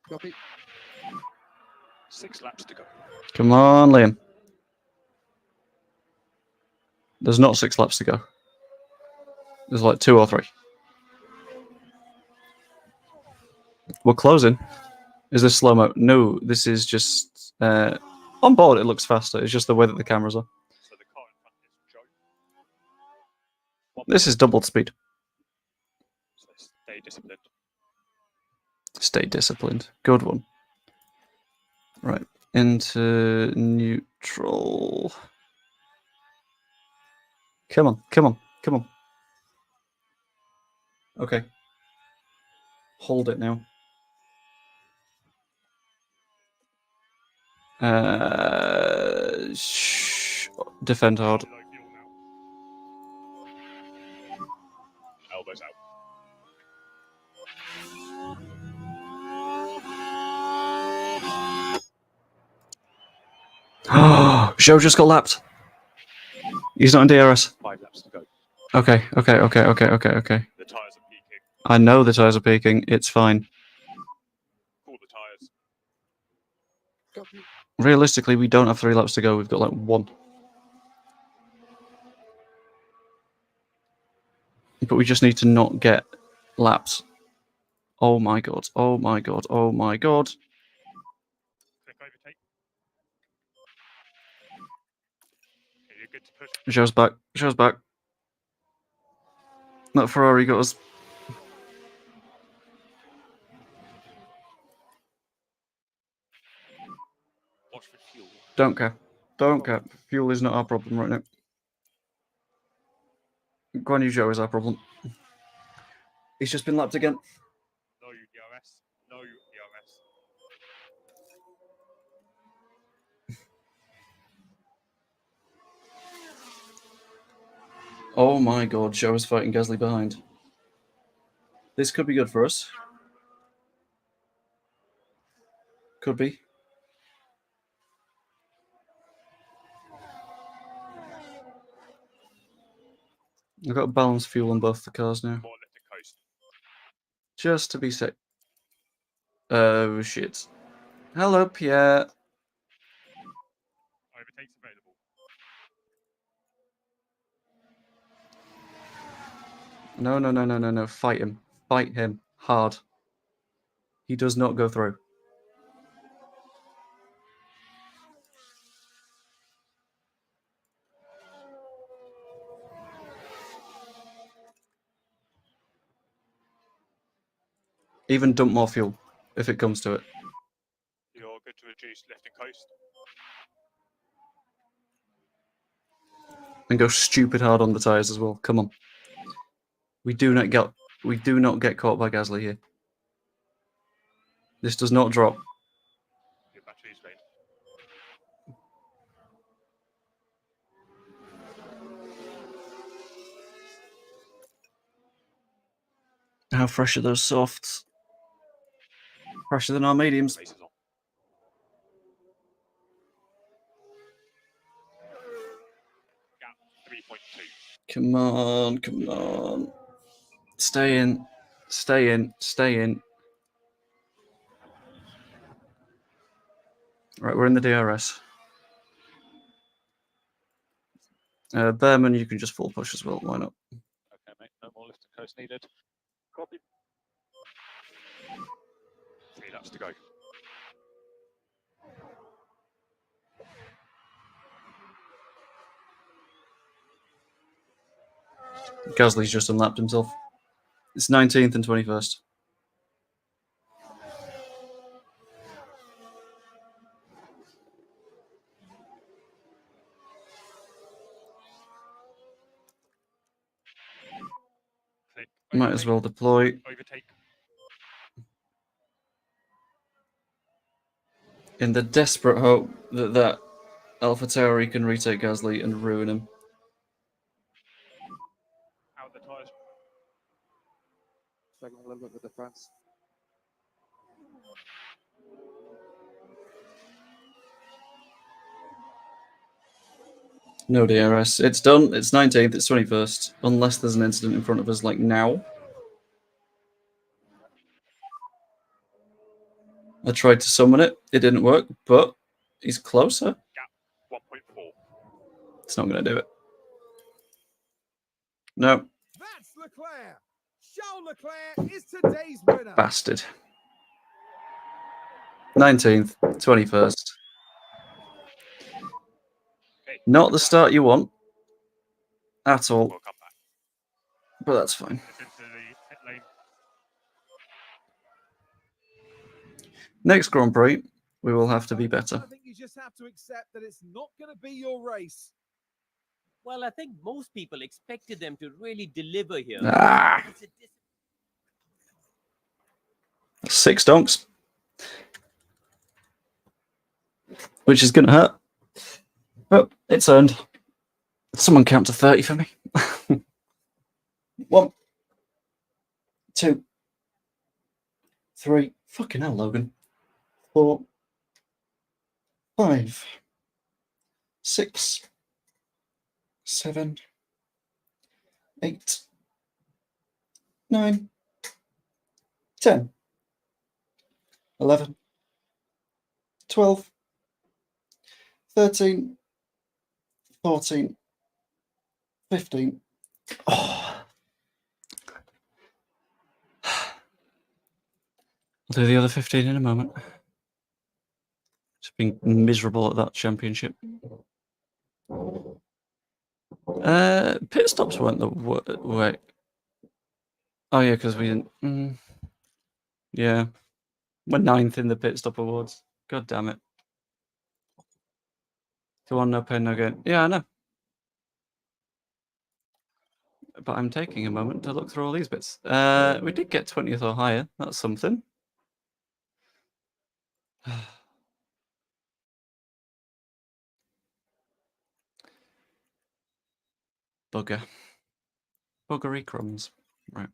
Copy. 6 laps to go. Come on, Liam. There's not 6 laps to go. There's like 2 or 3. We're closing. Is this slow-mo? No, this is just... on board, it looks faster. It's just the way that the cameras are. So the car in front is Joe. This is doubled speed. So stay disciplined. Stay disciplined. Good one. Right. Into neutral. Come on. Okay. Hold it now. Defend hard. Low fuel now. Elbows out. Joe just got lapped. He's not in DRS. 5 laps to go. Okay. The tyres are I know the tyres are peaking. It's fine. Pull the tyres. Realistically, we don't have 3 laps to go. We've got like 1. But we just need to not get laps. Oh my god. Oh my god. Oh my god. Click overtake. Okay, you're good to push. Joe's back. Joe's back. That Ferrari got us. Watch for fuel. Don't care. Don't care. Fuel is not our problem right now. Guan Yu Zhou is our problem. He's just been lapped again. No DRS. No DRS. Oh my god, Zhou is fighting Gasly behind. This could be good for us. Could be. I've got balanced fuel on both the cars now. More left and coast. Just to be safe. Oh shit. Hello, Pierre. Overtake's available. No, no, no, no, no, no. Fight him. Fight him. Hard. He does not go through. Even dump more fuel, if it comes to it. You're good to reduce left and coast. And go stupid hard on the tyres as well. Come on. We do not get caught by Gasly here. This does not drop. Your battery's ready. How fresh are those softs? Fresher than our mediums. Race is on. Gap 3.2. Come on, come on. Stay in. Stay in. Stay in. Right, we're in the DRS. Behrman, you can just full push as well. Why not? Okay, mate. No more lift and coast needed. Copy. 3 laps to go. Gasly's just unlapped himself. It's 19th and 21st. Click. Might as well deploy. Overtake. In the desperate hope that AlphaTauri can retake Gasly and ruin him. Out the tyres. Struggling a little bit with the fronts. No DRS. It's done. It's 19th. It's 21st. Unless there's an incident in front of us like now. I tried to summon it. It didn't work, but he's closer. Gap 1.4. It's not going to do it. No. That's Leclerc. Charles Leclerc is today's winner. Bastard. 19th. 21st. Okay. Not the start you want. At all. We'll come back. But that's fine. It's into the pit lane. Next Grand Prix, we will have to be better. I think you just have to accept that it's not going to be your race. Well, I think most people expected them to really deliver here. Ah. It's a 6 donks. Which is going to hurt. But it's earned. Someone count to 30 for me. 1, 2, 3. Fucking hell, Logan. 4, 5, 6, 7, 8, 9, 10, 11, 12, 13, 14, 15. Oh. I'll do the other 15 in a moment. Just being miserable at that championship. Pit stops weren't the way. Oh yeah, because we didn't. Yeah, we're 9th in the pit stop awards. God damn it. Come on, no pain, no gain. Yeah, I know. But I'm taking a moment to look through all these bits. We did get 20th or higher. That's something. Bugger. Buggery crumbs. Right.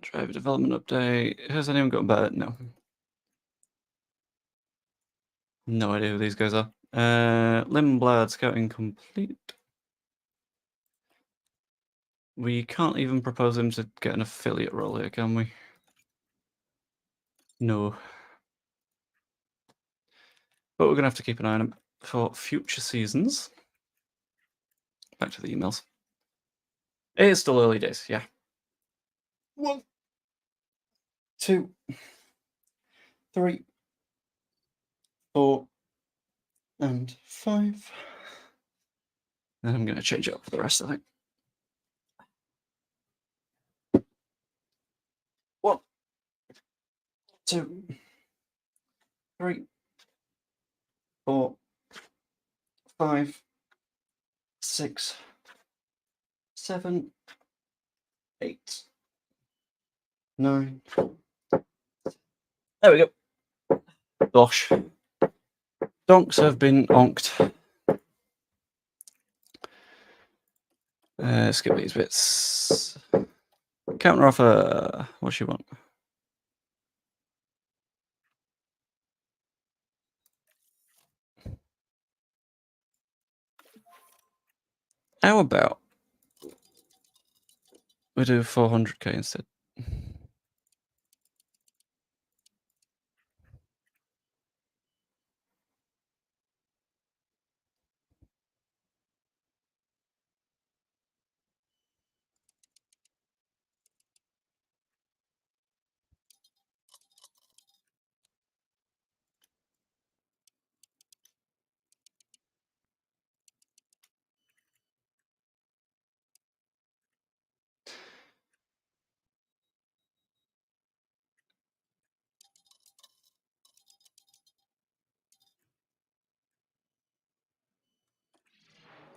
Driver development update. Has anyone got better? No. No idea who these guys are. Limblad scouting complete. We can't even propose him to get an affiliate role here, can we? No. But we're going to have to keep an eye on him for future seasons. Back to the emails. It is still early days, yeah. 1, 2, 3, 4, and 5. And I'm going to change it up for the rest, I think. 1, 2, 3, 4, 5, 6, 7, 8, 9. There we go. Gosh. Donks have been onked. Skip these bits. Counter offer. What do you want? How about we do 400k instead?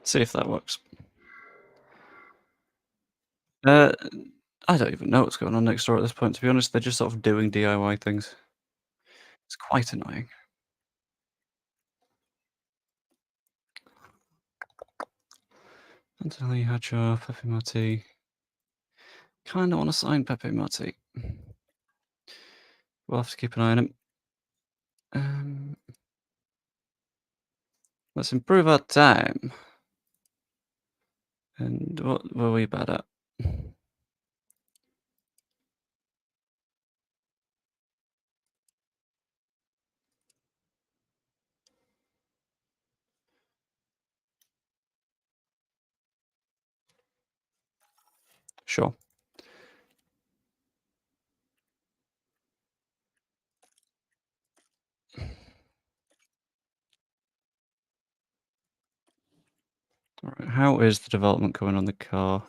See if that works. I don't even know what's going on next door at this point, to be honest. They're just sort of doing DIY things. It's quite annoying. Anthony Hadjar, Pepe Mati. Kind of want to sign Pepe Mati. We'll have to keep an eye on him. Let's improve our time. And what were we bad at? Sure. All right. How is the development coming on the car?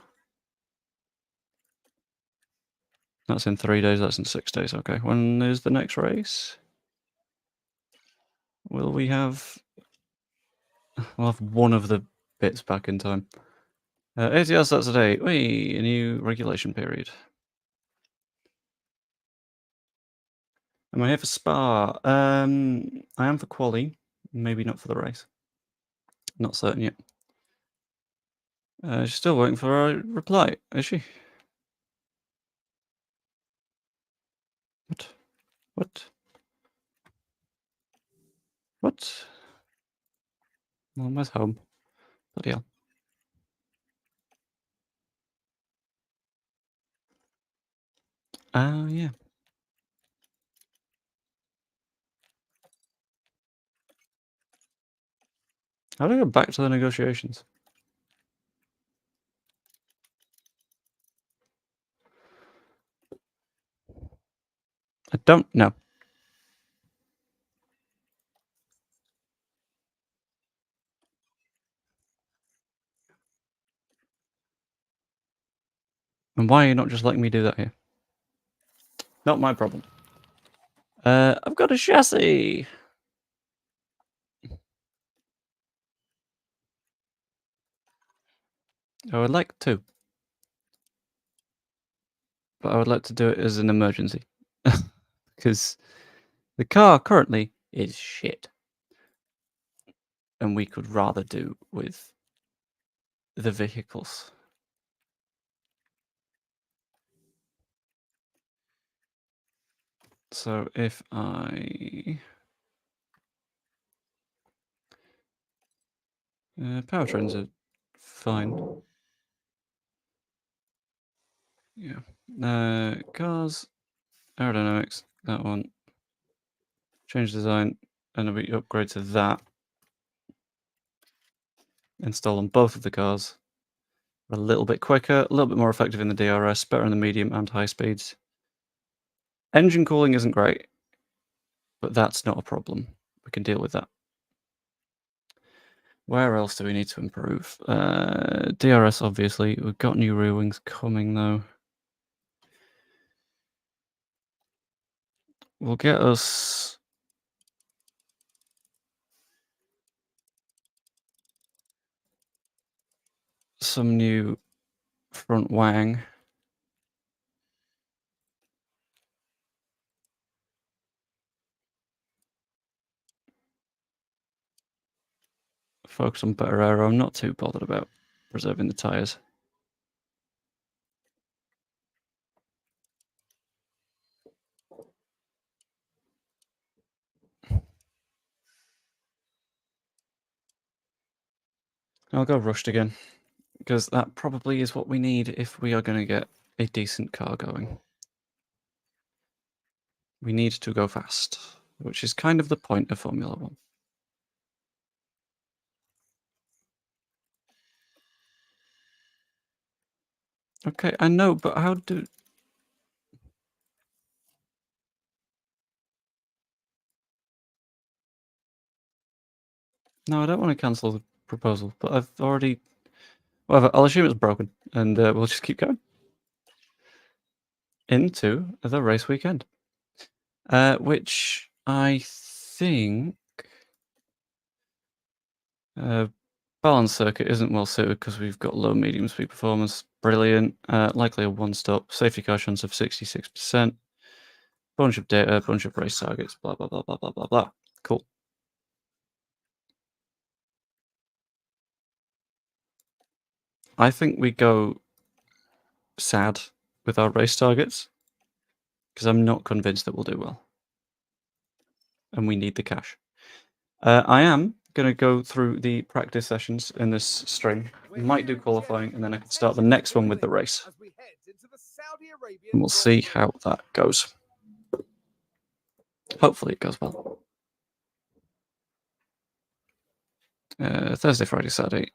That's in 3 days. That's in 6 days. Okay. When is the next race? Will we have? We'll have one of the bits back in time. ATS, that's a day. Wait, a new regulation period. Am I here for Spa? I am for quali. Maybe not for the race. Not certain yet. She's still waiting for a reply, is she? What? What? What? Well, I'm at home. Bloody hell. Oh, yeah. How do I go back to the negotiations? I don't know. And why are you not just letting me do that here? Not my problem. I've got a chassis! I would like to. But I would like to do it as an emergency. Because the car currently is shit. And we could rather do with the vehicles. So if I... powertrains are fine. Yeah. Cars, aerodynamics, that one. Change design, and we upgrade to that. Install on both of the cars. A little bit quicker, a little bit more effective in the DRS, better in the medium and high speeds. Engine cooling isn't great, but that's not a problem. We can deal with that. Where else do we need to improve? DRS, obviously. We've got new rear wings coming, though. Will get us some new front wang. Focus on better aero. I'm not too bothered about preserving the tyres. I'll go rushed again, because that probably is what we need if we are going to get a decent car going. We need to go fast, which is kind of the point of Formula One. Okay, I know, but how do... No, I don't want to cancel the proposal, but I've already... Whatever, I'll assume it's broken, and we'll just keep going. Into the race weekend. Which I think... balance circuit isn't well suited because we've got low medium speed performance. Brilliant. Likely a one-stop. Safety car chance of 66%. Bunch of data, bunch of race targets, blah, blah, blah, blah, blah, blah, blah. Cool. I think we go sad with our race targets because I'm not convinced that we'll do well. And we need the cash. I am going to go through the practice sessions in this stream. We might do qualifying and then I can start the next one with the race. And we'll see how that goes. Hopefully it goes well. Thursday, Friday, Saturday.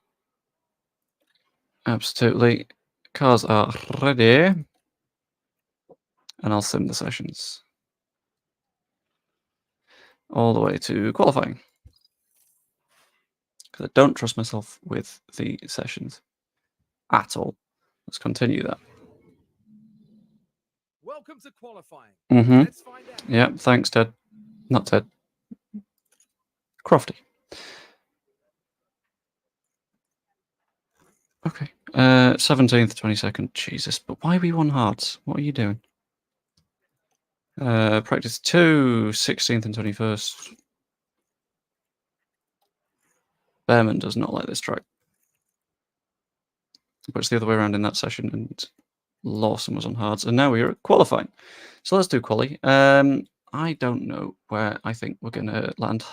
Absolutely. Cars are ready. And I'll sim the sessions. All the way to qualifying. Because I don't trust myself with the sessions at all. Let's continue that. Welcome to qualifying. Mm-hmm. Let's find out. Yeah, thanks, Ted. Not Ted. Crofty. Okay. 17th, 22nd. Jesus, but why are we on hards? What are you doing? Practice 2, 16th and 21st. Behrman does not like this track. But it's the other way around in that session, and Lawson was on hards, and now we're at qualifying. So let's do quali. I don't know where I think we're going to land.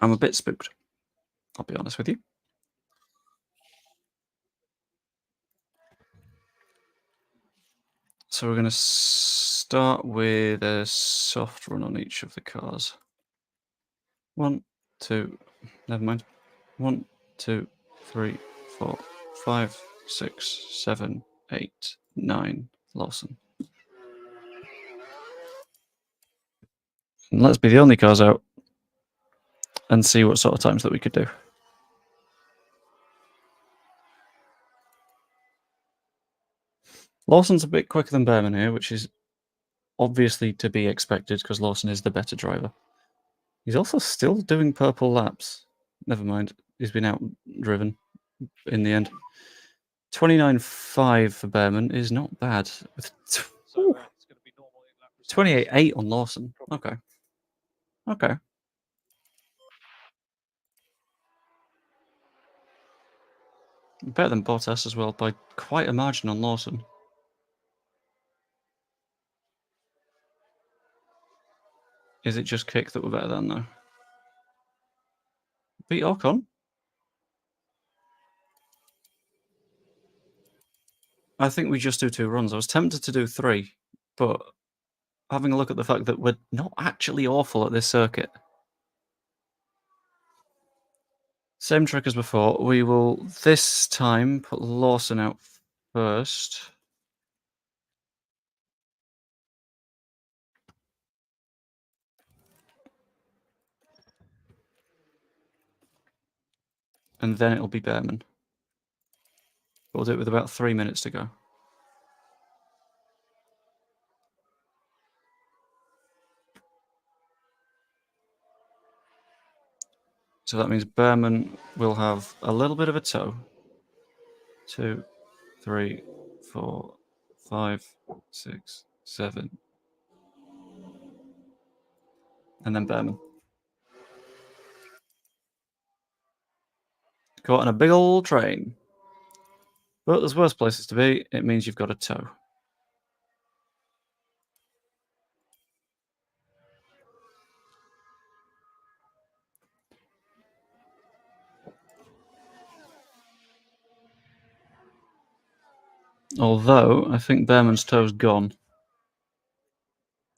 I'm a bit spooked. I'll be honest with you. So we're going to start with a soft run on each of the cars. 1, 2, never mind. 1, 2, 3, 4, 5, 6, 7, 8, 9. Lawson. And let's be the only cars out and see what sort of times that we could do. Lawson's a bit quicker than Behrman here, which is obviously to be expected because Lawson is the better driver. He's also still doing purple laps. Never mind, he's been outdriven in the end. 29.5 for Behrman is not bad. With So it's going to be normal in lap results. 28.8 on Lawson. Okay. Okay. Better than Bottas as well by quite a margin on Lawson. Is it just Kick that we're better than though? Beat Ocon? I think we just do 2 runs. I was tempted to do 3, but having a look at the fact that we're not actually awful at this circuit. Same trick as before. We will this time put Lawson out first. And then it'll be Behrman. We'll do it with about 3 minutes to go. So that means Behrman will have a little bit of a tow. 2, 3, 4, 5, 6, 7. And then Behrman. Caught in a big old train. But there's worse places to be. It means you've got a tow. Although, I think Behrman's tow's gone.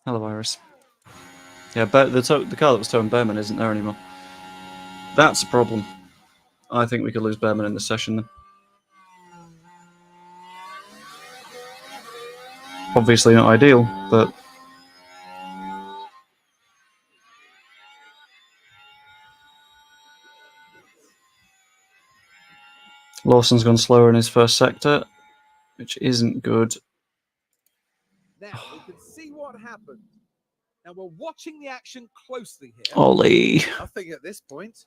Hello, Iris. Yeah, but the car that was towing Behrman isn't there anymore. That's a problem. I think we could lose Behrman in this session then. Obviously not ideal, but... Lawson's gone slower in his first sector, which isn't good. Now we can see what happened. Now we're watching the action closely here. Ollie. Nothing at this point.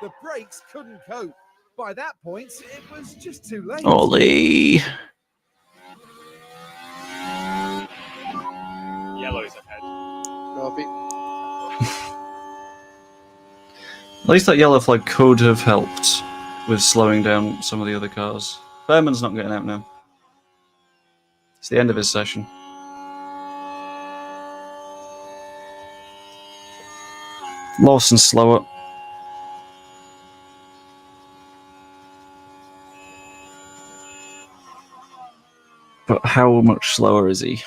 The brakes couldn't cope. By that point, it was just too late. Ollie. Yellow's ahead. Derby. At least that yellow flag could have helped with slowing down some of the other cars. Behrman's not getting out now. It's the end of his session. Lawson's slower. But how much slower is he?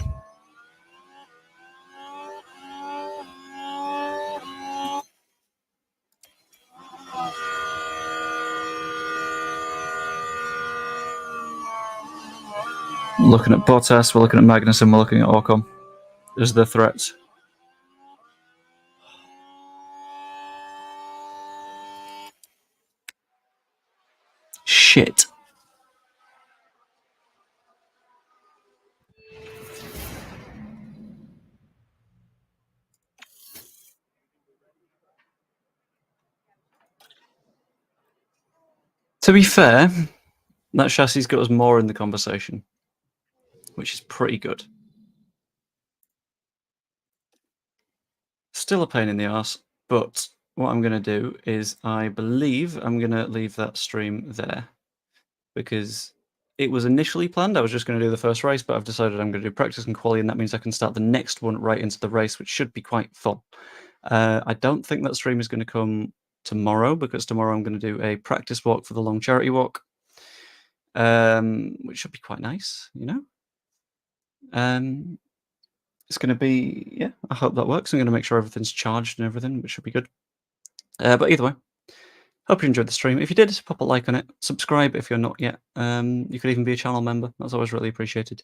Looking at Bottas, we're looking at Magnussen, we're looking at Ocon. There's the threats. Shit. To be fair, that chassis's got us more in the conversation, which is pretty good. Still a pain in the arse, but what I'm going to do is I believe I'm going to leave that stream there because it was initially planned I was just going to do the first race, but I've decided I'm going to do practice and quali, and that means I can start the next one right into the race, which should be quite fun. I don't think that stream is going to come tomorrow, because tomorrow I'm going to do a practice walk for the long charity walk, which should be quite nice, you know. It's going to be, yeah, I hope that works. I'm going to make sure everything's charged and everything, which should be good. But either way, hope you enjoyed the stream. If you did, pop a like on it. Subscribe if you're not yet. You could even be a channel member. That's always really appreciated.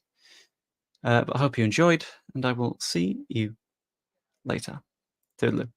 But I hope you enjoyed, and I will see you later. Toodaloo.